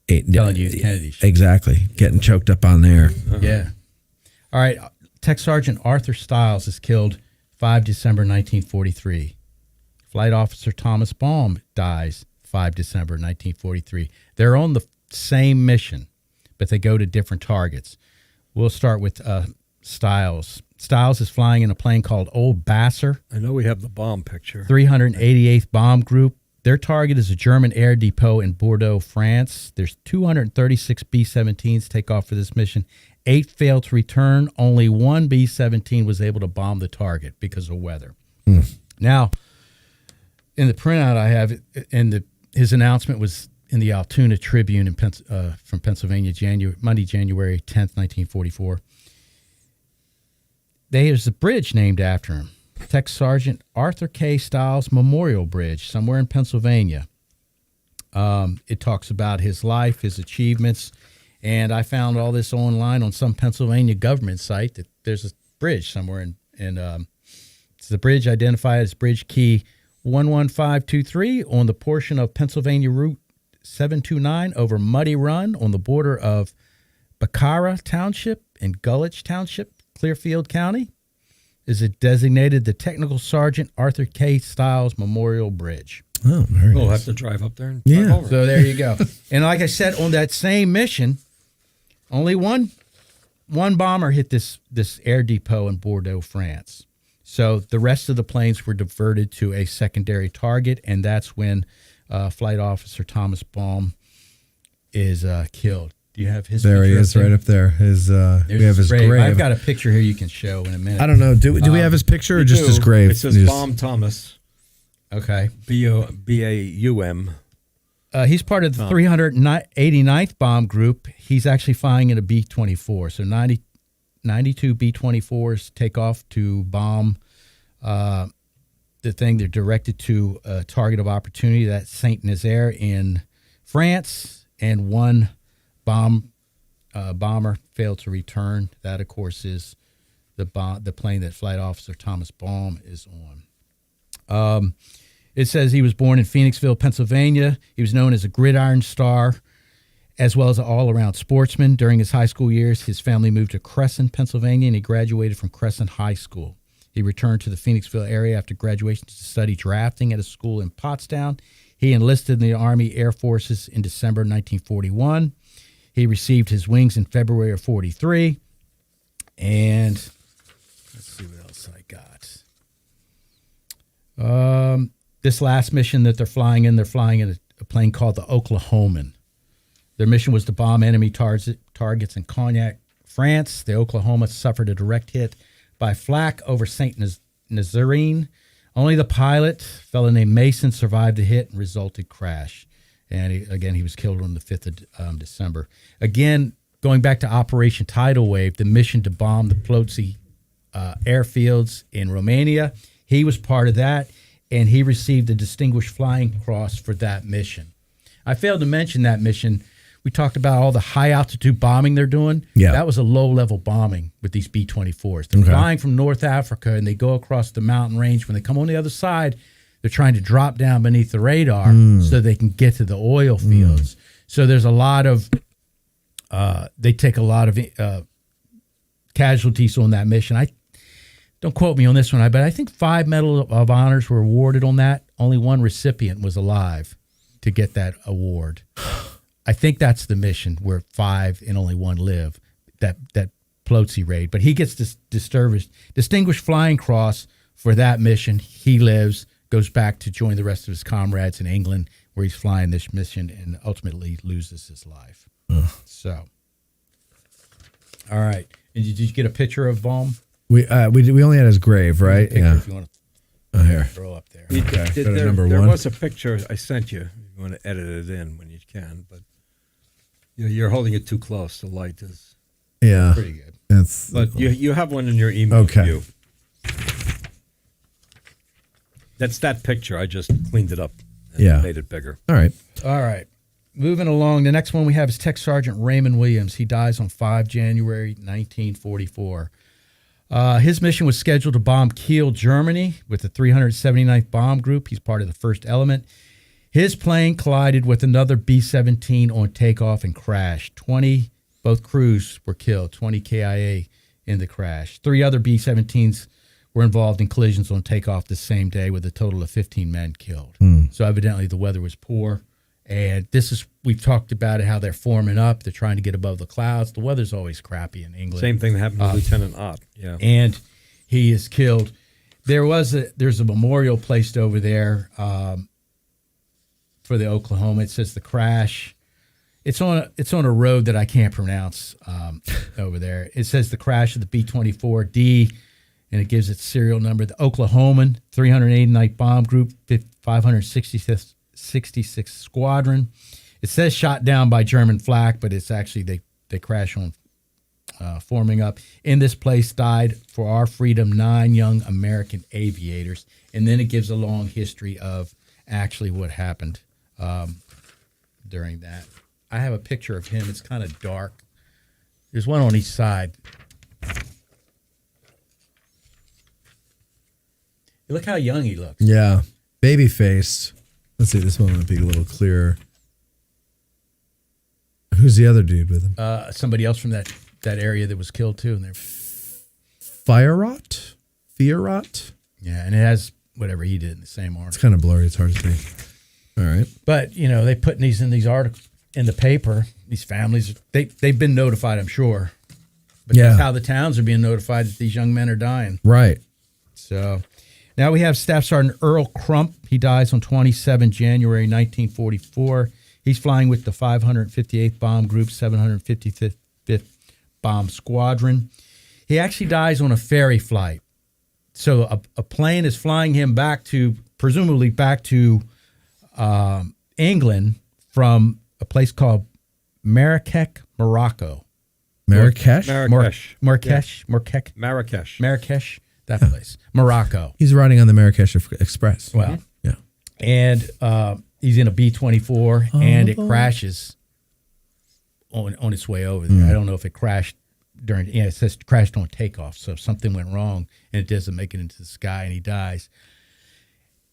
Telling Telling you Kennedy shot. Exactly. Getting choked up on there. Yeah. All right. Tech Sergeant Arthur Stiles is killed 5 December 1943. Flight Officer Thomas Baum dies 5 December 1943. They're on the same mission, but they go to different targets. We'll start with Stiles. Stiles is flying in a plane called Old Basser, I know we have the bomb picture. 388th Bomb Group. Their target is a German air depot in Bordeaux, France. There's 236 B-17s take off for this mission. 8 failed to return. Only 1 B-17 was able to bomb the target because of weather. Now, in the printout I have, his announcement was in the Altoona Tribune from Pennsylvania, Monday, January 10th, 1944. There's a bridge named after him. Tech Sergeant Arthur K. Stiles Memorial Bridge, somewhere in Pennsylvania. It talks about his life, his achievements, and I found all this online on some Pennsylvania government site that there's a bridge somewhere, and it's the bridge identified as Bridge Key 11523 on the portion of Pennsylvania Route 729 over Muddy Run on the border of Bacara Township and Gullich Township, Clearfield County. Is it designated the Technical Sergeant Arthur K. Stiles Memorial Bridge. Oh, very We'll nice. have to drive up there and Yeah. drive over. So there you go. And like I said, on that same mission, only one bomber hit this air depot in Bordeaux, France. So the rest of the planes were diverted to a secondary target, and that's when Flight Officer Thomas Baum is killed. Do you have his There he picture is, up there? right up there. We have his grave. I've got a picture here you can show in a minute. I don't know. Do we have his picture or just his grave? It says Just- Bomb Thomas. Okay. B-A-U-M. He's part of the 389th Bomb Group. He's actually flying in a B-24. So 92 B-24s take off to bomb the thing. They're directed to a target of opportunity, that's Saint-Nazaire in France, and one bomber failed to return. That, of course, is the plane that Flight Officer Thomas Baum is on. It says he was born in Phoenixville, Pennsylvania. He was known as a gridiron star, as well as an all-around sportsman. During his high school years, his family moved to Crescent, Pennsylvania, and he graduated from Crescent High School. He returned to the Phoenixville area after graduation to study drafting at a school in Pottstown. He enlisted in the Army Air Forces in December 1941. He received his wings in February of 43. And let's see what else I got. This last mission that they're flying in a plane called the Oklahoman. Their mission was to bomb enemy targets in Cognac, France. The Oklahoma suffered a direct hit by flak over Saint-Nazarene. Only the pilot, a fellow named Mason, survived the hit and resulted crash. And he was killed on the 5th of December. Again, going back to Operation Tidal Wave, the mission to bomb the Ploiești airfields in Romania, he was part of that, and he received the Distinguished Flying Cross for that mission. I failed to mention that mission. We talked about all the high-altitude bombing they're doing. Yeah. That was a low-level bombing with these B-24s. They're flying from North Africa, and they go across the mountain range. When they come on the other side, they're trying to drop down beneath the radar so they can get to the oil fields. So there's a lot of they take a lot of casualties on that mission. Don't quote me on this one, but I think 5 Medal of Honors were awarded on that. Only one recipient was alive to get that award. I think that's the mission where 5 and only 1 live, that Ploiești raid. But he gets this Distinguished Flying Cross for that mission. He lives, goes back to join the rest of his comrades in England, where he's flying this mission, and ultimately loses his life. So, all right. And did you get a picture of Baum? We only had his grave, right? Picture if you want Oh, here. to throw up there. Okay. Go to number There 1. was a picture I sent you. You want to edit it in when you can, but you're holding it too close. The light is. Yeah. Pretty good. Yeah, That's But you have one in your email Okay. view. That's that picture. I just cleaned it up and made it bigger. all right. All right. Moving along, the next one we have is Tech Sergeant Raymond Williams. He dies on 5 January 1944. His mission was scheduled to bomb Kiel, Germany, with the 379th Bomb Group. He's part of the first element. His plane collided with another B-17 on takeoff and crashed. Both crews were killed, 20 KIA in the crash. 3 other B-17s were involved in collisions on takeoff the same day, with a total of 15 men killed. So evidently the weather was poor. And we've talked about it, how they're forming up. They're trying to get above the clouds. The weather's always crappy in England. Same thing that happened to Lieutenant Ott. Yeah. And he is killed. There's a memorial placed over there for the Oklahoma. It says the crash. It's on a road that I can't pronounce over there. It says the crash of the B-24D, and it gives its serial number. The Oklahoman, 389th Bomb Group, 566th Squadron. It says shot down by German flak, but it's actually they crash on forming up. In this place died for our freedom 9 young American aviators. And then it gives a long history of actually what happened during that. I have a picture of him. It's kind of dark. There's one on each side. Look how young he looks. Yeah. Baby faced. Let's see, this one might be a little clearer. Who's the other dude with him? Somebody else from that area that was killed too. And they're Fierrot? yeah, and it has whatever he did in the same article. It's kind of blurry. It's hard to see. All right. But they put these in these articles in the paper. These families, they've been notified, I'm sure. But that's how the towns are being notified that these young men are dying. Right. So now we have Staff Sergeant Earl Crump. He dies on 27 January 1944. He's flying with the 558th Bomb Group, 755th Bomb Squadron. He actually dies on a ferry flight. So a plane is flying him presumably back to England from a place called Marrakech, Morocco. Marrakesh? Marrakesh. Marrakesh, that place. Morocco. He's riding on the Marrakesh Express. Well, yeah. and he's in a B-24, and it crashes on its way over there. I don't know if it crashed it says crashed on takeoff, so something went wrong, and it doesn't make it into the sky, and he dies.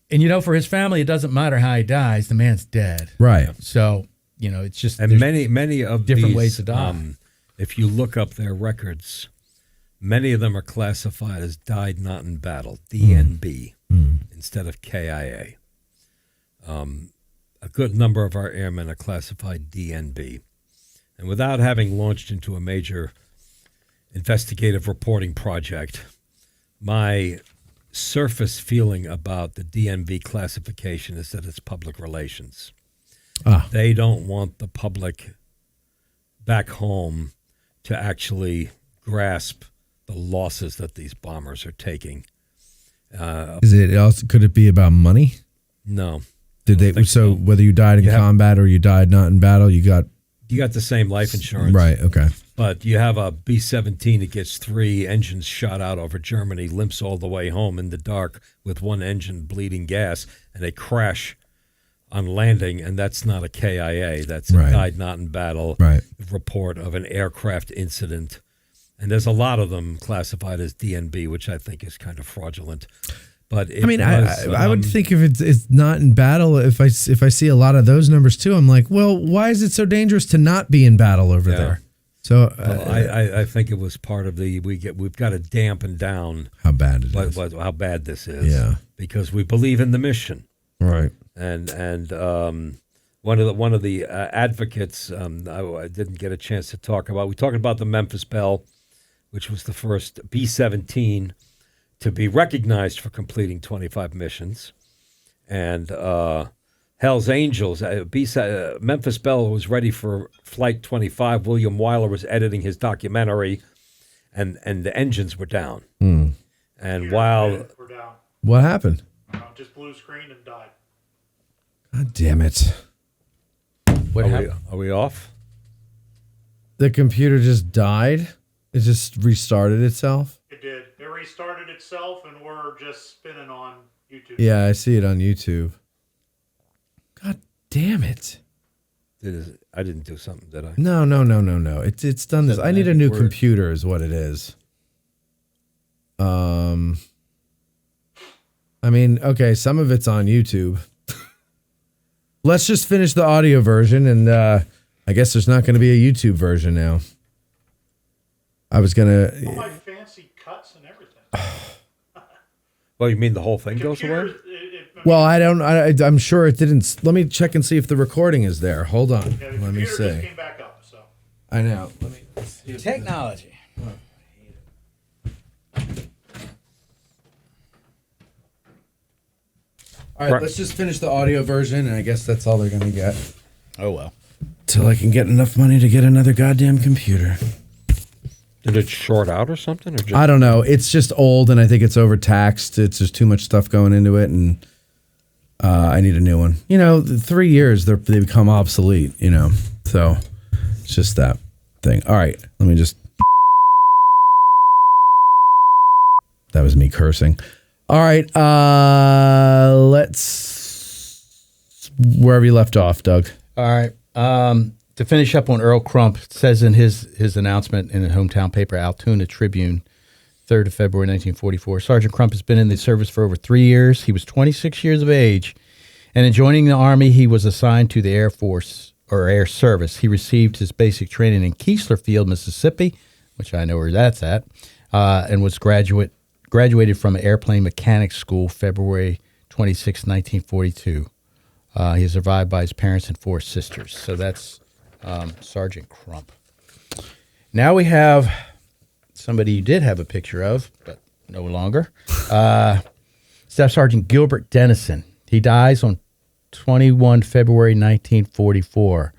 And, for his family, it doesn't matter how he dies. The man's dead. Right. So, it's just... And many of different these, ways to die. If you look up their records, many of them are classified as died not in battle, DNB, instead of KIA. A good number of our airmen are classified DNB. And without having launched into a major investigative reporting project, my surface feeling about the DNB classification is that it's public relations. They don't want the public back home to actually grasp the losses that these bombers are taking. Could it be about money? No. Did they? So whether you died in combat or you died not in battle, you got the same life insurance. Right. Okay. But you have a B-17 that gets 3 engines shot out over Germany, limps all the way home in the dark with 1 engine bleeding gas, and they crash on landing, and that's not a KIA. That's a died not in battle report of an aircraft incident. And there's a lot of them classified as DNB, which I think is kind of fraudulent. But I would think if it's not in battle, if I see a lot of those numbers too, I'm like, well, why is it so dangerous to not be in battle over there? So I think it was part of we've got to dampen down how bad it is. How bad this is. Yeah, because we believe in the mission. Right. And one of the advocates I didn't get a chance to talk about. We talked about the Memphis Belle, which was the first B-17 to be recognized for completing 25 missions, and Hell's Angels. Memphis Belle was ready for Flight 25. William Wyler was editing his documentary, and the engines were down. And while We're down. What happened? Just blue screen and died. God damn it! What happened? Are we off? The computer just died. It just restarted itself? It did. It restarted itself, and we're just spinning on YouTube. Yeah, I see it on YouTube. God damn it. I didn't do something, did I? No. It's done this. I need a new computer is what it is. I mean, okay, some of it's on YouTube. Let's just finish the audio version, and I guess there's not going to be a YouTube version now. I was going to... All my fancy cuts and everything. Well, you mean the whole thing goes away? Well, I'm sure it didn't. Let me check and see if the recording is there. Hold on. Yeah, Let me just see. came back up, so. I know. Let me see. Technology. All right, let's just finish the audio version, and I guess that's all they're going to get. Oh, well. Till I can get enough money to get another goddamn computer. Did it short out or something? Or just... I don't know. It's just old, and I think it's overtaxed. It's just too much stuff going into it, and I need a new one. 3 years, they become obsolete, So it's just that thing. All right, let me just... That was me cursing. All right, let's... Wherever you left off, Doug. All right. To finish up on Earl Crump, it says in his announcement in the hometown paper, Altoona Tribune, 3rd of February, 1944, Sergeant Crump has been in the service for over 3 years. He was 26 years of age, and in joining the Army, he was assigned to the Air Force or Air Service. He received his basic training in Keesler Field, Mississippi, which I know where that's at, and was graduated from Airplane Mechanics School February 26, 1942. He is survived by his parents and 4 sisters. So that's Sergeant Crump. Now we have somebody you did have a picture of, but no longer. Staff Sergeant Gilbert Dennison. He dies on 21 February 1944.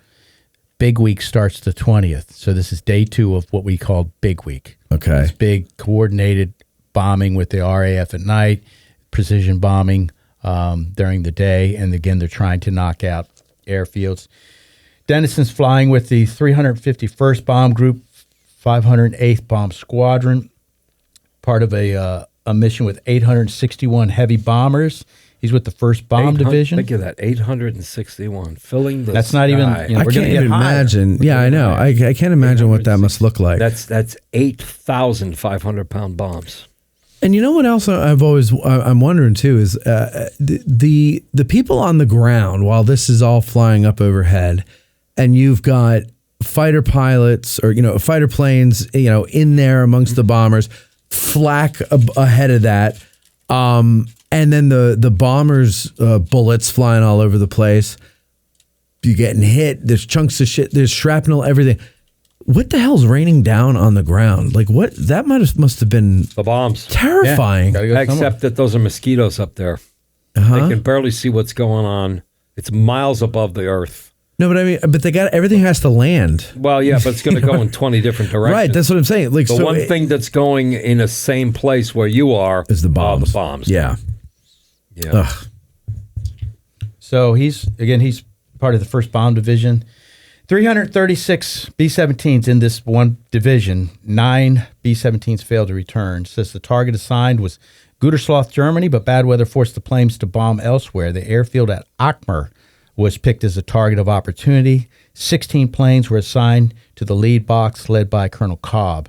Big Week starts the 20th. So this is day 2 of what we call Big Week. Okay. It's big coordinated bombing with the RAF at night, precision bombing during the day, and again, they're trying to knock out airfields. Dennison's flying with the 351st Bomb Group, 508th Bomb Squadron, part of a mission with 861 heavy bombers. He's with the 1st Bomb Division. Think of that, 861, filling the That's not even, sky. I can't even imagine. Yeah, I know. I can't imagine what that must look like. That's 8,500-pound bombs. And you know what else I'm wondering too is the people on the ground while this is all flying up overhead, and you've got fighter pilots or fighter planes in there amongst the bombers, flak ahead of that, and then the bombers bullets flying all over the place. You're getting hit. There's chunks of shit. There's shrapnel. Everything. What the hell's raining down on the ground? Like what? That must have been the bombs. Terrifying. Yeah, except that those are mosquitoes up there. Uh-huh. They can barely see what's going on. It's miles above the earth. No, but they got everything has to land. Well, yeah, but it's going to go in 20 different directions. Right, that's what I'm saying. Like the one thing that's going in the same place where you are is the bombs. The bombs. Yeah. Ugh. So he's part of the 1st Bomb Division. 336 B-17s in this one division. 9 B-17s failed to return. Says the target assigned was Gütersloh, Germany, but bad weather forced the planes to bomb elsewhere. The airfield at Akmer was picked as a target of opportunity. 16 planes were assigned to the lead box led by Colonel Cobb.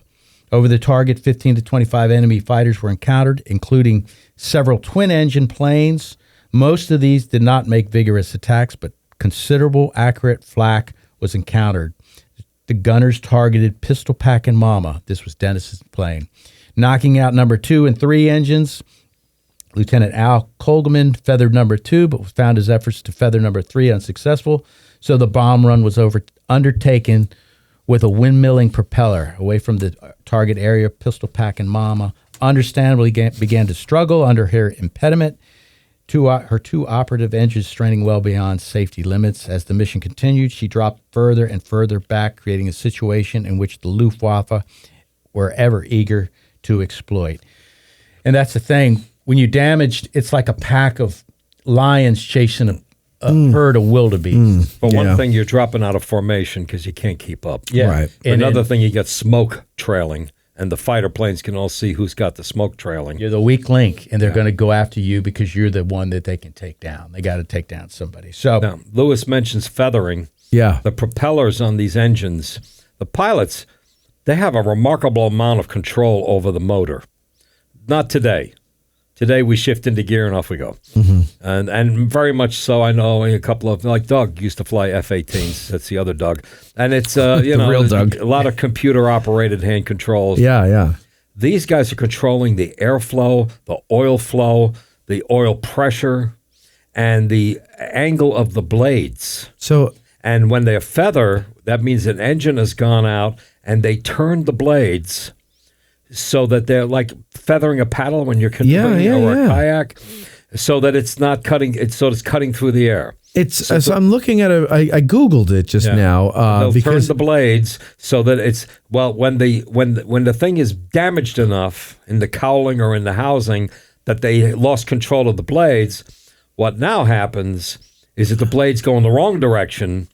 Over the target, 15 to 25 enemy fighters were encountered, including several twin-engine planes. Most of these did not make vigorous attacks, but considerable accurate flak was encountered. The gunners targeted Pistol Packin' Mama. This was Dennis's plane. Knocking out number 2 and 3 engines. Lieutenant Al Kolgeman feathered number 2, but found his efforts to feather number 3 unsuccessful. So the bomb run was undertaken with a windmilling propeller away from the target area. Pistol Packin' Mama understandably began to struggle under her impediment. Her 2 operative engines straining well beyond safety limits. As the mission continued, she dropped further and further back, creating a situation in which the Luftwaffe were ever eager to exploit. And that's the thing. When you damaged, it's like a pack of lions chasing herd of wildebeest. But one Yeah. thing, you're dropping out of formation because you can't keep up. Yeah. Right. And Another thing, you got smoke trailing, and the fighter planes can all see who's got the smoke trailing. you're the weak link, and they're going to go after you because you're the one that they can take down. They got to take down somebody. So Now, Lewis mentions feathering. Yeah. The propellers on these engines, the pilots, they have a remarkable amount of control over the motor. Not today. Today we shift into gear and off we go. And very much so. I know a couple of, like Doug used to fly F-18s. That's the other Doug. And it's, real Doug. a lot of computer operated hand controls. Yeah. Yeah. These guys are controlling the airflow, the oil flow, the oil pressure, and the angle of the blades. So And when they feather, that means an engine has gone out and they turn the blades so that they're like feathering a paddle when you're canoeing or a kayak, so that it's not cutting. It's cutting through the air. it's so I'm looking at I Googled it just now They'll because turn the blades so that it's when the thing is damaged enough in the cowling or in the housing that they lost control of the blades. What now happens is that the blades go in the wrong direction,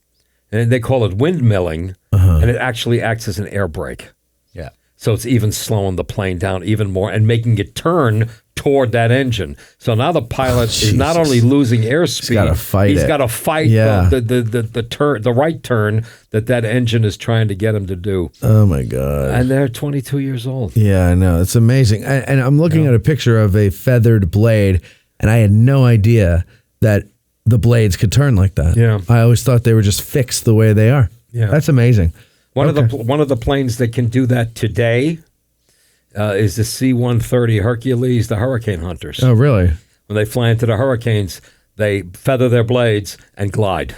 and they call it windmilling, and it actually acts as an air brake. yeah. So it's even slowing the plane down even more and making it turn toward that engine. So now the pilot is not Jesus. only losing airspeed, gotta fight he's it. got to fight Yeah. the right turn that engine is trying to get him to do. oh my God. And they're 22 years old. Yeah, I know. It's amazing. And I'm looking at a picture of a feathered blade, and I had no idea that the blades could turn like that. Yeah. I always thought they were just fixed the way they are. Yeah. That's amazing. One of the planes that can do that today is the C-130 Hercules, the Hurricane Hunters. Oh, really? When they fly into the hurricanes, they feather their blades and glide.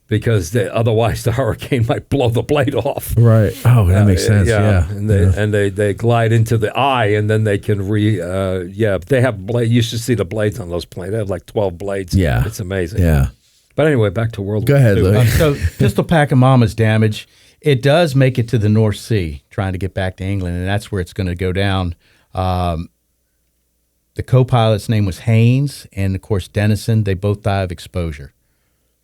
Because otherwise the hurricane might blow the blade off. Right. Oh, that makes sense. Yeah. And they glide into the eye, and then they can they have blade. You should see the blades on those planes. They have like 12 blades. Yeah. It's amazing. Yeah. But anyway, back to World Go War ahead, II. Lou. So Pistol Pack and Mama's damage. It does make it to the North Sea, trying to get back to England, and that's where it's going to go down. The co-pilot's name was Haynes, and of course Dennison. They both die of exposure.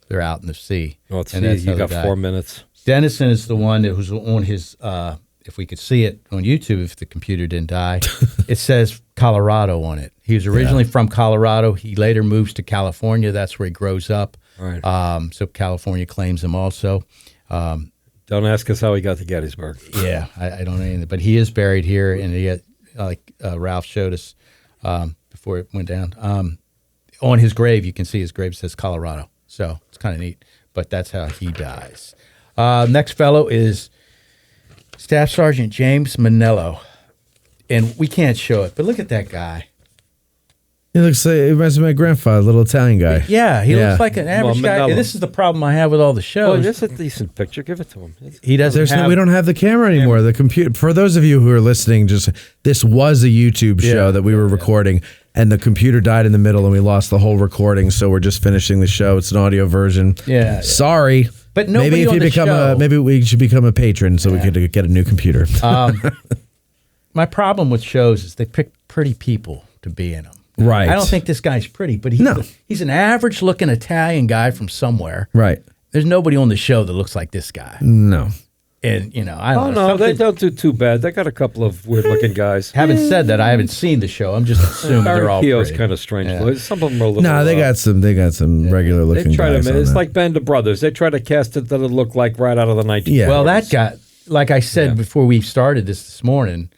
They're out in the sea. Let's and see. that's how You they got died. 4 minutes. Dennison is the one that was on his. If we could see it on YouTube, if the computer didn't die, it says Colorado on it. He was originally from Colorado. He later moves to California. That's where he grows up. Right. So California claims him also. Don't ask us how he got to Gettysburg. Yeah, I don't know anything, but he is buried here, and he had, like Ralph showed us before it went down. On his grave, you can see his grave says Colorado, so it's kind of neat. But that's how he dies. Next fellow is Staff Sergeant James Manello, and we can't show it, but look at that guy. He looks like, it reminds me of my grandfather, little Italian guy. Yeah, he looks like an average guy. Manello. And this is the problem I have with all the Oh, shows. that's a decent picture. Give it to him. He doesn't have. We don't have the camera anymore. The computer. For those of you who are listening, this was a YouTube show that we were recording, and the computer died in the middle, and we lost the whole recording. So we're just finishing the show. It's an audio version. Yeah. Sorry, But nobody maybe if on you the become show- maybe we should become a patron so we could get a new computer. My problem with shows is they pick pretty people to be in them. Right. I don't think this guy's pretty, but he's an average-looking Italian guy from somewhere. Right. There's nobody on the show that looks like this guy. No. And, I don't Oh, know. no, they something- don't do too bad. They got a couple of weird-looking guys. Having said that, I haven't seen the show. I'm just assuming they're all Keogh's pretty. kind of strange. Yeah. Some of them are a little. No, they got some regular looking They try guys. to. on It's that. like Band of Brothers. They try to cast it that it look like right out of the 1940s. Yeah. Well, that guy, like I said before we started this morning,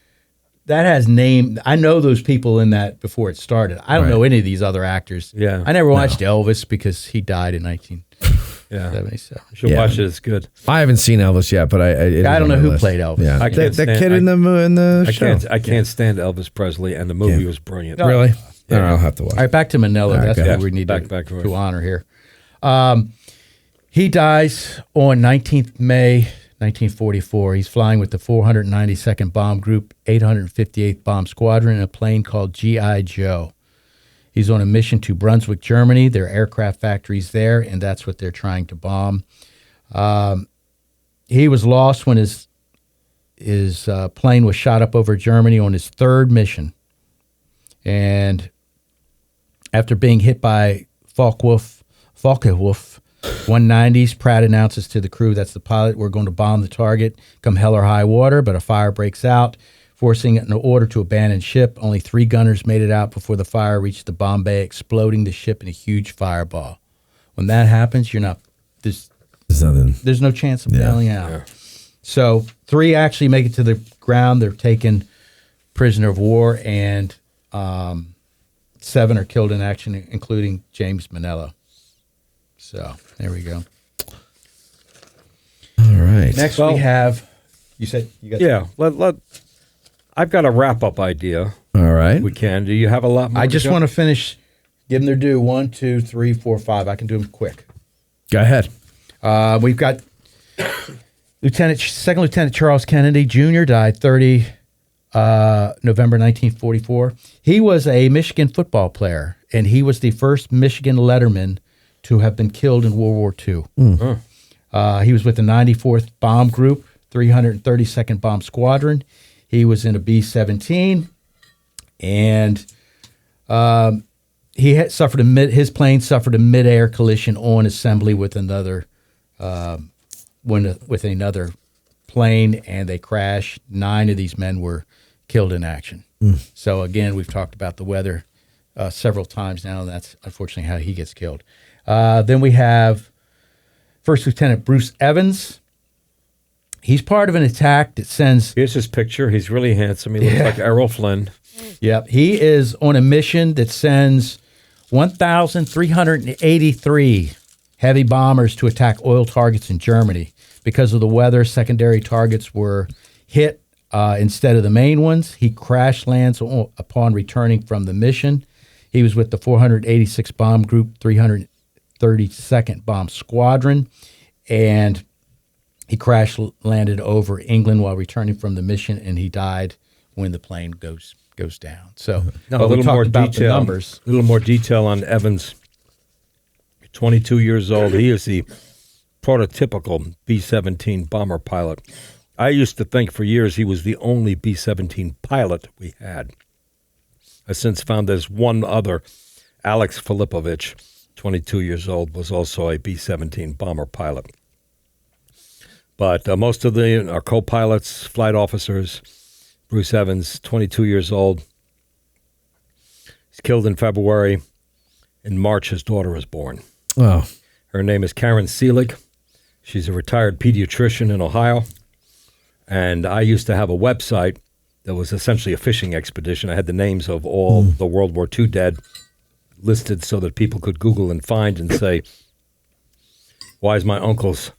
that has name. I know those people in that before it started. I don't know any of these other actors. Yeah. I never watched Elvis because he died in 1977. You should watch it. It's good. I haven't seen Elvis yet, but it is I don't on know my who list. played Elvis. Yeah, I that can't stand- kid in the show. I can't stand Elvis Presley, and the movie was brilliant. Really? Yeah. I'll have to watch. All right, back to Manello. right, That's go what ahead. we need Back to to honor here. He dies on 19th May 1944. He's flying with the 492nd Bomb Group, 858th Bomb Squadron, in a plane called G.I. Joe. He's on a mission to Brunswick, Germany. There are aircraft factories there, and that's what they're trying to bomb. He was lost when his plane was shot up over Germany on his third mission. And after being hit by Focke-Wulf 190s. Pratt announces to the crew, that's the pilot, we're going to bomb the target come hell or high water, but a fire breaks out, forcing an order to abandon ship. Only 3 gunners made it out before the fire reached the bomb bay, exploding the ship in a huge fireball. When that happens, there's no chance of bailing out. Yeah. So 3 actually make it to the ground. They're taken prisoner of war, and 7 are killed in action, including James Manella. So there we go. All right. Next we have. You said you got. Yeah. I've got a wrap up idea. All right. We can. Do you have a lot more? I just want to finish. Give them their due. 1, 2, 3, 4, 5. I can do them quick. Go ahead. We've got Second Lieutenant Charles Kennedy Jr. died 30 November 1944. He was a Michigan football player, and he was the first Michigan letterman to have been killed in World War II. He was with the 94th Bomb Group, 332nd Bomb Squadron. He was in a B-17, and he had suffered his plane suffered a mid-air collision on assembly with another plane, and they crashed. 9 of these men were killed in action. So again, we've talked about the weather several times now, and that's unfortunately how he gets killed. Then we have First Lieutenant Bruce Evans. He's part of an attack that sends... Here's his picture. He's really handsome. He looks like Errol Flynn. Yep. He is on a mission that sends 1,383 heavy bombers to attack oil targets in Germany. Because of the weather, secondary targets were hit instead of the main ones. He crash lands upon returning from the mission. He was with the 486 Bomb Group, 332nd Bomb Squadron, and he crash landed over England while returning from the mission, and he died when the plane goes down. So a little more detail. Numbers. A little more detail on Evans. 22 years old. He is the prototypical B-17 bomber pilot. I used to think for years he was the only B-17 pilot we had. I since found there's one other, Alex Filipovich, 22 years old, was also a B-17 bomber pilot. But most of our co-pilots, flight officers, Bruce Evans, 22 years old. He's killed in February. In March, his daughter was born. Oh. Her name is Karen Siegel. She's a retired pediatrician in Ohio. And I used to have a website that was essentially a fishing expedition. I had the names of all the World War II dead listed so that people could Google and find and say, why is my uncle's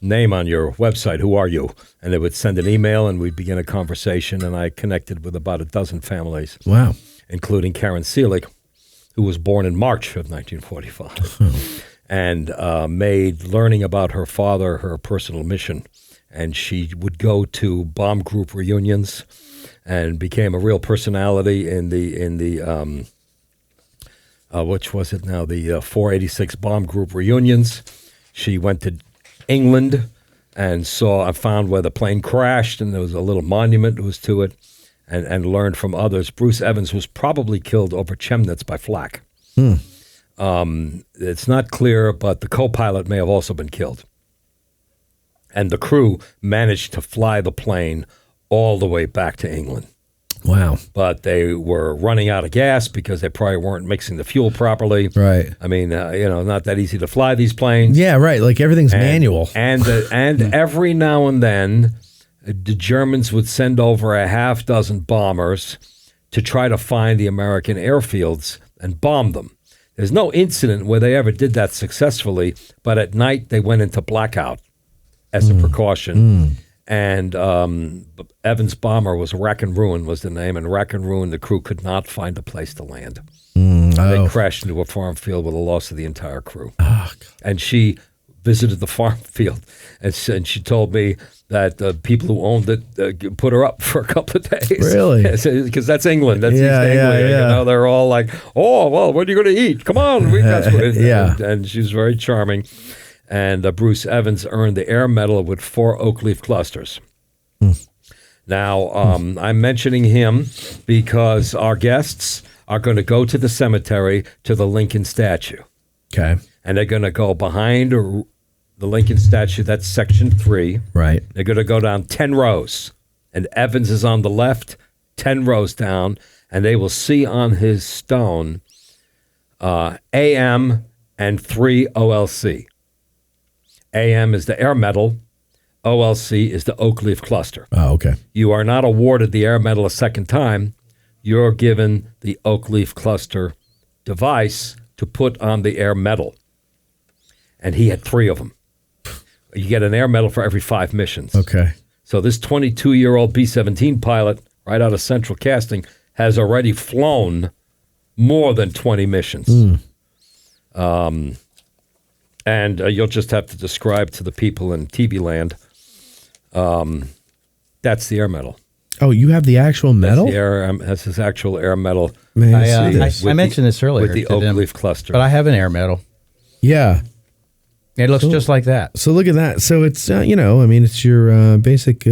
name on your website? Who are you? And they would send an email, and we'd begin a conversation, and I connected with about a dozen families. Wow. Including Karen Seelig, who was born in March of 1945, and made learning about her father her personal mission. And she would go to bomb group reunions and became a real personality in the which was it now, the 486 bomb group reunions. She went to England and found where the plane crashed, and there was a little monument that was to it, and learned from others. Bruce Evans was probably killed over Chemnitz by flak. It's not clear, but the co-pilot may have also been killed. And the crew managed to fly the plane all the way back to England. Wow. But they were running out of gas because they probably weren't mixing the fuel properly. Right. I mean, not that easy to fly these planes. Yeah, right. Like everything's manual. And every now and then, the Germans would send over a half dozen bombers to try to find the American airfields and bomb them. There's no incident where they ever did that successfully, but at night they went into blackout as a precaution. And Evans Bomber was Rack and Ruin was the name, and Rack and Ruin, the crew could not find a place to land. They crashed into a farm field with the loss of the entire crew. Oh, and she visited the farm field, and she told me that the people who owned it put her up for a couple of days. Really? Because that's England. That's East Anglia. Yeah. You know, they're all like, oh, well, what are you going to eat? Come on. And she's very charming. And Bruce Evans earned the Air Medal with 4 oak leaf clusters. Now, I'm mentioning him because our guests are going to go to the cemetery to the Lincoln statue. Okay. and they're going to go behind the Lincoln statue. That's section 3. Right. They're going to go down 10 rows, and Evans is on the left, 10 rows down, and they will see on his stone AM and 3 OLC. AM is the air medal. OLC is the oak leaf cluster. Oh, okay. You are not awarded the air medal a second time. You're given the oak leaf cluster device to put on the air medal. And he had 3 of them. You get an air medal for every 5 missions. Okay. So this 22-year-old B-17 pilot right out of Central Casting has already flown more than 20 missions. And you'll just have to describe to the people in TV land, that's the air medal. Oh, you have the actual medal? That's his actual air medal. May I see this? I mentioned this earlier with the to oak them, leaf cluster. but I have an air medal. Yeah. It looks just like that. So look at that. So it's, it's your basic...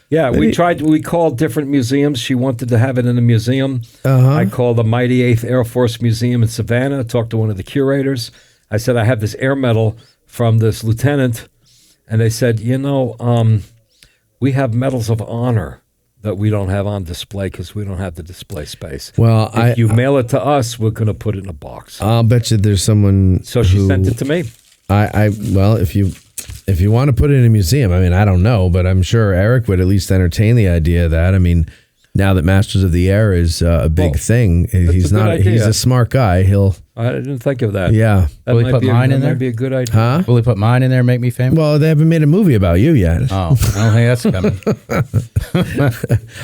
Yeah, we called different museums. She wanted to have it in a museum. I called the Mighty 8th Air Force Museum in Savannah, talked to one of the curators. I said, I have this air medal from this lieutenant. And they said, we have medals of honor that we don't have on display because we don't have the display space. Well, if you mail it to us, we're going to put it in a box. I'll bet you there's someone So she sent it to me. Well, if you want to put it in a museum, I don't know, but I'm sure Eric would at least entertain the idea of that. Now that Masters of the Air is a big thing, he's a smart guy. I didn't think of that. Yeah. That Will he put mine in there? Might be a good idea. Huh? Will he put mine in there and make me famous? Well, they haven't made a movie about you yet. Oh, I don't think that's coming.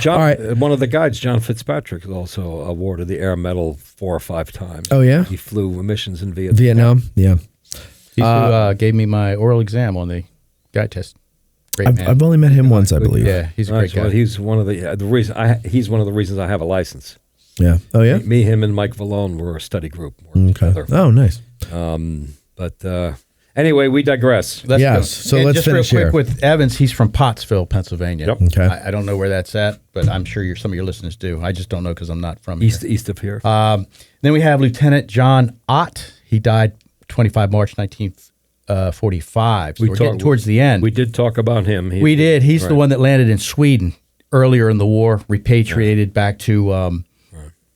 John, All right. one of the guides, John Fitzpatrick, is also awarded the Air Medal 4 or 5 times. Oh, yeah? He flew missions in Vietnam. Vietnam? Yeah. He's who gave me my oral exam on the guide test. Great man. I've only met him once, I believe. Yeah, he's a great guy. Well, he's one of the reason. He's one of the reasons I have a license. Yeah. Oh, yeah? Me, him, and Mike Vallone were a study group. Okay. Together. Oh, nice. But anyway, we digress. Let's Yes, go. so And let's just real finish quick here. with Evans. He's from Pottsville, Pennsylvania. Yep. Okay. I don't know where that's at, but I'm sure some of your listeners do. I just don't know because I'm not from East of here. Then we have Lieutenant John Ott. He died 25 March 1945. So we're getting towards the end. We did talk about him. We did. He's the one that landed in Sweden earlier in the war, repatriated back to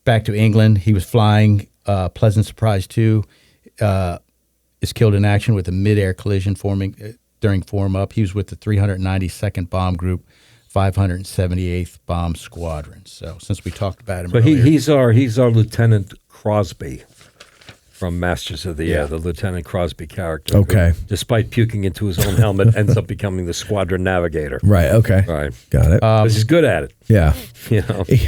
England. He was flying Pleasant Surprise 2. Is killed in action with a mid-air collision during form-up. He was with the 392nd Bomb Group, 578th Bomb Squadron. So since we talked about him earlier. he's our Lieutenant Crosby from Masters of the Air, the Lieutenant Crosby character. Okay. Who, despite puking into his own helmet, ends up becoming the squadron navigator. Right. Okay. Right. Got it. 'Cause he's good at it. Yeah.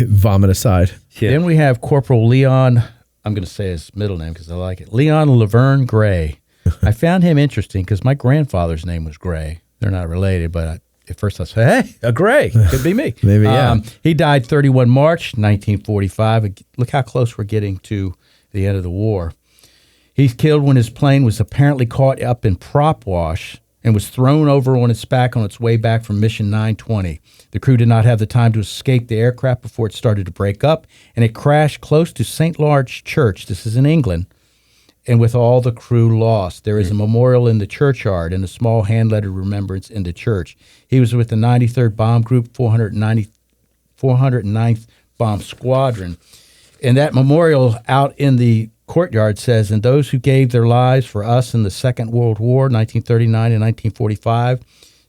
Vomit aside. Yeah. Then we have Corporal Leon, I'm going to say his middle name because I like it, Leon Laverne Gray. I found him interesting because my grandfather's name was Gray. They're not related, but at first I said, hey, a Gray. Could be me. Maybe, yeah. He died 31 March 1945. Look how close we're getting to the end of the war. He's killed when his plane was apparently caught up in prop wash and was thrown over on its back on its way back from Mission 920. The crew did not have the time to escape the aircraft before it started to break up, and it crashed close to St. Large Church. This is in England. And with all the crew lost, there is a memorial in the churchyard and a small hand-lettered remembrance in the church. He was with the 93rd Bomb Group, 409th Bomb Squadron. And that memorial out in the courtyard says, and those who gave their lives for us in the Second World War, 1939 and 1945,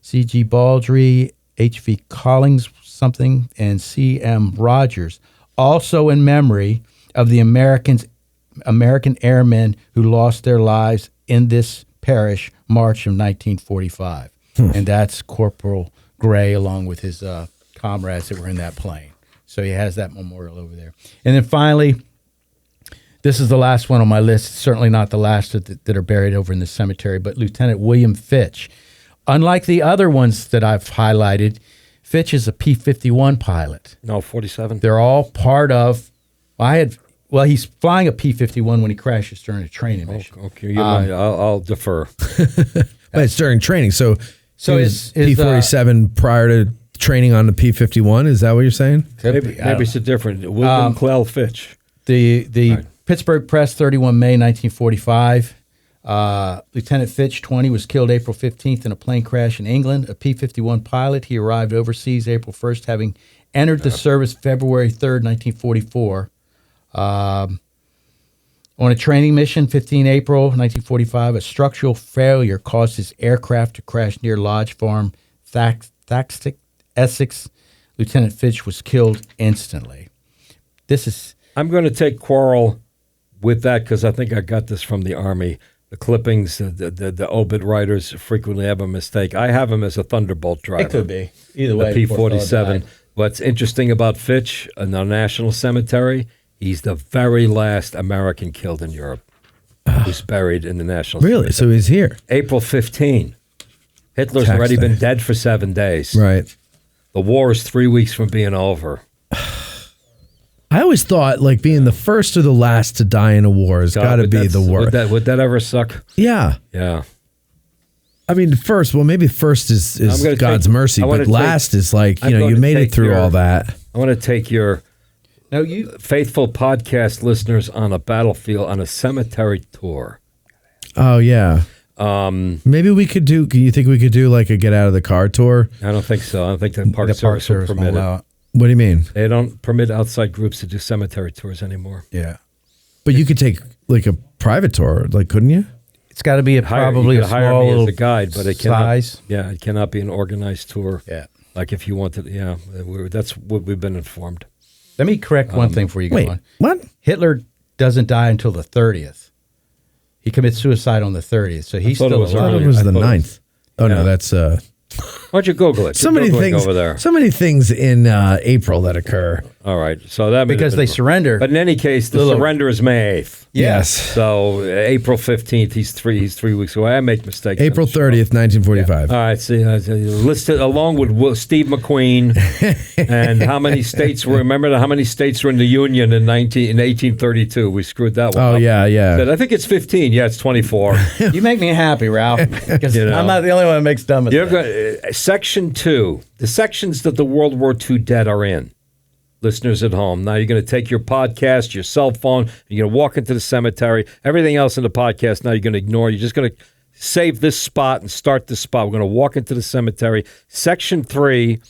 C.G. Baldry, H.V. Collings something, and C.M. Rogers, also in memory of the American airmen who lost their lives in this parish March of 1945. And that's Corporal Gray along with his comrades that were in that plane. So he has that memorial over there. And then finally, this is the last one on my list. It's certainly not the last that are buried over in the cemetery, but Lieutenant William Fitch. Unlike the other ones that I've highlighted, Fitch is a P-51 pilot. No, 47. They're all part of, he's flying a P-51 when he crashes during a training mission. Okay, I'll defer. But it's during training. So So he is was P-47 prior to training on the P-51? Is that what you're saying? Maybe it's a different. William Clell Fitch. The Pittsburgh Press, 31 May 1945. Lieutenant Fitch, 20, was killed April 15th in a plane crash in England. A P-51 pilot. He arrived overseas April 1st, having entered the service February 3rd, 1944. On a training mission, 15 April 1945, a structural failure caused his aircraft to crash near Lodge Farm, Thaxted, Essex. Lieutenant Fitch was killed instantly. I'm going to take quarrel with that because I think I got this from the Army. The clippings, the obit writers frequently have a mistake. I have him as a Thunderbolt driver. It could be. Either way. The P-47. What's interesting about Fitch in the National Cemetery, he's the very last American killed in Europe who's buried in the National Really? Cemetery. So he's here. April 15. Hitler's already been dead for 7 days. Right. The war is 3 weeks from being over. I always thought like being the first or the last to die in a war has got to be the worst. Would that ever suck? Yeah. Yeah. I mean, first, well, maybe first is God's mercy, but last is like, you made it through all that. I want to take your faithful podcast listeners on a battlefield, on a cemetery tour. Oh, yeah. Maybe we could do, you think we could do like a get out of the car tour? I don't think so. I don't think the Park Service will permit it. What do you mean? They don't permit outside groups to do cemetery tours anymore. Yeah. But you could take like a private tour, like, couldn't you? It's got to be probably a small me little as a guide, but it cannot. size. Yeah, it cannot be an organized tour. Yeah. Like if you wanted, that's what we've been informed. Let me correct one thing before you go on. What? Hitler doesn't die until the 30th. He commits suicide on the 30th, so he's still alive. I thought it was the 9th. Oh, no, that's... Why don't you Google it? So many things over there. So many things in April that occur. All right, so that because they surrender. But in any case, the surrender is May 8th. Yes. So April 15th, he's 3 weeks away. I make mistakes. April 30th, 1945. Yeah. All right, see, listed along with Steve McQueen and how many states were. Remember how many states were in the Union in 1832? We screwed that one up. Oh yeah. Said, I think it's 15. Yeah, it's 24. You make me happy, Ralph, because I'm not the only one that makes dumb mistakes. Section 2, the sections that the World War II dead are in. Listeners at home, now you're going to take your podcast, your cell phone, you're going to walk into the cemetery. Everything else in the podcast, now you're going to ignore. You're just going to save this spot and start this spot. We're going to walk into the cemetery. Section 3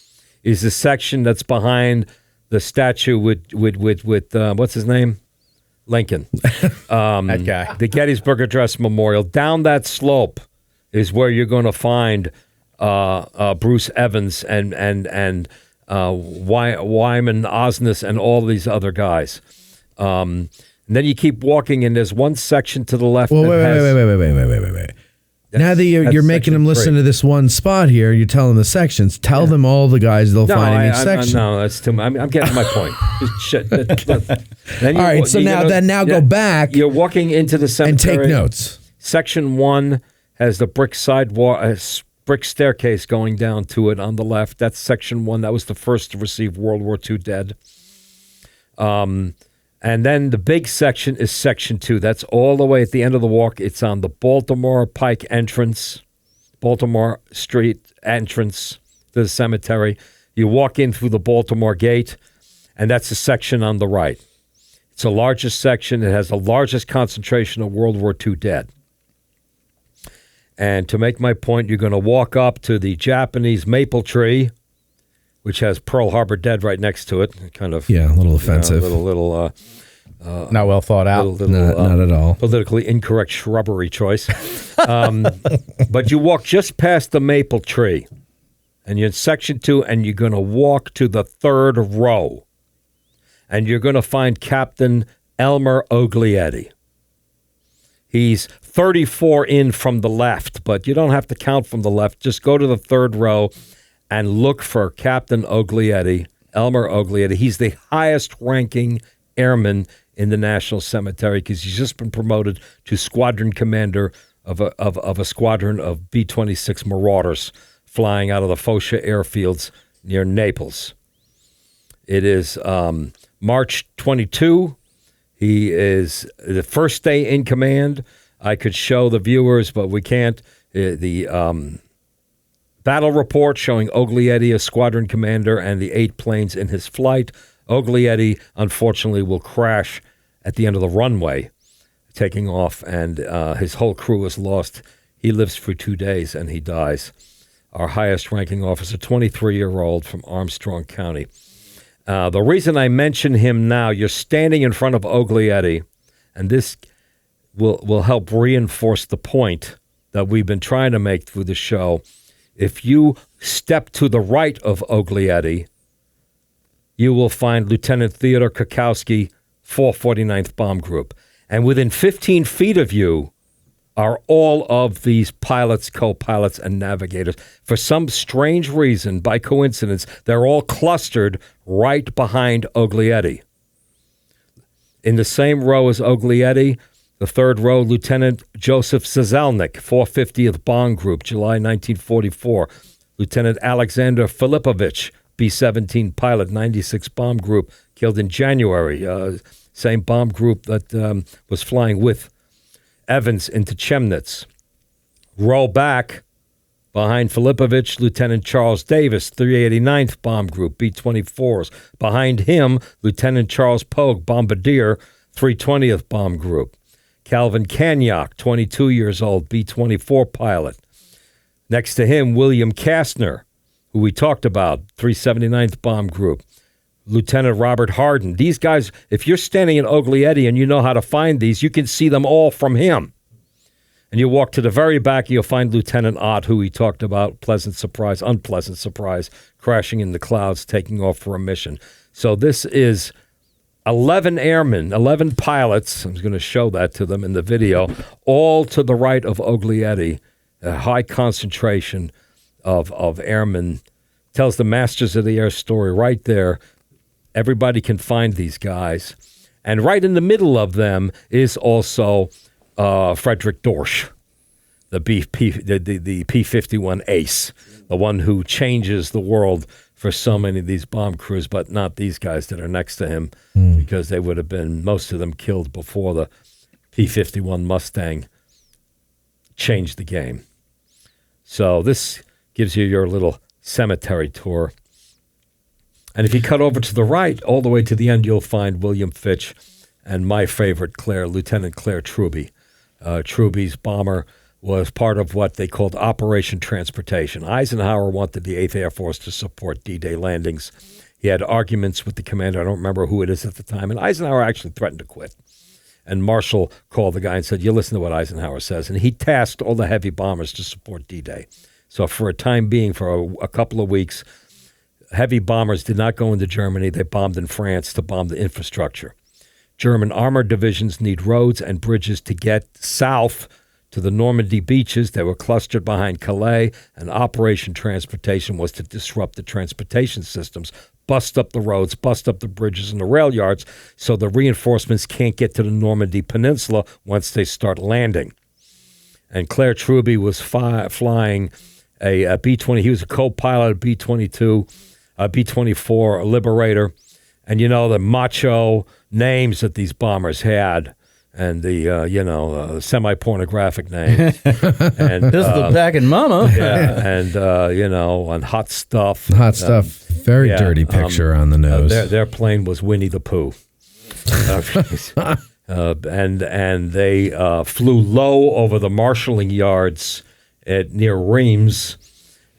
is the section that's behind the statue with what's his name? Lincoln. That guy. The Gettysburg Address Memorial. Down that slope is where you're going to find Bruce Evans and Wyman Osnes and all these other guys. And then you keep walking, and there's one section to the left. Well, wait. Now that you're making them listen to this one spot here, you're telling the sections. Tell them all the guys they'll find in each section. No, that's too much. I'm getting my point. All right, so now go back. You're walking into the cemetery. And take notes. Section 1 has the brick sidewalk, brick staircase going down to it on the left. That's section 1. That was the first to receive World War II dead. And then the big section is section 2. That's all the way at the end of the walk. It's on the Baltimore Pike entrance, Baltimore Street entrance to the cemetery. You walk in through the Baltimore gate, and that's the section on the right. It's the largest section. It has the largest concentration of World War II dead. And to make my point, you're going to walk up to the Japanese maple tree, which has Pearl Harbor dead right next to it. Kind of, a little offensive, not well thought out, not at all. Politically incorrect shrubbery choice. But you walk just past the maple tree, and you're in section 2, and you're going to walk to the third row, and you're going to find Captain Elmer Oglietti. He's 34 in from the left, but you don't have to count from the left. Just go to the third row and look for Captain Oglietti, Elmer Oglietti. He's the highest-ranking airman in the National Cemetery because he's just been promoted to squadron commander of a squadron of B-26 Marauders flying out of the Fosha airfields near Naples. It is March 22. He is the first day in command. I could show the viewers, but we can't. The battle report showing Oglietti as squadron commander and the 8 planes in his flight. Oglietti, unfortunately, will crash at the end of the runway taking off, and his whole crew is lost. He lives for 2 days, and he dies. Our highest-ranking officer, 23-year-old from Armstrong County. The reason I mention him now, you're standing in front of Oglietti, and this will help reinforce the point that we've been trying to make through the show. If you step to the right of Oglietti, you will find Lieutenant Theodore Kukowski, 449th Bomb Group. And within 15 feet of you are all of these pilots, co-pilots, and navigators. For some strange reason, by coincidence, they're all clustered right behind Oglietti. In the same row as Oglietti, the third row, Lieutenant Joseph Szalnik, 450th Bomb Group, July 1944. Lieutenant Alexander Filipovich, B-17 pilot, 96 Bomb Group, killed in January. Same bomb group that was flying with Evans into Chemnitz. Roll back behind Filipovich, Lieutenant Charles Davis, 389th Bomb Group, B-24s. Behind him, Lieutenant Charles Pogue, Bombardier, 320th Bomb Group. Calvin Kanyak, 22 years old, B-24 pilot. Next to him, William Kastner, who we talked about, 379th Bomb Group. Lieutenant Robert Harden. These guys, if you're standing in Oglietti and you know how to find these, you can see them all from him. And you walk to the very back, you'll find Lieutenant Ott, who we talked about, pleasant surprise, unpleasant surprise, crashing in the clouds, taking off for a mission. So this is 11 airmen, 11 pilots, I'm going to show that to them in the video, all to the right of Oglietti, a high concentration of airmen. Tells the Masters of the Air story right there. Everybody can find these guys. And right in the middle of them is also Frederick Dorsch, the P-51 ace, the one who changes the world for so many of these bomb crews, but not these guys that are next to him, because they would have been, most of them, killed before the P-51 Mustang changed the game. So this gives you your little cemetery tour. And if you cut over to the right, all the way to the end, you'll find William Fitch and my favorite, Lieutenant Claire Truby. Truby's bomber was part of what they called Operation Transportation. Eisenhower wanted the 8th Air Force to support D-Day landings. He had arguments with the commander. I don't remember who it is at the time. And Eisenhower actually threatened to quit. And Marshall called the guy and said, you listen to what Eisenhower says. And he tasked all the heavy bombers to support D-Day. So for a time being, for a couple of weeks, heavy bombers did not go into Germany. They bombed in France to bomb the infrastructure. German armored divisions need roads and bridges to get south to the Normandy beaches. They were clustered behind Calais, and Operation Transportation was to disrupt the transportation systems, bust up the roads, bust up the bridges and the rail yards so the reinforcements can't get to the Normandy Peninsula once they start landing. And Claire Truby was flying a B-20. He was a co-pilot of B-22, B-24, a Liberator. And you know the macho names that these bombers had, and the semi-pornographic names. And This is the back and mama. yeah, and and hot stuff. Hot stuff. Very dirty picture on the nose. Their plane was Winnie the Pooh. And they flew low over the marshalling yards near Reims,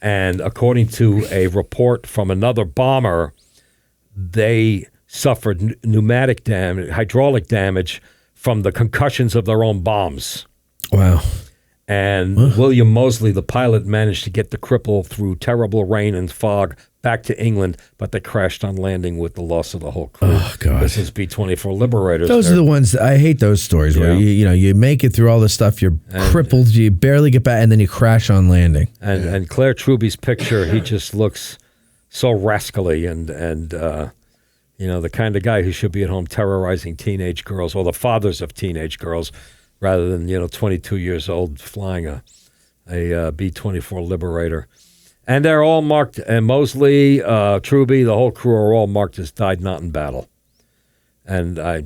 and according to a report from another bomber, they suffered pneumatic damage, hydraulic damage from the concussions of their own bombs. Wow. And William Moseley, the pilot, managed to get the cripple through terrible rain and fog back to England, but they crashed on landing with the loss of the whole crew. Oh, God. This is B-24 Liberators. Those are the ones I hate. Those stories where you make it through all this stuff, you're crippled, you barely get back, and then you crash on landing. And Claire Truby's picture, he just looks so rascally and the kind of guy who should be at home terrorizing teenage girls, or the fathers of teenage girls, rather than 22 years old flying a B-24 Liberator. And they're all marked, and Moseley, Truby, the whole crew are all marked as died not in battle. And they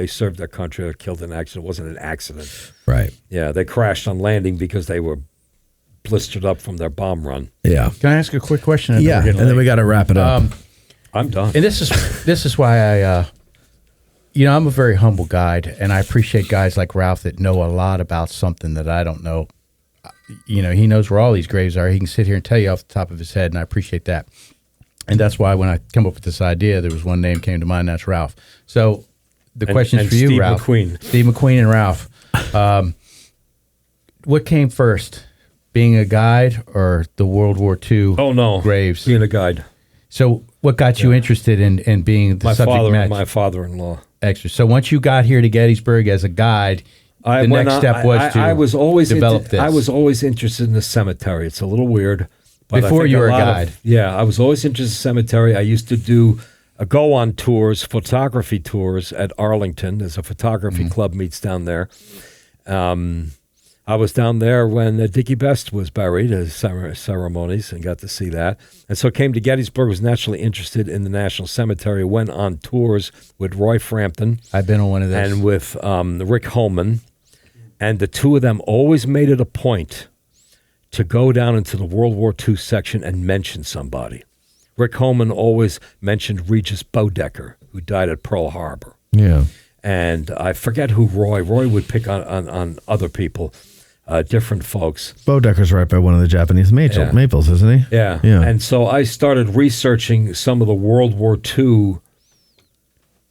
served their country, they're killed in an accident. It wasn't an accident. Right. Yeah, they crashed on landing because they were blistered up from their bomb run. Yeah. Can I ask a quick question? Yeah, and then we got to wrap it up. I'm done. And this is why I I'm a very humble guide, and I appreciate guys like Ralph that know a lot about something that I don't know. He knows where all these graves are. He can sit here and tell you off the top of his head, and I appreciate that. And that's why when I come up with this idea, there was one name came to mind, that's Ralph. So the question is for you, Steve Ralph. McQueen. Steve McQueen and Ralph. What came first, being a guide or the World War II graves? Being a guide. So what got you interested in being the subject matter? My father-in-law. Extra. So once you got here to Gettysburg as a guide, the next step was to develop this. I was always interested in the cemetery. It's a little weird. But Before you were a guide. I was always interested in the cemetery. I used to do go-on tours, photography tours at Arlington. There's a photography club meets down there. I was down there when Dickie Best was buried at ceremonies and got to see that. And so came to Gettysburg, was naturally interested in the National Cemetery, went on tours with Roy Frampton. I've been on one of those. And with Rick Holman. And the two of them always made it a point to go down into the World War II section and mention somebody. Rick Holman always mentioned Regis Bodecker, who died at Pearl Harbor. Yeah. And I forget who Roy would pick on other people. Different folks. Bodecker's right by one of the Japanese maples, isn't he? Yeah. And so I started researching some of the World War II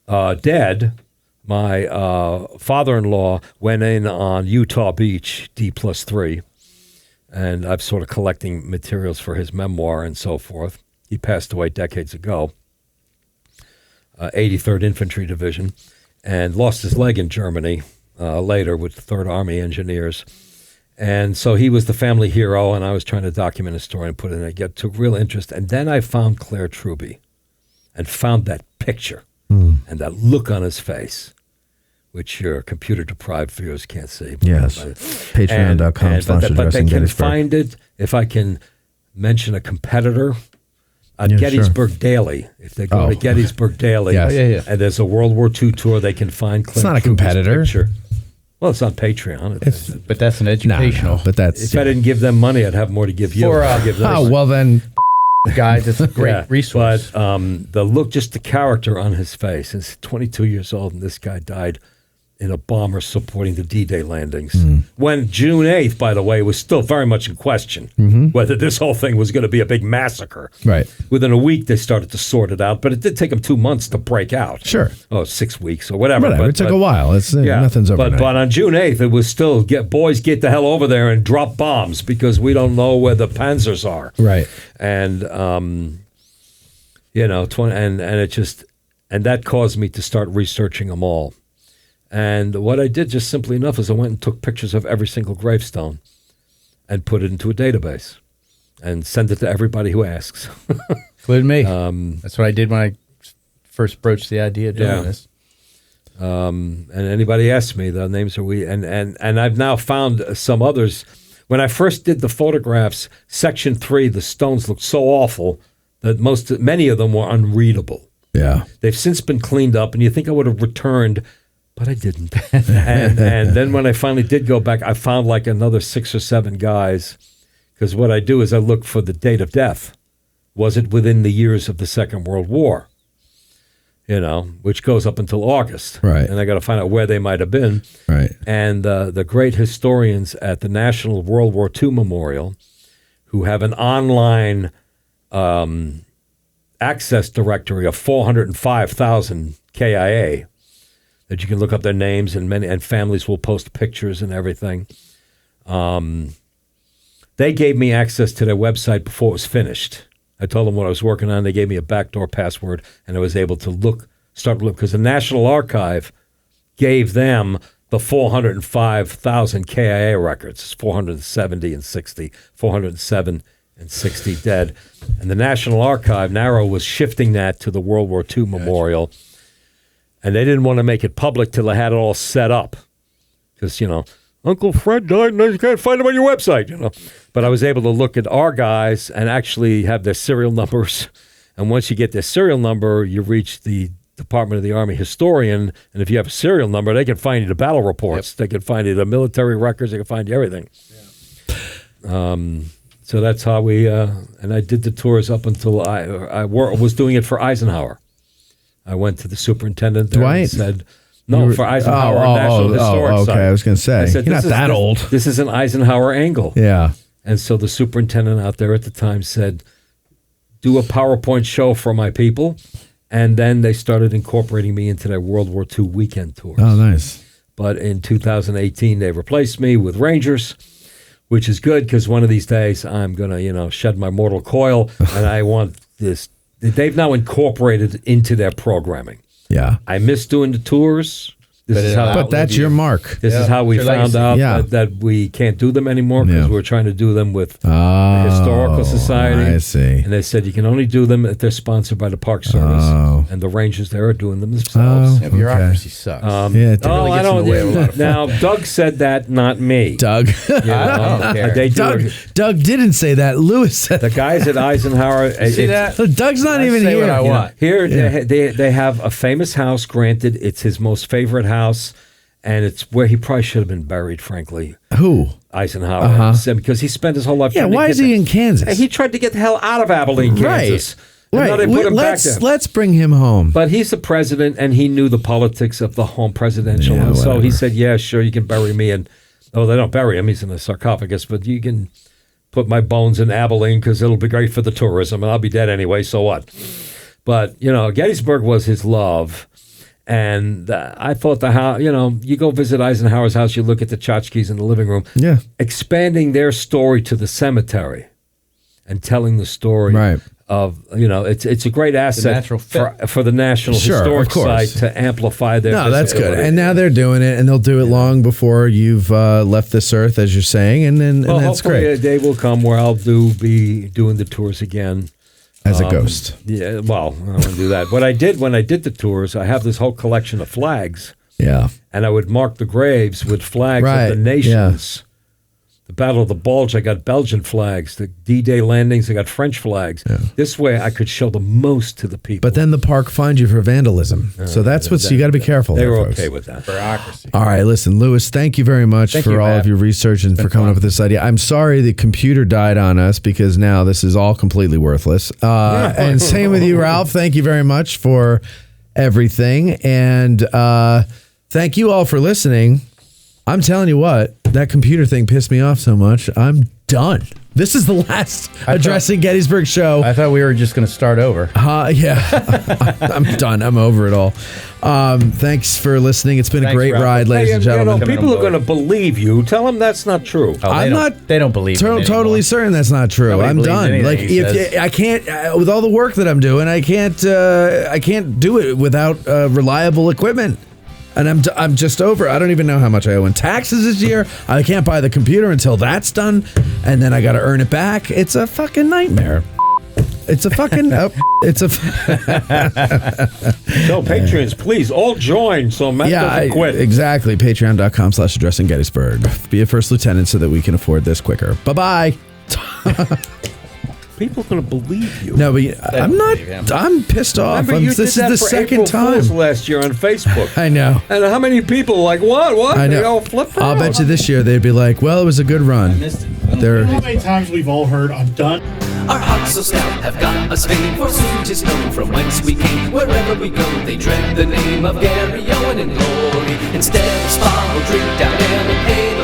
dead. My father-in-law went in on Utah Beach, D+3, and I'm sort of collecting materials for his memoir and so forth. He passed away decades ago, 83rd Infantry Division, and lost his leg in Germany later with the 3rd Army Engineers. And so he was the family hero, and I was trying to document his story and put it in. I took real interest. And then I found Claire Truby and found that picture and that look on his face, which your computer-deprived viewers can't see. Yes. Patreon.com/addressing But they can Gettysburg. find it, if I can mention a competitor, on Gettysburg Daily. If they go to Gettysburg Daily, and there's a World War II tour, they can find Claire It's not a Truby's competitor. picture. Well, it's on Patreon. But that's an educational. No, but that's If I didn't give them money, I'd have more to give you. I'd give them oh well then. Guys, it's a great resource. But the look, just the character on his face. He's 22 years old, and this guy died in a bomber supporting the D-Day landings. When June 8th, by the way, was still very much in question, whether this whole thing was going to be a big massacre. Right. Within a week, they started to sort it out, but it did take them 2 months to break out. Sure. Oh, 6 weeks or whatever. It took a while. It's nothing's overnight. But on June 8th, it was still, boys, get the hell over there and drop bombs because we don't know where the panzers are. Right. And, and that caused me to start researching them all. And what I did, just simply enough, is I went and took pictures of every single gravestone and put it into a database and send it to everybody who asks. Including me. That's what I did when I first broached the idea of doing this. And anybody asks me, the names are and I've now found some others. When I first did the photographs, Section 3, the stones looked so awful that many of them were unreadable. Yeah. They've since been cleaned up, and you think I would have returned, but I didn't. and then when I finally did go back, I found like another 6 or 7 guys, because what I do is I look for the date of death. Was it within the years of the Second World War? Which goes up until August. Right. And I got to find out where they might have been. Right. And the great historians at the National World War II Memorial, who have an online access directory of 405,000 KIA, that you can look up their names, and families will post pictures and everything. They gave me access to their website before it was finished. I told them what I was working on. They gave me a backdoor password, and I was able to start to look, because the National Archive gave them the 405,000 KIA records. It's 470 and 60, 407 and 60 dead. And the National Archive, Narrow, was shifting that to the World War II Memorial. And they didn't want to make it public till they had it all set up. Because, Uncle Fred died and you can't find him on your website, But I was able to look at our guys and actually have their serial numbers. And once you get their serial number, you reach the Department of the Army historian. And if you have a serial number, they can find you the battle reports. Yep. They can find you the military records. They can find you everything. Yeah. So that's how we, and I did the tours up until I was doing it for Eisenhower. I went to the superintendent there Dwight? and said, no, for Eisenhower National Historic okay. Site. I was going to say, said, you're not that old. This is an Eisenhower angle. Yeah. And so the superintendent out there at the time said, do a PowerPoint show for my people. And then they started incorporating me into their World War II weekend tours. Oh, nice. But in 2018, they replaced me with Rangers, which is good because one of these days I'm going to, shed my mortal coil. And I want this. They've now incorporated into their programming. Yeah. I miss doing the tours. But that's your mark. This is how we found out Yeah. that we can't do them anymore because Yeah. we're trying to do them with the Oh, Historical Society. I see. And they said you can only do them if they're sponsored by the Park Service. Oh. And the Rangers there are doing them themselves. Oh, Bureaucracy sucks. Yeah, it Oh, really I gets in don't. the way of a lot of Now, Doug said that, not me. Doug. You know, I don't care. they do Doug didn't say that. Lewis said the guys at Eisenhower. See that? Doug's not I even say here. what I want. Here, Yeah. they have a famous house. Granted, it's his most favorite house, and it's where he probably should have been buried. Frankly, Who? Eisenhower, because he spent his whole life. Yeah, trying to why get is he in Kansas? He tried to get the hell out of Abilene, Kansas. And now they put him back there. Let's bring him home. But he's the president, and he knew the politics of the home presidential. Yeah, and so he whatever. said, yeah, sure, you can bury me. And they don't bury him. He's in a sarcophagus. But you can put my bones in Abilene because it'll be great for the tourism. And I'll be dead anyway, so what? But, Gettysburg was his love. And I thought the house, you go visit Eisenhower's house, you look at the tchotchkes in the living room. Yeah. Expanding their story to the cemetery and telling the story Right. of, it's a great asset natural fit. for the National Sure, Historic of course. Site to amplify their No, that's good. visibility. And now they're doing it, and they'll do it long before you've left this earth, as you're saying, and that's hopefully great. a day will come where I'll be doing the tours again. As a ghost. Yeah, well, I want to do that. What I did when I did the tours, I have this whole collection of flags, Yeah. and I would mark the graves with flags Right, of the nations. The Battle of the Bulge, I got Belgian flags. The D-Day landings, I got French flags. This way, I could show the most to the people. But then the park finds you for vandalism. So that's what you got to be careful. They there, were folks. okay with that. Bureaucracy. All right, listen, Lewis, thank you very much for you, all Matt. of your research and for coming up with this idea. I'm sorry the computer died on us because now this is all completely worthless. And same with you, Ralph. Thank you very much for everything. And thank you all for listening. I'm telling you what, that computer thing pissed me off so much. I'm done. This is the last Addressing Gettysburg show. I thought we were just going to start over. Yeah, I'm done. I'm over it all. Thanks for listening. It's been a Thanks, great Ralph. ride, ladies and gentlemen. People are going to believe you. Tell them that's not true. Oh, I'm They don't believe it totally anymore. certain that's not true. Nobody I'm believes done. anything Like he if says. I can't with all the work that I'm doing, I can't do it without reliable equipment. And I'm just over. I don't even know how much I owe in taxes this year. I can't buy the computer until that's done, and then I got to earn it back. It's a fucking nightmare. It's a fucking. So, patrons, please all join so Matt doesn't quit. Exactly. Patreon.com/Addressing Gettysburg. Be a first lieutenant so that we can afford this quicker. Bye-bye. People are going to believe you. No, but I'm not. believe him. I'm pissed off. Remember, you This is did that the for second April time. Fools last year on Facebook. I know. And how many people like, what? I know. They all flipped I'll out. bet you this year they'd be like, well, it was a good run. They're, How many times we've all heard, I'm done? Our hearts so stout have got us famed, for soon 'tis known from whence we came. Wherever we go, they dread the name of Gary Owen in glory. Instead of spa, we'll drink down ale and hay.